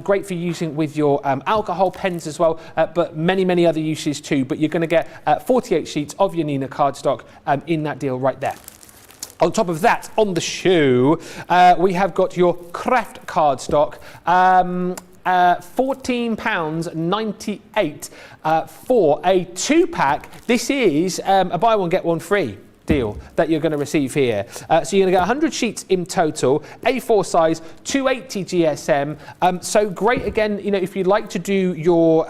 great for using with your alcohol pens as well, but many other uses too. But you're going to get 48 sheets of your Nina cardstock in that deal right there. On top of that, on the shoe, we have got your craft cardstock, £14.98 for a 2-pack. This is a buy one get one free deal that you're going to receive here. So you're going to get 100 sheets in total, A4 size, 280 GSM. So great, again, you know, if you'd like to do your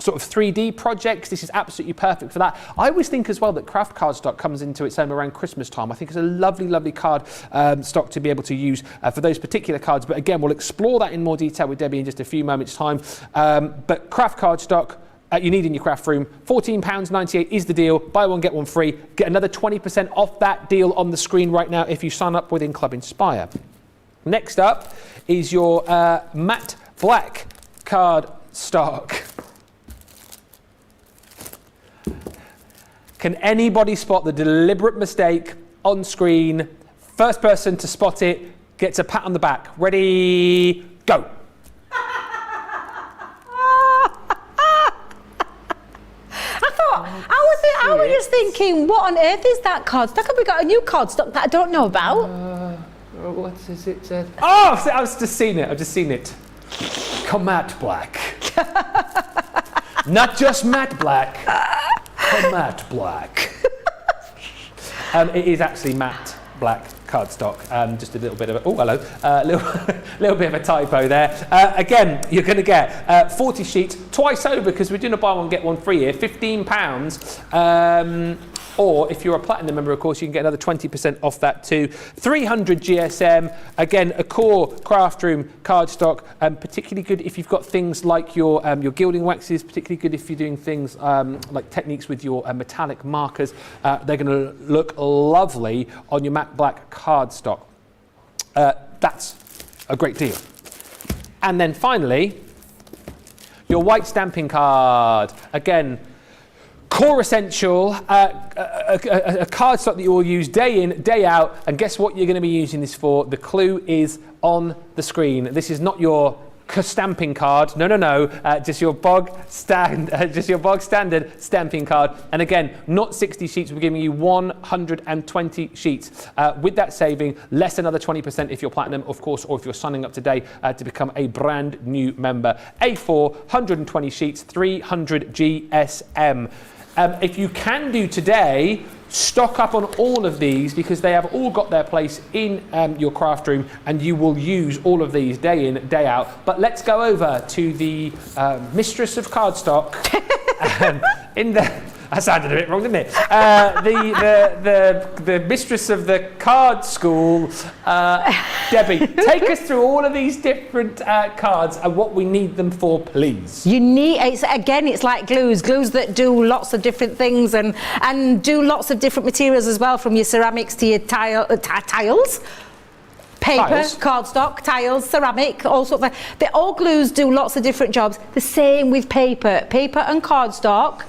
sort of 3D projects, this is absolutely perfect for that. I always think as well that craft cardstock comes into its own around Christmas time. I think it's a lovely card stock to be able to use for those particular cards. But again, we'll explore that in more detail with Debbie in just a few moments' time. But craft cardstock, you need in your craft room. £14.98 is the deal. Buy one, get one free. Get another 20% off that deal on the screen right now if you sign up within Club Inspire. Next up is your matte black card stock. Can anybody spot the deliberate mistake on screen? First person to spot it gets a pat on the back. Ready, go. I was just thinking, what on earth is that cardstock? Have we got a new cardstock that I don't know about? What is it? Oh, I've just seen it. Matte black. Not just matte black. Matte black. It is actually matte black cardstock. Just a little bit of a, oh hello, little bit of a typo there. Again, you're going to get 40 sheets twice over because we're doing a buy one get one free here. £15. Or if you're a platinum member, of course, you can get another 20% off that too. 300 GSM, again, a core craft room cardstock, particularly good if you've got things like your gilding waxes, particularly good if you're doing things like techniques with your metallic markers. They're going to look lovely on your matte black cardstock. That's a great deal. And then finally, your white stamping card. Again, core essential, a cardstock that you will use day in, day out, and guess what you're going to be using this for? The clue is on the screen. This is not your stamping card, no, just your bog standard stamping card. And again, not 60 sheets, we're giving you 120 sheets. With that saving, less another 20% if you're platinum, of course, or if you're signing up today to become a brand new member. A4, 120 sheets, 300 GSM. If you can do today, stock up on all of these because they have all got their place in your craft room and you will use all of these day in, day out. But let's go over to the mistress of cardstock. That sounded a bit wrong, didn't it? The mistress of the card school, Debbie, take us through all of these different cards and what we need them for, please. It's like glues that do lots of different things and do lots of different materials as well, from your ceramics to your tiles. Paper, cardstock, tiles, ceramic, all sorts of. All glues do lots of different jobs. The same with paper. Paper and cardstock,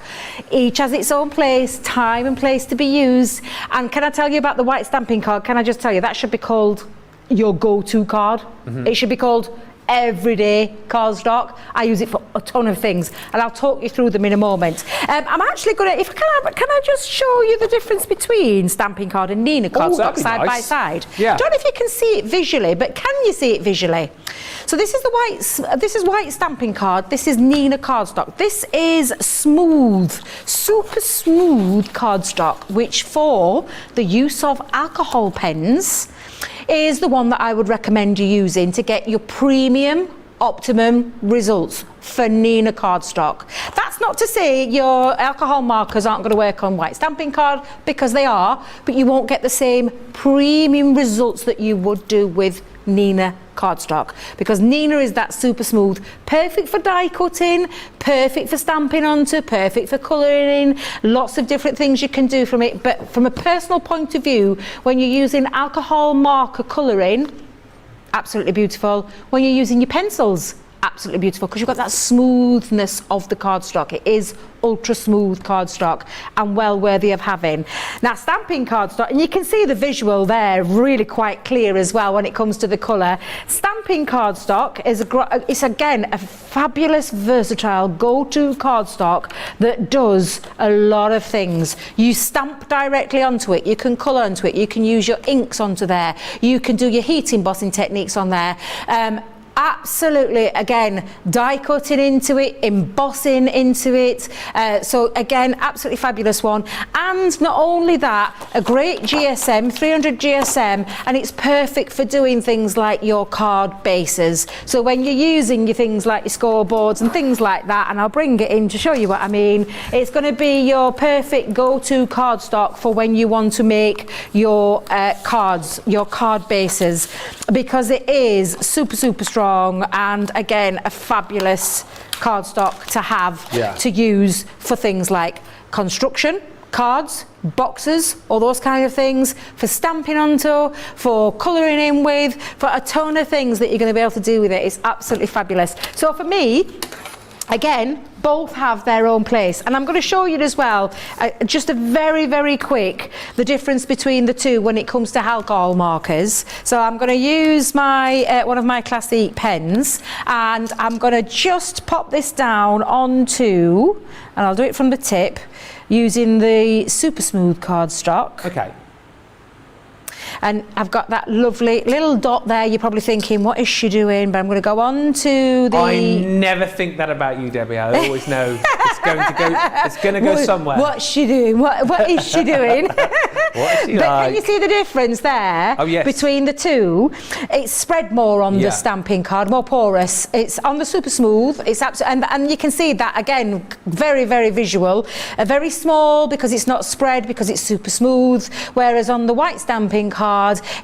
each has its own place, time and place to be used. And can I tell you about the white stamping card? Can I just tell you, that should be called your go-to card. Mm-hmm. It should be called everyday cardstock. I use it for a ton of things, and I'll talk you through them in a moment. I'm actually going to, can I just show you the difference between stamping card and Nina cardstock side by side? Yeah. I don't know if you can see it visually, but can you see it visually? So this is white stamping card. This is Nina cardstock. This is smooth, super smooth cardstock, which for the use of alcohol pens is the one that I would recommend you using to get your premium optimum results for Nina cardstock. That's not to say your alcohol markers aren't going to work on white stamping card, because they are, but you won't get the same premium results that you would do with Nina cardstock, because Nina is that super smooth, perfect for die cutting, perfect for stamping onto, perfect for colouring, lots of different things you can do from it. But from a personal point of view, when you're using alcohol marker colouring, absolutely beautiful. When you're using your pencils, absolutely beautiful, because you've got that smoothness of the cardstock. It is ultra smooth cardstock and well worthy of having. Now, stamping cardstock, and you can see the visual there really quite clear as well when it comes to the colour. Stamping cardstock is it's again a fabulous, versatile go-to cardstock that does a lot of things. You stamp directly onto it, you can colour onto it, you can use your inks onto there, you can do your heat embossing techniques on there. Absolutely, again, die cutting into it, embossing into it. So again, absolutely fabulous one. And not only that, a great GSM, 300 GSM, and it's perfect for doing things like your card bases. So when you're using your things like your scoreboards and things like that, and I'll bring it in to show you what I mean, it's going to be your perfect go-to cardstock for when you want to make your cards, your card bases, because it is super, super strong. And again, a fabulous cardstock to have to use for things like construction, cards, boxes, all those kind of things, for stamping onto, for colouring in with, for a ton of things that you're going to be able to do with it. It's absolutely fabulous. So for me, again, both have their own place. And I'm going to show you as well, just a very, very quick, the difference between the two when it comes to alcohol markers. So I'm going to use my one of my Classic pens, and I'm going to just pop this down onto, and I'll do it from the tip, using the super smooth cardstock. Okay. And I've got that lovely little dot there. You're probably thinking, what is she doing? But I'm going to go on to the... I never think that about you, Debbie. I always know it's going to go somewhere. What's she doing? What is she doing? What is she But like? can you see the difference there? Oh, yes. Between the two? It's spread more on the stamping card, more porous. It's on the super smooth. It's and you can see that again, very, very visual. Very small because it's not spread, because it's super smooth. Whereas on the white stamping card,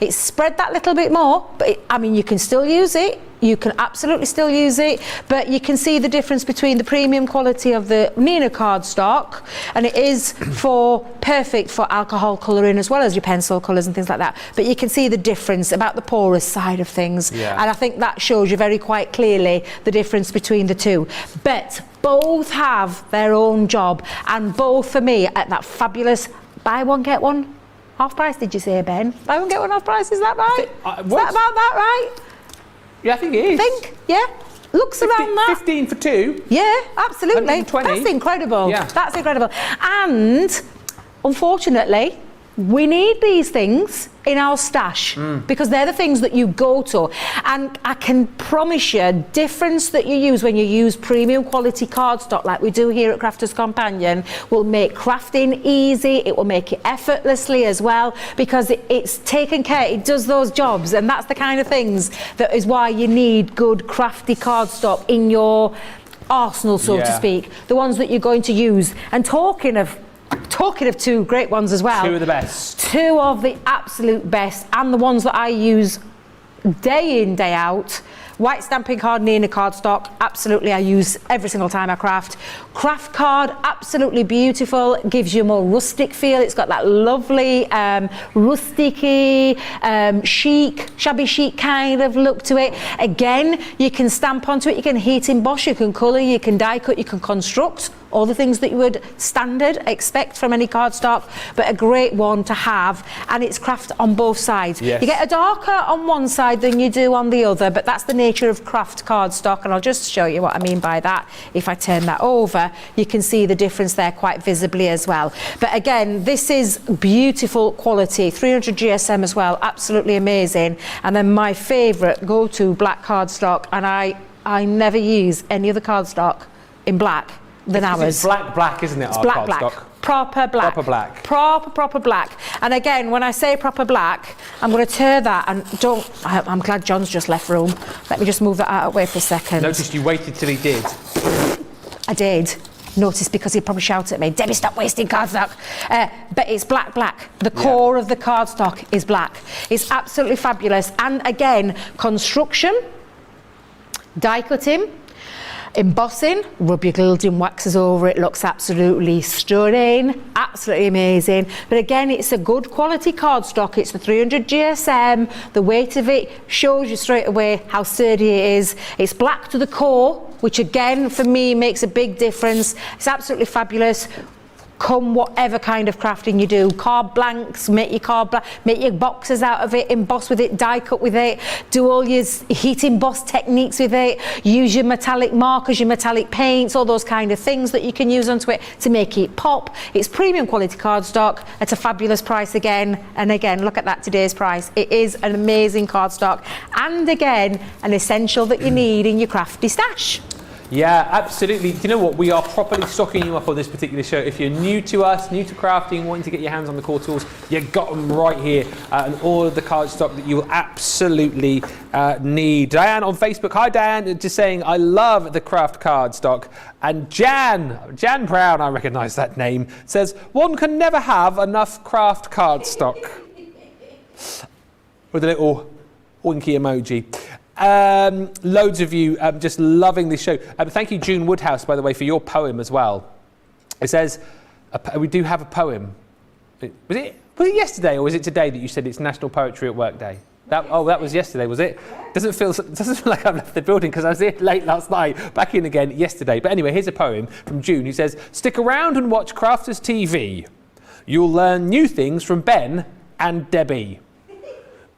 it's spread that little bit more. But I mean, you can still use it. You can absolutely still use it, but you can see the difference between the premium quality of the Nina cardstock, and it is perfect for alcohol colouring as well as your pencil colours and things like that. But you can see the difference about the porous side of things, and I think that shows you very quite clearly the difference between the two. But both have their own job, and both for me at that fabulous buy one get one half price. Did you say, Ben? Buy one get one half price. Is that right? Is that about that right? Yeah, I think it is. Yeah. Looks around that. 15 for 2. Yeah, absolutely. 120. That's incredible. Yeah. That's incredible. And unfortunately, we need these things in our stash because they're the things that you go to. And I can promise you, difference that you use when you use premium quality cardstock like we do here at Crafters Companion will make crafting easy. It will make it effortlessly as well, because it's taken care, it does those jobs, and that's the kind of things that is why you need good crafty cardstock in your arsenal, so to speak, the ones that you're going to use. And talking of two great ones as well. Two of the best. Two of the absolute best, and the ones that I use day in, day out. White stamping card, Nina cardstock, absolutely I use every single time I craft. Craft card, absolutely beautiful, gives you a more rustic feel. It's got that lovely rustic-y, chic, shabby chic kind of look to it. Again, you can stamp onto it, you can heat emboss, you can colour, you can die cut, you can construct. All the things that you would standard expect from any cardstock, but a great one to have, and it's craft on both sides. Yes. You get a darker on one side than you do on the other, but that's the nature of craft cardstock, and I'll just show you what I mean by that. If I turn that over, you can see the difference there quite visibly as well. But again, this is beautiful quality, 300 GSM as well, absolutely amazing. And then my favourite go-to black cardstock, and I never use any other cardstock in black than ours. It's black, isn't it? It's black. Proper black. Proper black. Proper black. And again, when I say proper black, I'm going to tear that and I'm glad John's just left room. Let me just move that out of the way for a second. Noticed you waited till he did. I did. Notice, because he'd probably shout at me, Debbie, stop wasting cardstock. But it's black. The core of the cardstock is black. It's absolutely fabulous. And again, construction, die cutting, embossing, rub your gilding waxes over it, looks absolutely stunning, absolutely amazing. But again, it's a good quality cardstock. It's the 300 GSM. The weight of it shows you straight away how sturdy it is. It's black to the core, which again for me makes a big difference. It's absolutely fabulous. Come whatever kind of crafting you do, card blanks, make your boxes out of it, emboss with it, die cut with it, do all your heat emboss techniques with it, use your metallic markers, your metallic paints, all those kind of things that you can use onto it to make it pop. It's premium quality cardstock at a fabulous price again, and again, look at that, today's price. It is an amazing cardstock, and again, an essential that you need in your crafty stash. Yeah, absolutely. Do you know what? We are properly stocking you up on this particular show. If you're new to us, new to crafting, wanting to get your hands on the core tools, you got them right here. And all of the cardstock that you will absolutely need. Diane on Facebook. Hi, Diane. Just saying, I love the craft cardstock. And Jan Brown, I recognise that name, says, one can never have enough craft cardstock. With a little winky emoji. Loads of you just loving this show. Thank you, June Woodhouse, by the way, for your poem as well. It says, we do have a poem. Was it yesterday or was it today that you said it's National Poetry at Work Day? That was yesterday, was it? Doesn't feel like I've left the building because I was here late last night, back in again yesterday. But anyway, here's a poem from June who says, stick around and watch Crafters TV. You'll learn new things from Ben and Debbie.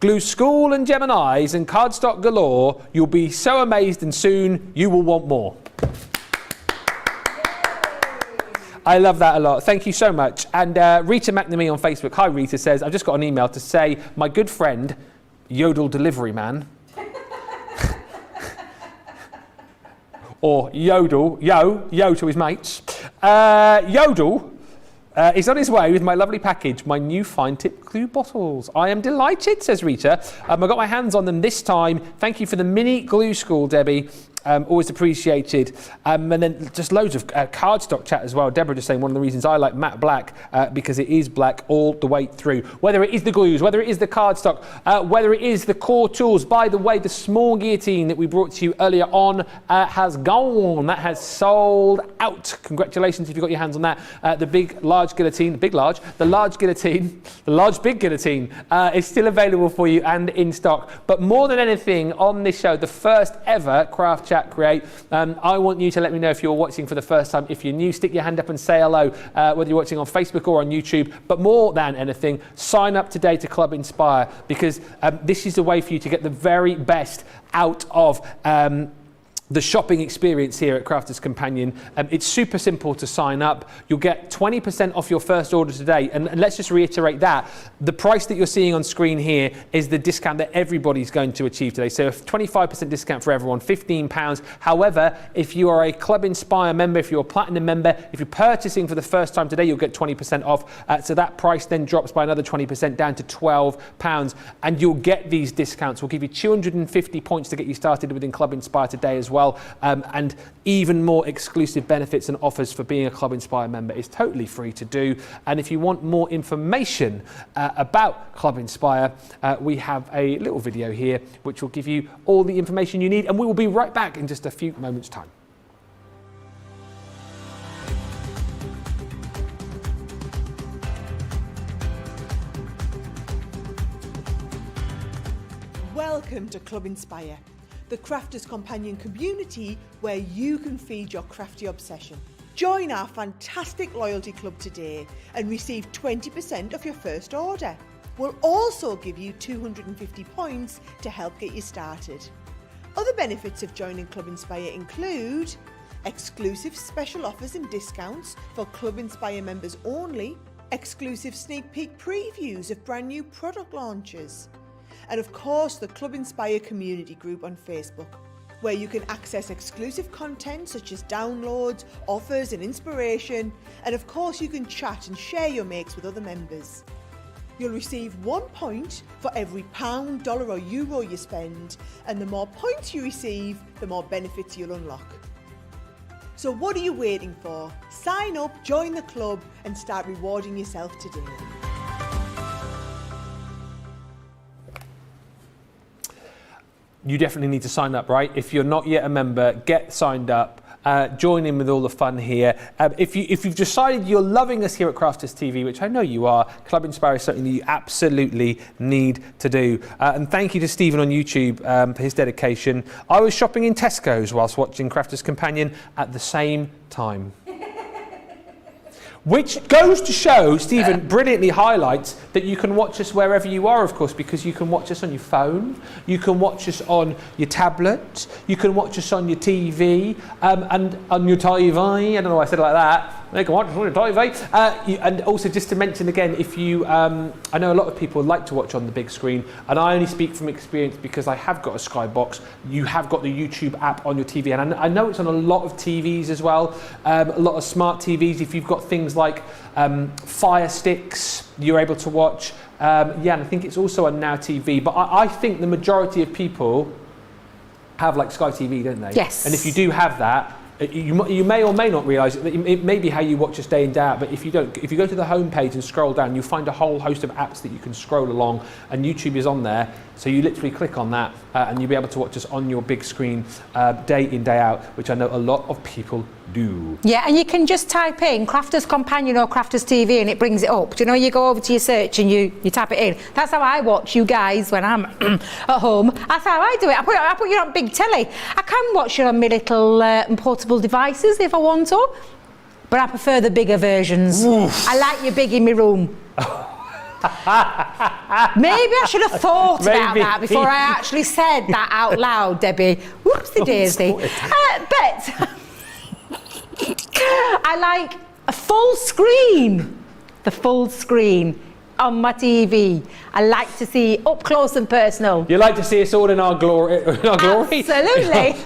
Glue School and Geminis and Cardstock galore. You'll be so amazed and soon you will want more. I love that a lot. Thank you so much. And Rita McNamee on Facebook, hi Rita, says, I've just got an email to say my good friend, Yodel Delivery Man, or Yodel, yo to his mates. Yodel is on his way with my lovely package, my new fine tip glue bottles. I am delighted, says Rita. I got my hands on them this time. Thank you for the mini glue school, Debbie. Always appreciated. And then just loads of cardstock chat as well. Deborah just saying one of the reasons I like matte black because it is black all the way through. Whether it is the glues, whether it is the cardstock, whether it is the core tools. By the way, the small guillotine that we brought to you earlier on has gone. That has sold out. Congratulations if you got your hands on that. The big, large guillotine, the large guillotine, the large, big guillotine is still available for you and in stock. But more than anything on this show, the first ever Craft Chat Create. I want you to let me know if you're watching for the first time. If you're new, stick your hand up and say hello, whether you're watching on Facebook or on YouTube. But more than anything, sign up today to Club Inspire because this is a way for you to get the very best out of the shopping experience here at Crafters Companion. It's super simple to sign up. You'll get 20% off your first order today. And let's just reiterate that. The price that you're seeing on screen here is the discount that everybody's going to achieve today. So a 25% discount for everyone, £15. However, if you are a Club Inspire member, if you're a Platinum member, if you're purchasing for the first time today, you'll get 20% off. So that price then drops by another 20% down to £12. And you'll get these discounts. We'll give you 250 points to get you started within Club Inspire today as well. And even more exclusive benefits and offers for being a Club Inspire member. It's totally free to do. And if you want more information about Club Inspire, we have a little video here which will give you all the information you need. And we will be right back in just a few moments' time. Welcome to Club Inspire, the Crafters Companion community where you can feed your crafty obsession. Join our fantastic loyalty club today and receive 20% off your first order. We'll also give you 250 points to help get you started. Other benefits of joining Club Inspire include exclusive special offers and discounts for Club Inspire members only, exclusive sneak peek previews of brand new product launches, and of course the Club Inspire community group on Facebook, where you can access exclusive content such as downloads, offers and inspiration, and of course you can chat and share your makes with other members. You'll receive 1 point for every £1, dollar or euro you spend, and the more points you receive, the more benefits you'll unlock. So what are you waiting for? Sign up, join the club and start rewarding yourself today. You definitely need to sign up, right? If you're not yet a member, get signed up. Join in with all the fun here. If you've decided you're loving us here at Crafters TV, which I know you are, Club Inspire is something that you absolutely need to do. And thank you to Stephen on YouTube for his dedication. I was shopping in Tesco's whilst watching Crafters Companion at the same time. Which goes to show, Stephen brilliantly highlights that you can watch us wherever you are, of course, because you can watch us on your phone, you can watch us on your tablet, you can watch us on your TV, and on your TV, I don't know why I said it like that. You can watch us on your TV. And also just to mention again, if you, I know a lot of people like to watch on the big screen, and I only speak from experience because I have got a Skybox. You have got the YouTube app on your TV, and I know it's on a lot of TVs as well, a lot of smart TVs. If you've got things like Fire Sticks, you're able to watch. And I think it's also on Now TV. But I think the majority of people have like Sky TV, don't they? Yes. And if you do have that, you may or may not realise that it may be how you watch us day in, day out, but if you don't, if you go to the home page and scroll down, you'll find a whole host of apps that you can scroll along, and YouTube is on there. So you literally click on that and you'll be able to watch us on your big screen day in, day out, which I know a lot of people do. Yeah, and you can just type in Crafters Companion or Crafters TV and it brings it up. Do you know, you go over to your search and you type it in. That's how I watch you guys when I'm at home. That's how I do it. I put you on big telly. I can watch you on my little portable devices if I want to, but I prefer the bigger versions. Oof. I like you big in my room. Maybe I should have thought about that before I actually said that out loud, Debbie. Whoopsie daisy. But I like a full screen. The full screen on my TV. I like to see up close and personal. You like to see us all in our glory? Absolutely.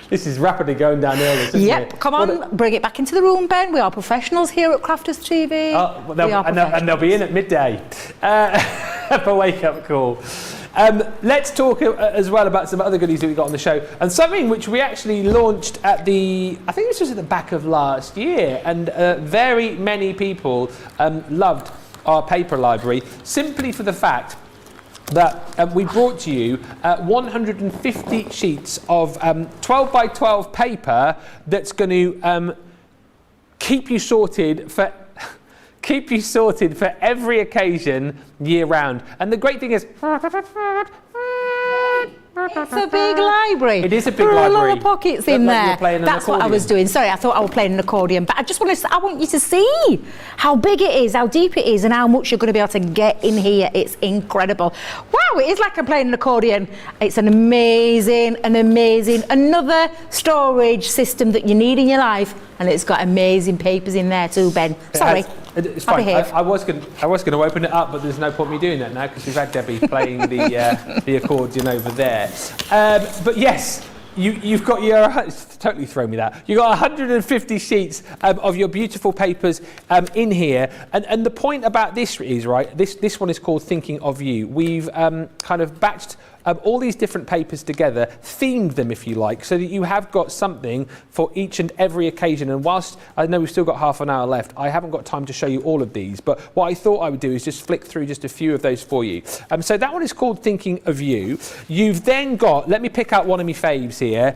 This is rapidly going downhill, isn't it? Yep, come on, bring it back into the room, Ben. We are professionals here at Crafters TV. Oh, and they'll be in at midday for a wake-up call. Let's talk as well about some other goodies that we got on the show, and something which we actually launched at I think this was at the back of last year, and very many people loved our paper library, simply for the fact that we brought to you 150 sheets of 12 by 12 paper that's going to keep you sorted for every occasion year round. And the great thing is, it's a big library. It is a big there are library. A lot of pockets in there. That's what I was doing. Sorry, I thought I was playing an accordion, but I want you to see how big it is, how deep it is, and how much you're going to be able to get in here. It's incredible. Wow, it is like I'm playing an accordion. It's an amazing, another storage system that you need in your life, and it's got amazing papers in there too, Ben. Sorry. It's fine. I was going to open it up, but there's no point me doing that now because we've had Debbie playing the accordion over there. But yes, you've got your totally thrown me that. You've got 150 sheets of your beautiful papers in here, and the point about this is right. This one is called Thinking of You. We've kind of batched all these different papers together, themed them if you like, so that you have got something for each and every occasion. And whilst I know we've still got half an hour left, I haven't got time to show you all of these, but what I thought I would do is just flick through just a few of those for you. So that one is called Thinking of You. You've then got, let me pick out one of my faves here.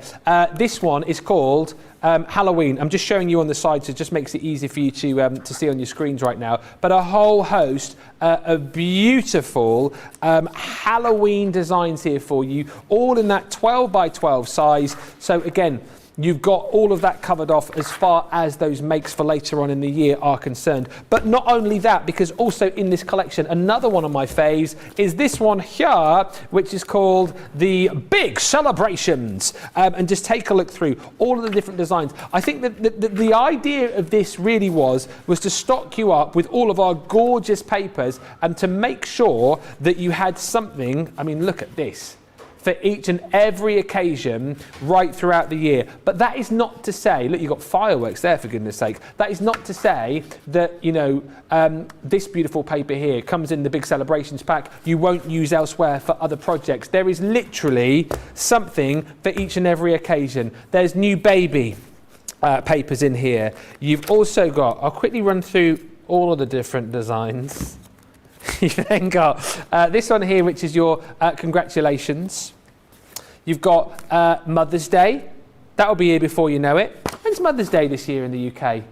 This one is called Halloween. I'm just showing you on the side, so it just makes it easy for you to see on your screens right now. But a whole host of beautiful Halloween designs here for you, all in that 12 by 12 size. So again, you've got all of that covered off as far as those makes for later on in the year are concerned. But not only that, because also in this collection, another one of my faves is this one here, which is called the Big Celebrations. And just take a look through all of the different designs. I think that the idea of this really was to stock you up with all of our gorgeous papers and to make sure that you had something. I mean, look at this. For each and every occasion right throughout the year. But that is not to say, look, you've got fireworks there, for goodness sake. That is not to say that, you know, this beautiful paper here comes in the Big Celebrations pack you won't use elsewhere for other projects. There is literally something for each and every occasion. There's new baby papers in here. You've also got, I'll quickly run through all of the different designs. You've then got this one here, which is your congratulations. You've got Mother's Day. That'll be here before you know it. When's Mother's Day this year in the UK?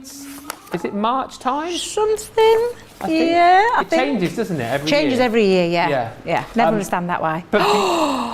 Is it March time? Something. I think it changes, doesn't it? Every year, yeah. Never understand that why. But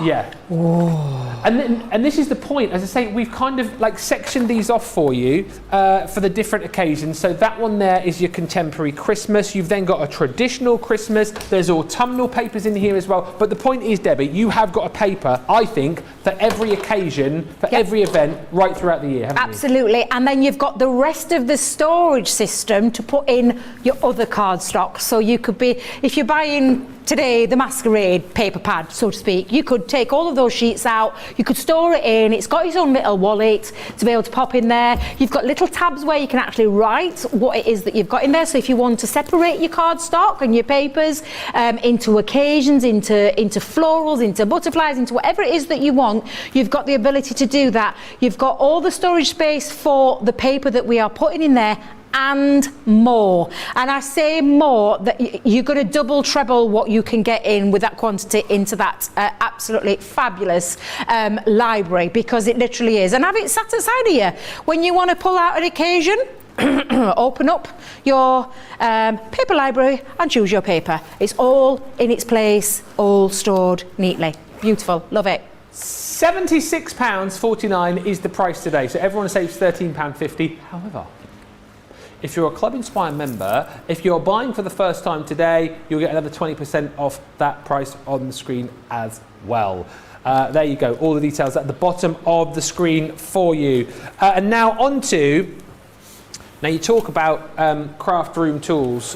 yeah. Whoa. And this is the point. As I say, we've kind of like sectioned these off for you for the different occasions. So that one there is your contemporary Christmas. You've then got a traditional Christmas. There's autumnal papers in here as well. But the point is, Debbie, you have got a paper, I think, for every occasion, for every event, right throughout the year, haven't you? Absolutely. And then you've got the rest of the storage system to put in your other cardstock. So you could be, if you're buying today the Masquerade paper pad, so to speak, you could take all of those sheets out, you could store it in, it's got its own little wallet to be able to pop in there. You've got little tabs where you can actually write what it is that you've got in there. So if you want to separate your cardstock and your papers into occasions, into florals, into butterflies, into whatever it is that you want, you've got the ability to do that. You've got all the storage space for the paper that we are putting in there, and more. And I say more, that you're going to double, treble what you can get in with that quantity into that absolutely fabulous library, because it literally is. And have it sat aside here when you want to pull out an occasion. Open up your paper library and choose your paper. It's all in its place, all stored neatly. Beautiful, love it. £76.49 is the price today, so everyone saves £13.50. However, if you're a Club Inspire member, if you're buying for the first time today, you'll get another 20% off that price on the screen as well. There you go, all the details at the bottom of the screen for you. And now on to, now you talk about craft room tools,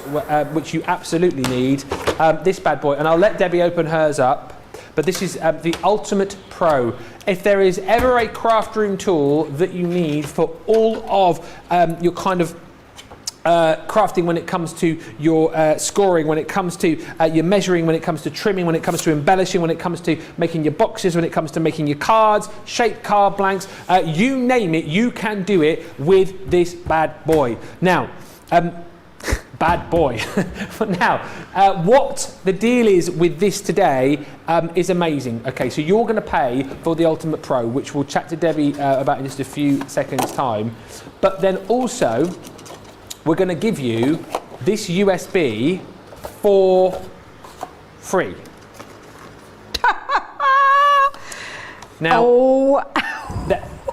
which you absolutely need. This bad boy, and I'll let Debbie open hers up. But this is the Ultimate Pro. If there is ever a craft room tool that you need for all of your kind of crafting, when it comes to your scoring, when it comes to your measuring, when it comes to trimming, when it comes to embellishing, when it comes to making your boxes, when it comes to making your cards, shaped card blanks, you name it, you can do it with this bad boy. Now, bad boy. Now, what the deal is with this today is amazing. Okay, so you're going to pay for the Ultimate Pro, which we'll chat to Debbie about in just a few seconds' time. But then also, we're going to give you this USB for free. Now,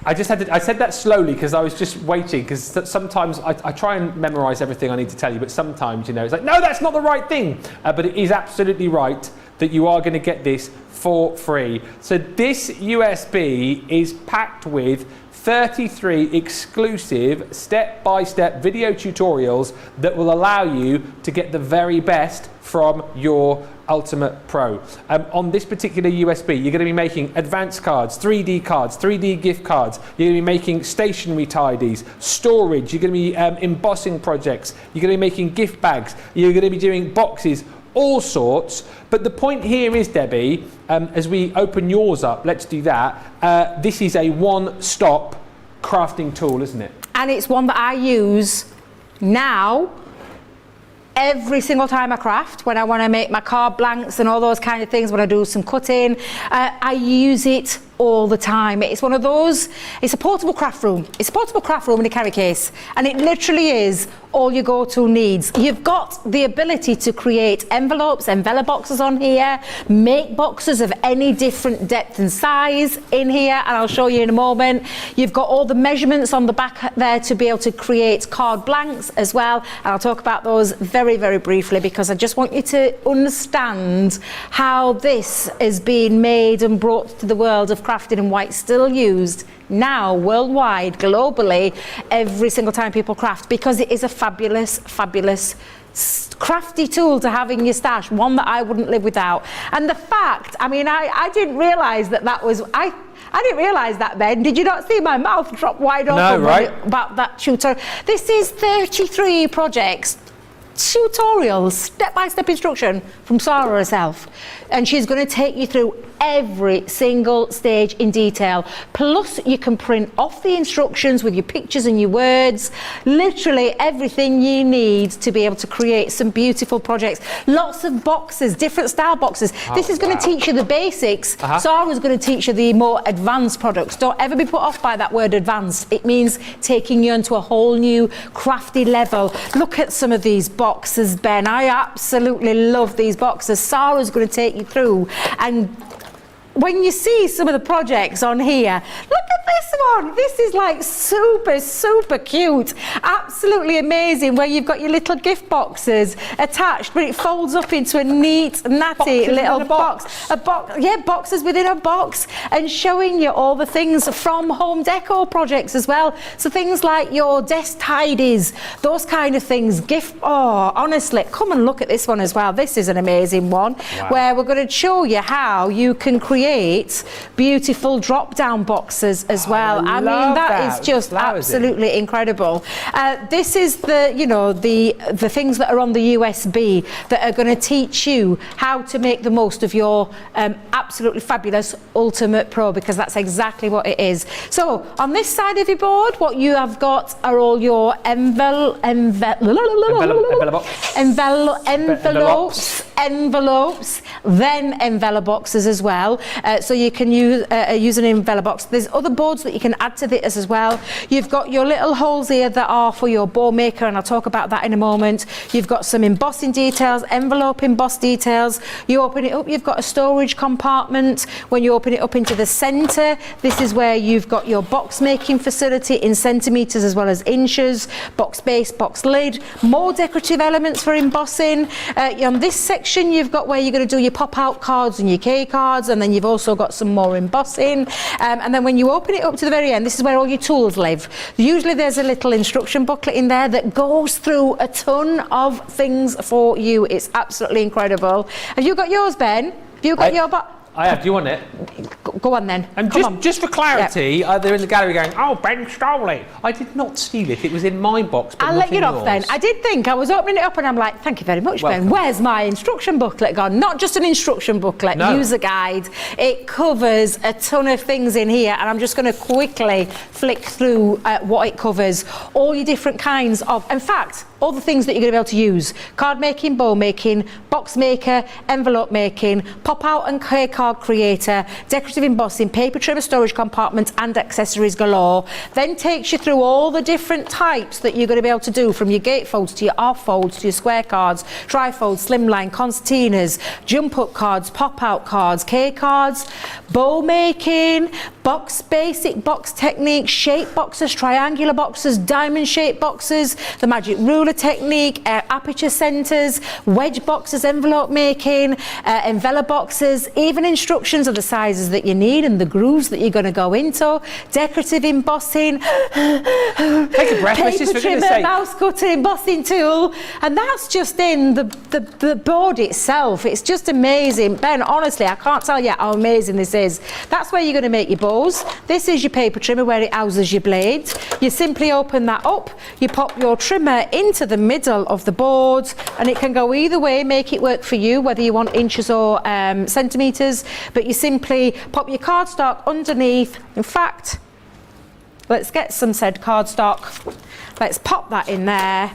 I said that slowly because I was just waiting, because sometimes I try and memorize everything I need to tell you, but sometimes, you know, it's like, no, that's not the right thing. But it is absolutely right that you are going to get this for free. So this USB is packed with 33 exclusive step-by-step video tutorials that will allow you to get the very best from your Ultimate Pro. On this particular USB, you're going to be making advanced cards, 3D gift cards. You're going to be making stationery tidies, storage. You're going to be embossing projects. You're going to be making gift bags. You're going to be doing boxes, all sorts. But the point here is, Debbie, as we open yours up, let's do that. This is a one-stop crafting tool, isn't it? And it's one that I use now every single time I craft, when I want to make my card blanks and all those kind of things, when I do some cutting, I use it all the time. It's one of those, it's a portable craft room. It's a portable craft room in a carry case, and it literally is all your go-to needs. You've got the ability to create envelopes, envelope boxes on here, make boxes of any different depth and size in here, and I'll show you in a moment. You've got all the measurements on the back there to be able to create card blanks as well, and I'll talk about those very, very briefly, because I just want you to understand how this is being made and brought to the world of crafting, and why it's still used now worldwide, globally, every single time people craft, because it is a fabulous, fabulous crafty tool to have in your stash, one that I wouldn't live without. And the fact, I mean, I didn't realise that was, I didn't realise that, Ben. Did you not see my mouth drop wide open? No, right? About that tutorial? This is 33 projects, tutorials, step-by-step instruction from Sarah herself, and she's going to take you through every single stage in detail. Plus, you can print off the instructions with your pictures and your words, literally everything you need to be able to create some beautiful projects. Lots of boxes, different style boxes. This is going to teach you the basics. Sarah's going to teach you the more advanced products. Don't ever be put off by that word advanced. It means taking you onto a whole new crafty level. Look at some of these boxes, Ben. I absolutely love these boxes. Sarah's going to take you through, and when you see some of the projects on here, look at this one. This is like super, super cute. Absolutely amazing, where you've got your little gift boxes attached, but it folds up into a neat, natty little box. Yeah, boxes within a box, and showing you all the things from home decor projects as well. So things like your desk tidies, those kind of things. Honestly, come and look at this one as well. This is an amazing one, where we're going to show you how you can create beautiful drop-down boxes as as well. I mean, that is just absolutely incredible. This is the, you know, the things that are on the USB that are going to teach you how to make the most of your absolutely fabulous Ultimate Pro, because that's exactly what it is. So on this side of your board, what you have got are all your envelopes, then envelope boxes as well. So you can use an envelope box. There's other boards that you can add to this as well. You've got your little holes here that are for your bow maker, and I'll talk about that in a moment. You've got some embossing details, envelope emboss details. You open it up, you've got a storage compartment. When you open it up into the center, this is where you've got your box making facility in centimeters as well as inches, box base, box lid, more decorative elements for embossing. On this section, you've got where you're going to do your pop-out cards and your K cards, and then you've also got some more embossing. And then when you open it up to the very end, this is where all your tools live. Usually there's a little instruction booklet in there that goes through a ton of things for you. It's absolutely incredible. Have you got yours, Ben? Have you got your box? I have. Do you want it? Go on then. And just for clarity, they're in the gallery going, "Oh, Ben stole it." I did not steal it. It was in my box, but I'll let you off then. I did think, I was opening it up and I'm like, thank you very much, Ben. Where's my instruction booklet gone? Not just an instruction booklet, user guide. It covers a ton of things in here, and I'm just going to quickly flick through what it covers. All your different kinds of, in fact, all the things that you're going to be able to use. Card making, bow making, box maker, envelope making, pop out and K card creator, decorative embossing, paper trimmer, storage compartment, and accessories galore. Then takes you through all the different types that you're going to be able to do, from your gatefolds to your half folds to your square cards, trifolds, slimline, concertinas, jump up cards, pop out cards, K cards, bow making, box, basic box technique, shape boxes, triangular boxes, diamond shape boxes, the magic ruler technique, aperture centers, wedge boxes, envelope making, envelope boxes, even instructions of the sizes that you need and the grooves that you're going to go into, decorative embossing, take a breath, paper trimmer, mouse cutter, embossing tool, and that's just in the board itself. It's just amazing. Ben, honestly, I can't tell you how amazing this is. That's where you're going to make your bows. This is your paper trimmer where it houses your blades. You simply open that up, you pop your trimmer into the middle of the board, and it can go either way, make it work for you, whether you want inches or centimeters, but you simply pop your cardstock underneath. In fact, let's get some said cardstock. Let's pop that in there.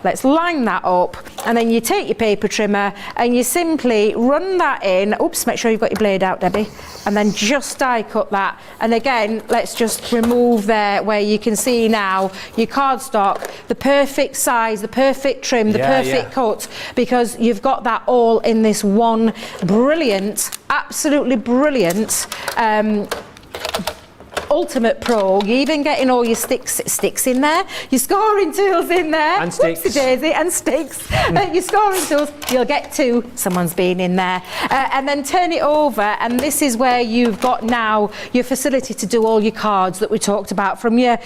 Let's line that up, and then you take your paper trimmer and you simply run that in. Oops, make sure you've got your blade out, Debbie. And then just die cut that. And again, let's just remove there where you can see now your cardstock, the perfect size, the perfect trim, the perfect cut, because you've got that all in this one brilliant, absolutely brilliant Ultimate Pro. You're even getting all your sticks in there, your scoring tools in there, and sticks. Whoopsie daisy, and sticks. Your scoring tools, you'll get two. Someone's been in there, and then turn it over, and this is where you've got now your facility to do all your cards that we talked about, from your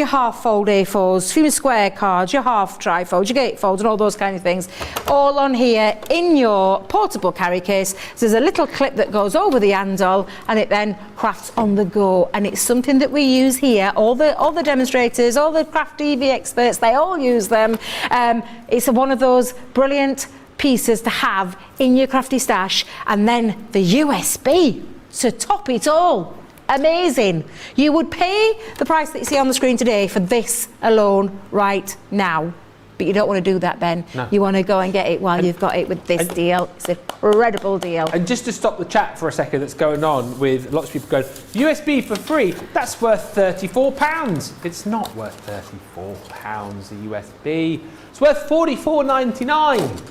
half fold A4s, from your square cards, your half trifolds, your gatefolds, and all those kind of things, all on here in your portable carry case. So there's a little clip that goes over the handle, and it then crafts on the go, and it's something that we use here. All the demonstrators, all the craft TV experts, they all use them. It's one of those brilliant pieces to have in your crafty stash. And then the USB to top it all. Amazing. You would pay the price that you see on the screen today for this alone right now. But you don't want to do that, Ben. No. You want to go and get it while you've got it with this deal. It's an incredible deal. And just to stop the chat for a second that's going on with lots of people going, USB for free, that's worth £34. It's not worth £34, the USB. It's worth $44.99.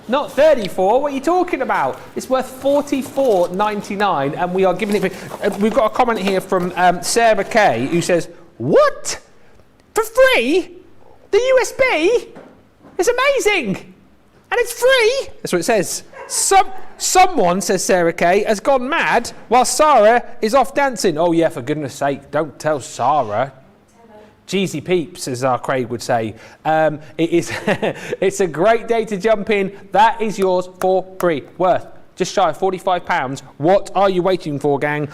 Not 34, what are you talking about? It's worth $44.99, and we are giving it. We've got a comment here from Sarah Kay who says, "What? For free? The USB is amazing, and it's free." That's what it says. Someone, says Sarah Kay, has gone mad while Sarah is off dancing. Oh yeah, for goodness sake, don't tell Sarah. Cheesy peeps, as our Craig would say. It's a great day to jump in. That is yours for free, worth just shy of £45. What are you waiting for, gang?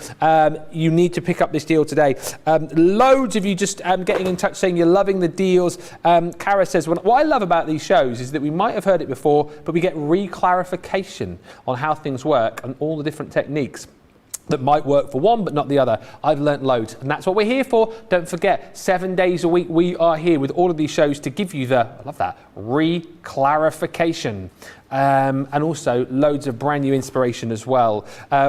You need to pick up this deal today. Loads of you just getting in touch saying you're loving the deals. Cara says, what I love about these shows is that we might have heard it before, but we get re-clarification on how things work and all the different techniques that might work for one but not the other. I've learnt loads, and that's what we're here for. Don't forget, 7 days a week we are here with all of these shows to give you the, I love that, re-clarification. And also loads of brand new inspiration as well.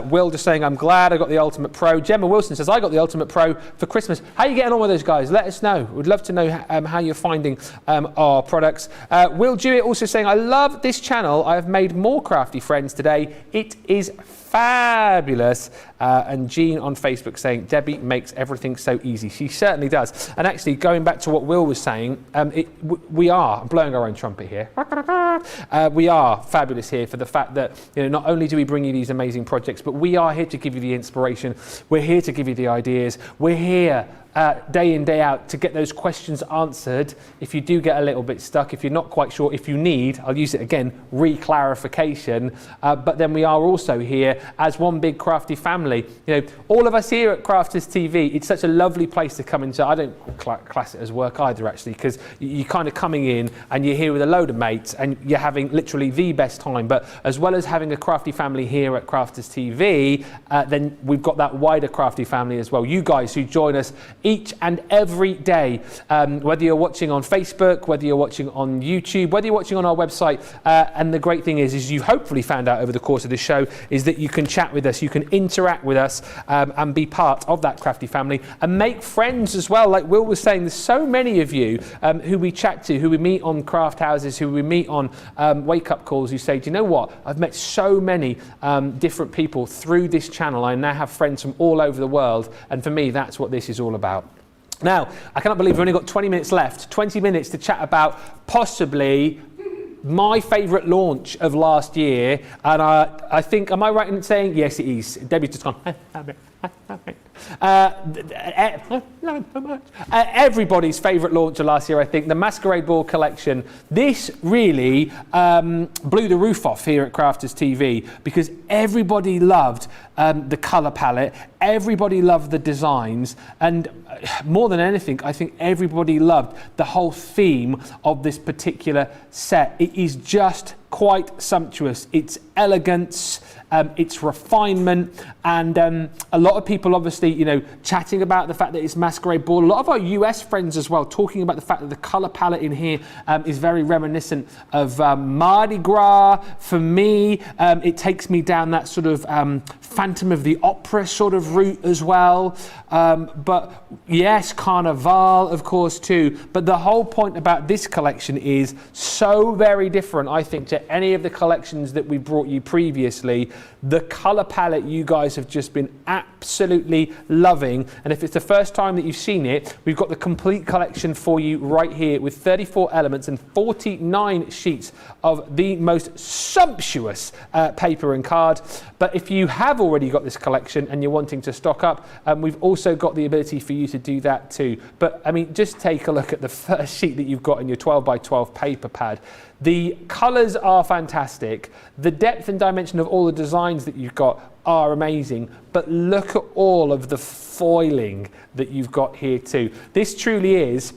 Will just saying, I'm glad I got the Ultimate Pro. Gemma Wilson says, I got the Ultimate Pro for Christmas. How are you getting on with those guys? Let us know. We'd love to know how you're finding our products. Will Jewett also saying, I love this channel. I have made more crafty friends today. It is fabulous. And Jean on Facebook saying, Debbie makes everything so easy. She certainly does. And actually, going back to what Will was saying, we are blowing our own trumpet here. We are fabulous here for the fact that, you know, not only do we bring you these amazing projects, but we are here to give you the inspiration. We're here to give you the ideas. We're here day in, day out to get those questions answered. If you do get a little bit stuck, if you're not quite sure, if you need, I'll use it again, re-clarification. But then we are also here as one big crafty family. You know, all of us here at Crafters TV, it's such a lovely place to come into. I don't class it as work either, actually, because you're kind of coming in and you're here with a load of mates and you're having literally the best time. But as well as having a crafty family here at Crafters TV, then we've got that wider crafty family as well. You guys who join us each and every day, whether you're watching on Facebook, whether you're watching on YouTube, whether you're watching on our website. And the great thing is you hopefully found out over the course of this show is that you can chat with us, you can interact with us and be part of that crafty family and make friends as well. Like Will was saying, there's so many of you who we chat to, who we meet on craft houses, who we meet on wake-up calls, who say, do you know what? I've met so many different people through this channel. I now have friends from all over the world. And for me, that's what this is all about. Now, I cannot believe we've only got 20 minutes left, 20 minutes to chat about possibly my favourite launch of last year. And I think, am I right in saying, yes, it is. Debbie's just gone, everybody's favourite launch of last year, I think, the Masquerade Ball collection. This really blew the roof off here at Crafters TV because everybody loved the colour palette, everybody loved the designs, and more than anything, I think everybody loved the whole theme of this particular set. It is just quite sumptuous. It's elegance, it's refinement, and a lot of people obviously, you know, chatting about the fact that it's Masquerade Ball. A lot of our US friends as well talking about the fact that the colour palette in here is very reminiscent of Mardi Gras. For me, it takes me down that sort of Phantom of the Opera sort of route as well. But yes, Carnival, of course, too. But the whole point about this collection is so very different, I think, to any of the collections that we brought you previously. The colour palette you guys have just been absolutely loving. And if it's the first time that you've seen it, we've got the complete collection for you right here with 34 elements and 49 sheets of the most sumptuous paper and card. But if you have already got this collection and you're wanting to stock up, we've also got the ability for you to do that too. But I mean, just take a look at the first sheet that you've got in your 12 by 12 paper pad. The colours are fantastic. The depth and dimension of all the designs that you've got are amazing. But look at all of the foiling that you've got here too. This truly is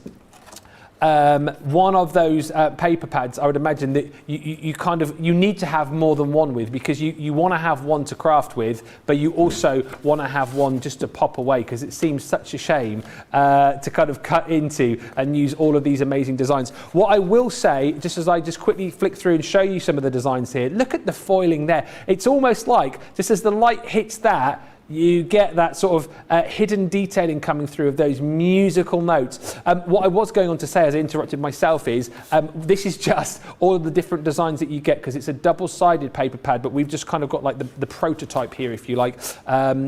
one of those paper pads, I would imagine, that you need to have more than one with, because you want to have one to craft with, but you also want to have one just to pop away, because it seems such a shame to kind of cut into and use all of these amazing designs. What I will say, just as I just quickly flick through and show you some of the designs here, look at the foiling there. It's almost like, just as the light hits that, you get that sort of hidden detailing coming through of those musical notes. What I was going on to say as I interrupted myself is this is just all of the different designs that you get, because it's a double-sided paper pad, but we've just kind of got like the prototype here, if you like,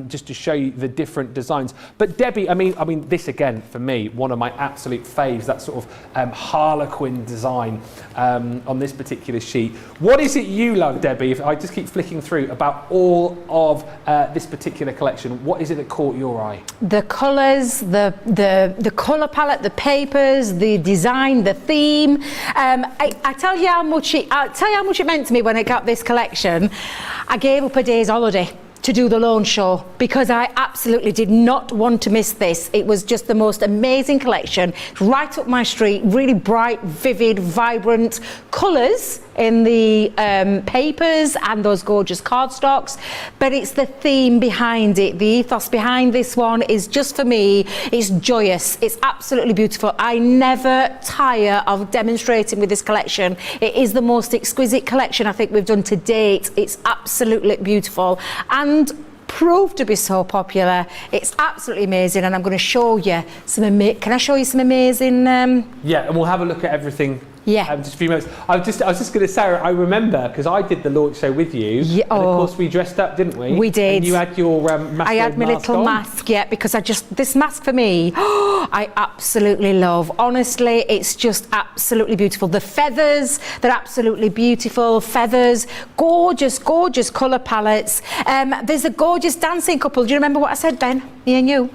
just to show you the different designs. But Debbie, I mean, this again, for me, one of my absolute faves, that sort of Harlequin design on this particular sheet. What is it you love, Debbie, if I just keep flicking through, about all of this particular particular collection, what is it that caught your eye? The colours, the colour palette, the papers, the design, the theme. I tell you how much it meant to me when I got this collection. I gave up a day's holiday to do the launch show because I absolutely did not want to miss this. It was just the most amazing collection, right up my street, really bright, vivid, vibrant colours in the papers and those gorgeous cardstocks, but it's the theme behind it. The ethos behind this one is just, for me, it's joyous. It's absolutely beautiful. I never tire of demonstrating with this collection. It is the most exquisite collection I think we've done to date. It's absolutely beautiful and proved to be so popular. It's absolutely amazing, and I'm going to show you some can I show you some amazing Yeah, and we'll have a look at everything. Yeah. Just a few moments. I was just going to say, I remember because I did the launch show with you, yeah, and of course we dressed up, didn't we? We did. And you had your mask. I had my little mask, yeah, because this mask for me, I absolutely love. Honestly, it's just absolutely beautiful. The feathers, they're absolutely beautiful. Feathers, gorgeous, gorgeous colour palettes. There's a gorgeous dancing couple. Do you remember what I said, Ben? Me and you.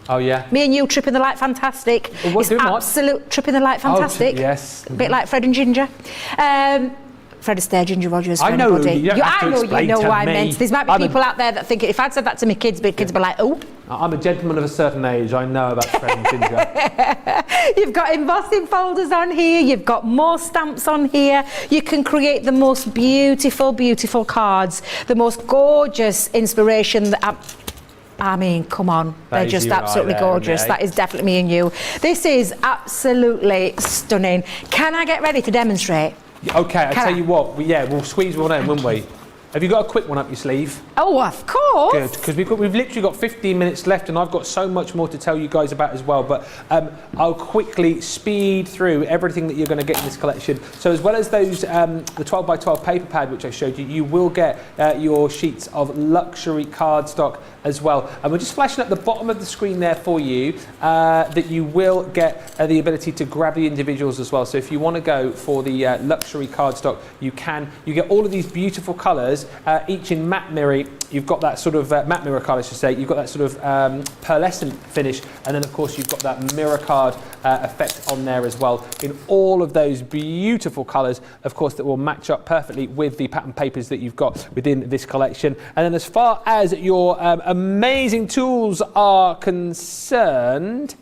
Oh yeah. Me and you, tripping the light, fantastic. What, it's absolute tripping the light, fantastic. Oh, yes. A bit like Fred and Ginger. Fred Astaire, Ginger Rogers, for I know. anybody. You don't have to explain know to what I me. meant. There might be people out there that think if I'd said that to my kids, the kids would be like, oh. I'm a gentleman of a certain age. I know about Fred and Ginger. You've got embossing folders on here. You've got more stamps on here. You can create the most beautiful, beautiful cards. The most gorgeous inspiration that I mean, come on. They're just absolutely gorgeous. That is definitely me and you. This is absolutely stunning. Can I get ready to demonstrate? Okay, I'll tell you what. We'll squeeze one in, won't we? Have you got a quick one up your sleeve? Oh, of course. Good, because we've literally got 15 minutes left, and I've got so much more to tell you guys about as well. But I'll quickly speed through everything that you're going to get in this collection. So as well as those, the 12 by 12 paper pad which I showed you, you will get your sheets of luxury cardstock as well. And we're just flashing up the bottom of the screen there for you that you will get the ability to grab the individuals as well. So if you want to go for the luxury cardstock, you can. You get all of these beautiful colours. Each in matte mirror. You've got that sort of matte mirror card, I should say. You've got that sort of pearlescent finish, and then of course you've got that mirror card effect on there as well, in all of those beautiful colours, of course, that will match up perfectly with the pattern papers that you've got within this collection. And then as far as your amazing tools are concerned,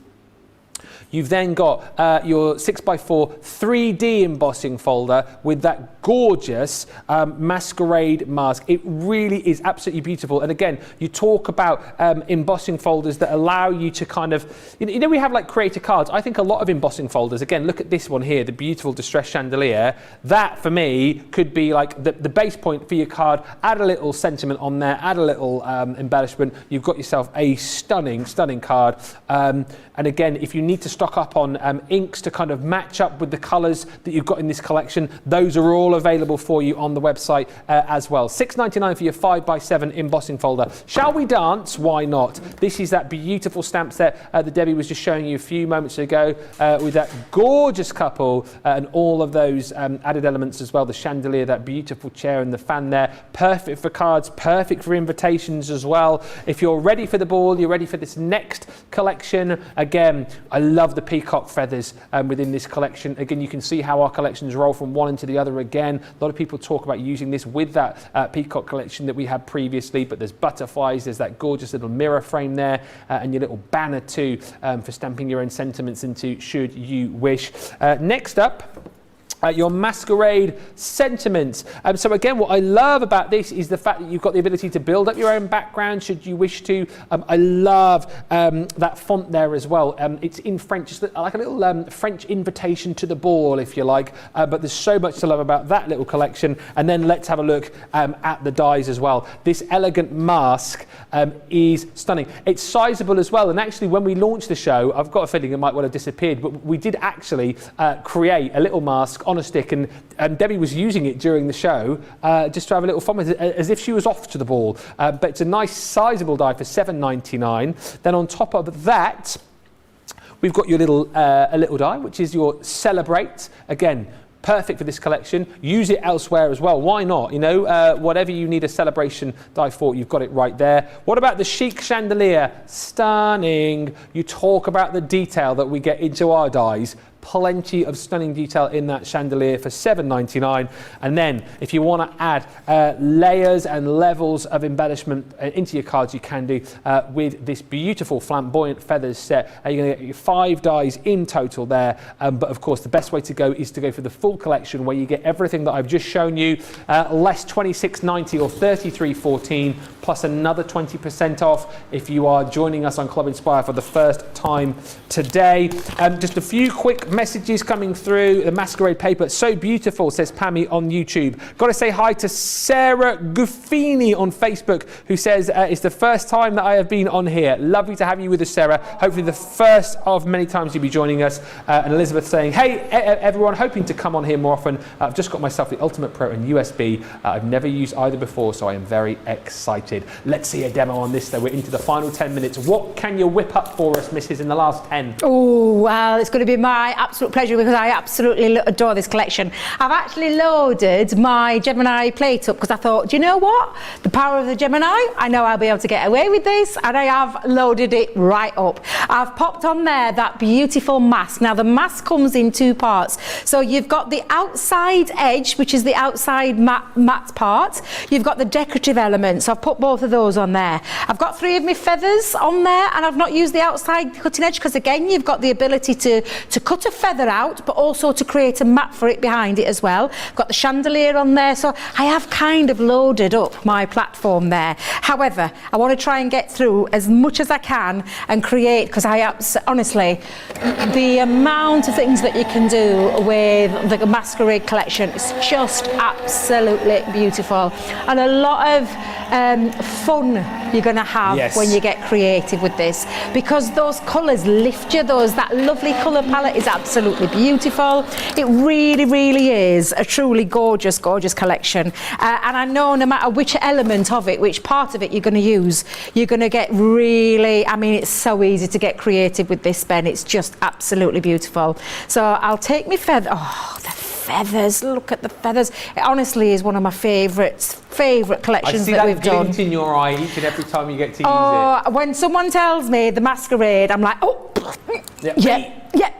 you've then got your 6x4 3D embossing folder with that gorgeous masquerade mask. It really is absolutely beautiful. And again, you talk about embossing folders that allow you to kind of, you know, we have like creator cards. I think a lot of embossing folders, again, look at this one here, the beautiful distressed chandelier. That for me could be like the base point for your card. Add a little sentiment on there, add a little embellishment. You've got yourself a stunning, stunning card. And again, if you need to stock up on inks to kind of match up with the colours that you've got in this collection, those are all available for you on the website as well. $6.99 for your 5x7 embossing folder. Shall we dance? Why not? This is that beautiful stamp set that Debbie was just showing you a few moments ago with that gorgeous couple and all of those added elements as well. The chandelier, that beautiful chair and the fan there. Perfect for cards, perfect for invitations as well. If you're ready for the ball, you're ready for this next collection. Again, I love the peacock feathers within this collection. Again, you can see how our collections roll from one into the other again. A lot of people talk about using this with that peacock collection that we had previously, but there's butterflies, there's that gorgeous little mirror frame there, and your little banner too for stamping your own sentiments into should you wish. Next up, your masquerade sentiments. So again, what I love about this is the fact that you've got the ability to build up your own background should you wish to. I love that font there as well. It's in French, it's like a little French invitation to the ball, if you like, but there's so much to love about that little collection. And then let's have a look at the dies as well. This elegant mask is stunning. It's sizable as well, and actually when we launched the show, I've got a feeling it might well have disappeared, but we did actually create a little mask on a stick, and Debbie was using it during the show just to have a little fun with it, as if she was off to the ball. But it's a nice sizable die for $7.99. Then on top of that, we've got your little a little die, which is your Celebrate. Again, perfect for this collection. Use it elsewhere as well. Why not? You know, whatever you need a celebration die for, you've got it right there. What about the chic chandelier? Stunning. You talk about the detail that we get into our dies. Plenty of stunning detail in that chandelier for $7.99. And then if you want to add layers and levels of embellishment into your cards, you can do with this beautiful flamboyant feathers set. You're going to get your 5 dies in total there. But of course, the best way to go is to go for the full collection, where you get everything that I've just shown you, less $26.90 or $33.14, plus another 20% off if you are joining us on Club Inspire for the first time today. Just a few quick messages coming through. The masquerade paper, so beautiful, says Pammy on YouTube. Got to say hi to Sarah Guffini on Facebook, who says it's the first time that I have been on here. Lovely to have you with us, Sarah. Hopefully the first of many times you'll be joining us. And Elizabeth saying, hey everyone, hoping to come on here more often. I've just got myself the Ultimate Pro and USB. I've never used either before, so I am very excited. Let's see a demo on this though. We're into the final 10 minutes. What can you whip up for us, Mrs., in the last 10? Oh, well, it's going to be my absolute pleasure, because I absolutely adore this collection. I've actually loaded my Gemini plate up because I thought, do you know what? The power of the Gemini, I know I'll be able to get away with this, and I have loaded it right up. I've popped on there that beautiful mask. Now, the mask comes in 2 parts. So you've got the outside edge, which is the outside matte part. You've got the decorative elements. So I've put both of those on there. I've got 3 of my feathers on there, and I've not used the outside cutting edge because, again, you've got the ability to cut a feather out, but also to create a mat for it behind it as well. I've got the chandelier on there, so I have kind of loaded up my platform there. However, I want to try and get through as much as I can and create, because honestly, the amount of things that you can do with the masquerade collection is just absolutely beautiful, and a lot of fun you're going to have when you get creative with this, because those colours lift you. That lovely colour palette is absolutely beautiful. It really, really is a truly gorgeous, gorgeous collection. And I know no matter which element of it, which part of it you're going to use, you're going to get really, I mean, it's so easy to get creative with this, Ben. It's just absolutely beautiful. So I'll take my feather. Oh, the feathers, look at the feathers. It honestly is one of my favourite collections that we've done. I see that glint in your eye each and every time you get to use it. When someone tells me the masquerade, I'm like, oh,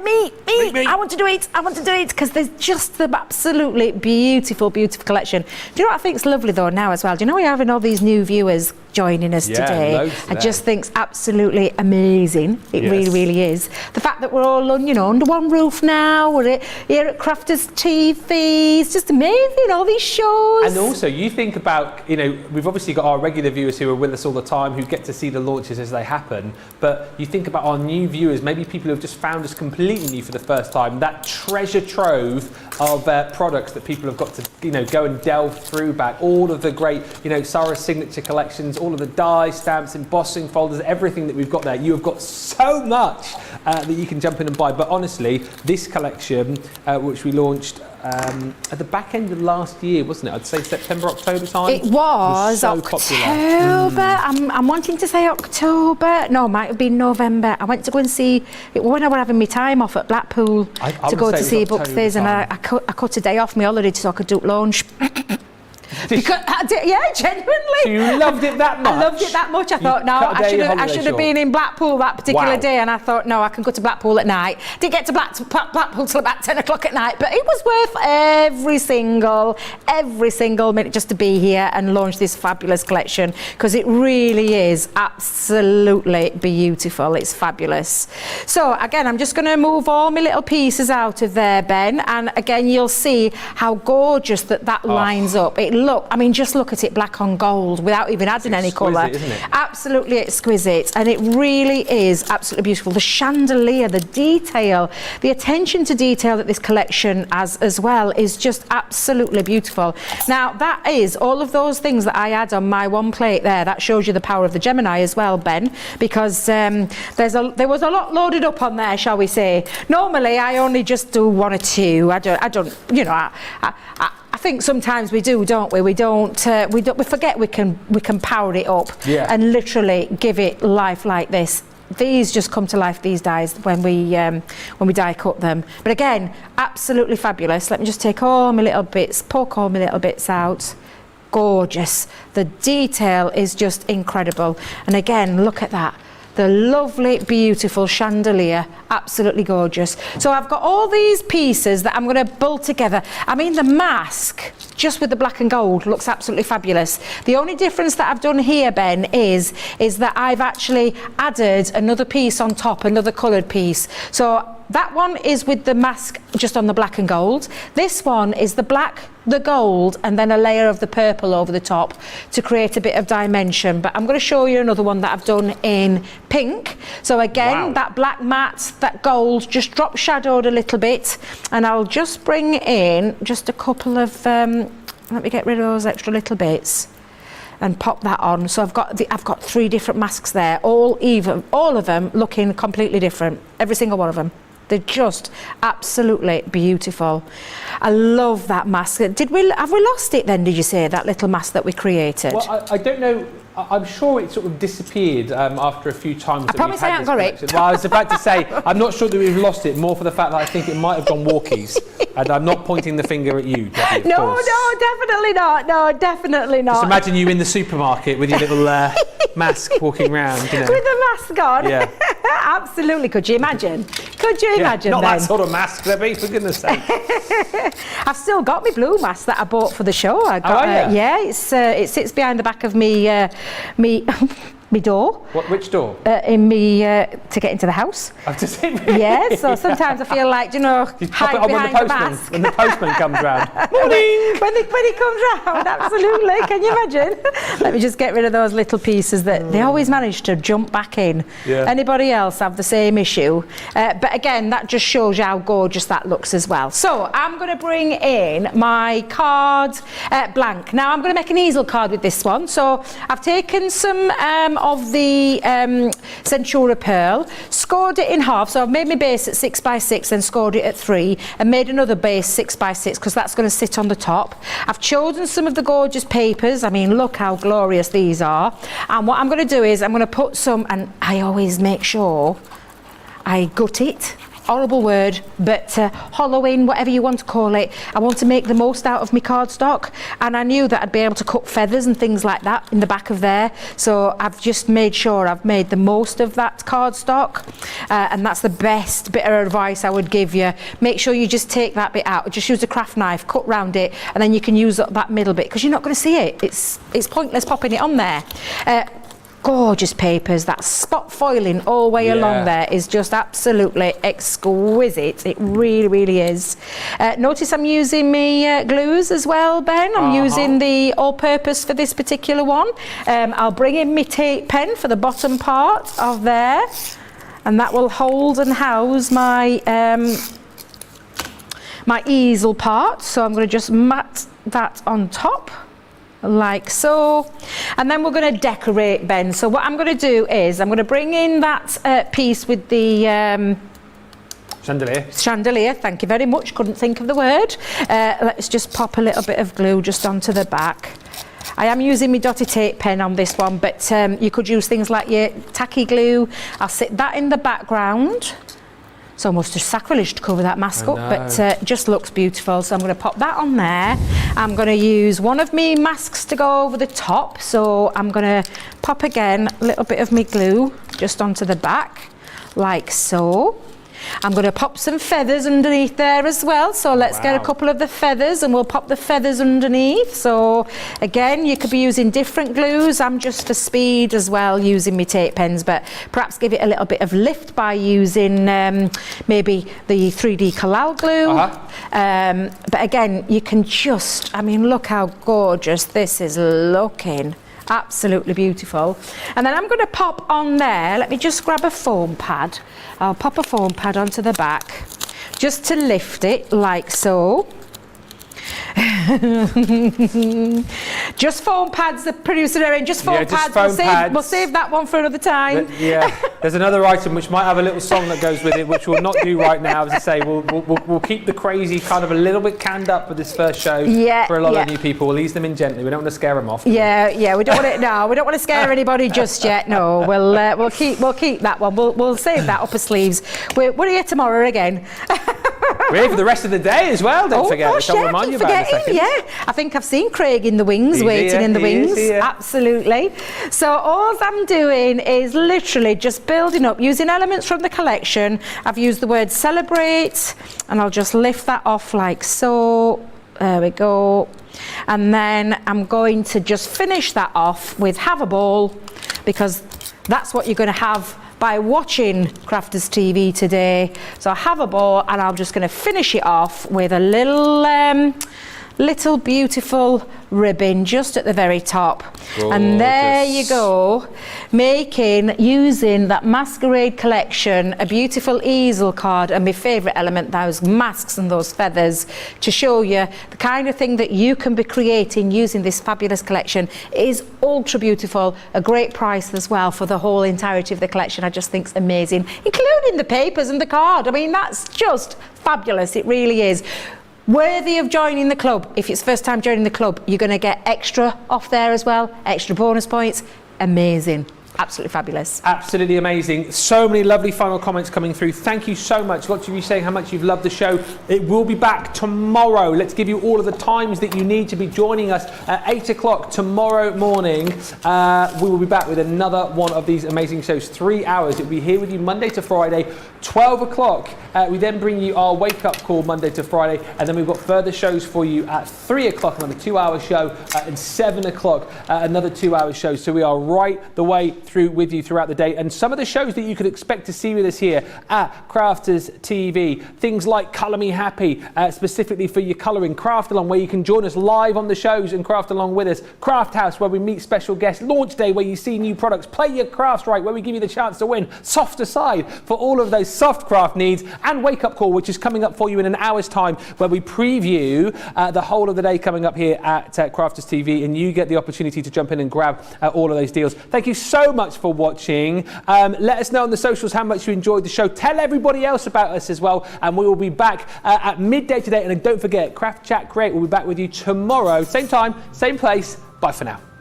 me. I want to do it, because there's just the absolutely beautiful, beautiful collection. Do you know what I think is lovely though now as well? Do you know we're having all these new viewers joining us today? I just think it's absolutely amazing. It really, really is. The fact that we're all under one roof now, we're here at Crafters TV, it's just amazing, all these shows. And also, you think about, we've obviously got our regular viewers who are with us all the time, who get to see the launches as they happen, but you think about our new viewers, maybe people who have just found us completely new for the first time, that treasure trove of products that people have got to go and delve through back, all of the great Sarah's signature collections, all of the die stamps, embossing folders, everything that we've got there. You have got so much that you can jump in and buy. But honestly, this collection, which we launched at the back end of last year, wasn't it? I'd say September, October time. It was so October. I'm wanting to say October. No, it might have been November. I went to go and see it when I was having my time off at Blackpool to go to see Bookspace, and I cut a day off my holiday so I could do launch. Because genuinely. So you loved it that much? I loved it that much. I thought, no, I should have been in Blackpool that particular day, and I thought, no, I can go to Blackpool at night. Didn't get to Blackpool till about 10 o'clock at night, but it was worth every single minute just to be here and launch this fabulous collection, because it really is absolutely beautiful. It's fabulous. So again, I'm just going to move all my little pieces out of there, Ben, and again, you'll see how gorgeous that lines up. Just look at it black on gold without even adding any colour. Isn't it? Absolutely exquisite, and it really is absolutely beautiful. The chandelier, the detail, the attention to detail that this collection has as well is just absolutely beautiful. Now, that is all of those things that I add on my one plate there. That shows you the power of the Gemini as well, Ben, because there was a lot loaded up on there, shall we say. Normally, I only just do 1 or 2. I think sometimes we do, don't we? We forget we can power it up and literally give it life like this. these just come to life these days when we die cut them. But again, absolutely fabulous. Let me just take all my little bits, poke all my little bits out. Gorgeous. The detail is just incredible. And again, look at that. The lovely, beautiful chandelier, absolutely gorgeous. So I've got all these pieces that I'm going to bolt together. I mean, the mask, just with the black and gold, looks absolutely fabulous. The only difference that I've done here, Ben, is that I've actually added another piece on top, another coloured piece. So that one is with the mask just on the black and gold. This one is the black, the gold, and then a layer of the purple over the top to create a bit of dimension. But I'm going to show you another one that I've done in pink. So again, that black matte, that gold, just drop shadowed a little bit. And I'll just bring in just a couple of, let me get rid of those extra little bits and pop that on. So I've got 3 different masks there, all of them looking completely different, every single one of them. They're just absolutely beautiful. I love that mask. Have we lost it then, did you say, that little mask that we created? Well, I don't know. I'm sure it sort of disappeared after a few times. I promise I haven't got it. Well, I was about to say, I'm not sure that we've lost it, more for the fact that I think it might have gone walkies. And I'm not pointing the finger at you, Debbie, of course. No, definitely not. No, definitely not. Just imagine you in the supermarket with your little mask walking around, you know. With the mask on. Yeah. Absolutely. Could you imagine? Could you imagine not then? that sort of mask, Debbie, for goodness sake. I've still got my blue mask that I bought for the show. I got, yeah, it sits behind the back of me me door. Which door? In me to get into the house. Really? Yeah, so sometimes I feel like, you hide on behind the mask. When the postman comes round. Morning! when he comes round, absolutely. Can you imagine? Let me just get rid of those little pieces that they always manage to jump back in. Yeah. Anybody else have the same issue? But again, that just shows you how gorgeous that looks as well. So I'm going to bring in my card blank. Now I'm going to make an easel card with this one. So I've taken some of the Centura Pearl, scored it in half. So I've made my base at 6x6 and scored it at 3 and made another base 6x6 because that's going to sit on the top. I've chosen some of the gorgeous papers. I mean, look how glorious these are. And what I'm going to do is I'm going to put some, and I always make sure I gut it. Horrible word, but hollow in, whatever you want to call it. I want to make the most out of my cardstock, and I knew that I'd be able to cut feathers and things like that in the back of there. So I've just made sure I've made the most of that cardstock, and that's the best bit of advice I would give you. Make sure you just take that bit out. Just use a craft knife, cut round it, and then you can use that middle bit because you're not going to see it. It's pointless popping it on there. Gorgeous papers. That spot foiling all the way along there is just absolutely exquisite. It really, really is. Notice I'm using my glues as well, Ben. I'm using the all-purpose for this particular one. I'll bring in my tape pen for the bottom part of there, and that will hold and house my my easel part. So I'm going to just mat that on top, like so, and then we're going to decorate, Ben. So what I'm going to do is I'm going to bring in that piece with the chandelier, thank you very much, couldn't think of the word. Let's just pop a little bit of glue just onto the back. I am using my dotty tape pen on this one, but you could use things like your tacky glue. I'll sit that in the background. It's almost a sacrilege to cover that mask up, but just looks beautiful. So I'm going to pop that on there. I'm going to use one of my masks to go over the top. So I'm going to pop again a little bit of my glue just onto the back, like so. I'm going to pop some feathers underneath there as well. So let's get a couple of the feathers and we'll pop the feathers underneath. So again, you could be using different glues. I'm just for speed as well using my tape pens, but perhaps give it a little bit of lift by using maybe the 3D Collal glue. But again, you can just, I mean, look how gorgeous this is looking. Absolutely beautiful. And then I'm going to pop on there, let me just grab a foam pad. I'll pop a foam pad onto the back just to lift it like so. Just foam pads, the producer Erin, just foam Yeah, just pads. foam pads. We'll save that one for another time. Yeah, there's another item which might have a little song that goes with it, which we'll not do right now. As I say, we'll keep the crazy kind of a little bit canned up for this first show for a lot of new people. We'll ease them in gently. We don't want to scare them off. Yeah, we don't want it. No, we don't want to scare anybody just yet. No, we'll keep that one. We'll save that up our sleeves. We're here tomorrow again. We're here for the rest of the day as well. Don't forget. Gosh, I'll remind you about it in a second. Yeah, I think I've seen Craig in the wings, waiting in the wings. Absolutely. So all I'm doing is literally just building up using elements from the collection. I've used the word celebrate, and I'll just lift that off like so. There we go. And then I'm going to just finish that off with have a ball, because that's what you're going to have by watching Crafters TV today. So I have a ball, and I'm just going to finish it off with a little beautiful ribbon just at the very top. Gorgeous. And there you go, using that Masquerade collection, a beautiful easel card, and my favourite element, those masks and those feathers, to show you the kind of thing that you can be creating using this fabulous collection. It is ultra beautiful, a great price as well for the whole entirety of the collection. I just think it's amazing, including the papers and the card. I mean, that's just fabulous, it really is. Worthy of joining the club. If it's first time joining the club, you're going to get extra off there as well, extra bonus points. Amazing. Absolutely fabulous. Absolutely amazing. So many lovely final comments coming through. Thank you so much. Lots of you saying how much you've loved the show. It will be back tomorrow. Let's give you all of the times that you need to be joining us at 8 o'clock tomorrow morning. We will be back with another one of these amazing shows. 3 hours. It will be here with you Monday to Friday, 12 o'clock. We then bring you our wake up call Monday to Friday, and then we've got further shows for you at 3 o'clock, another 2 hour show, and 7 o'clock, another 2 hour show. So we are right the way through with you throughout the day, and some of the shows that you could expect to see with us here at Crafters TV, things like Colour Me Happy, specifically for your colouring, Craft Along, where you can join us live on the shows and craft along with us, Craft House, where we meet special guests, Launch Day, where you see new products, Play Your Crafts Right, where we give you the chance to win, Softer Side for all of those soft craft needs, and Wake Up Call, which is coming up for you in an hour's time, where we preview the whole of the day coming up here at Crafters TV, and you get the opportunity to jump in and grab all of those deals. Thank you so much for watching. Let us know on the socials how much you enjoyed the show. Tell everybody else about us as well, and we will be back at midday today. And don't forget, Craft Chat Create will be back with you tomorrow, same time, same place. Bye for now.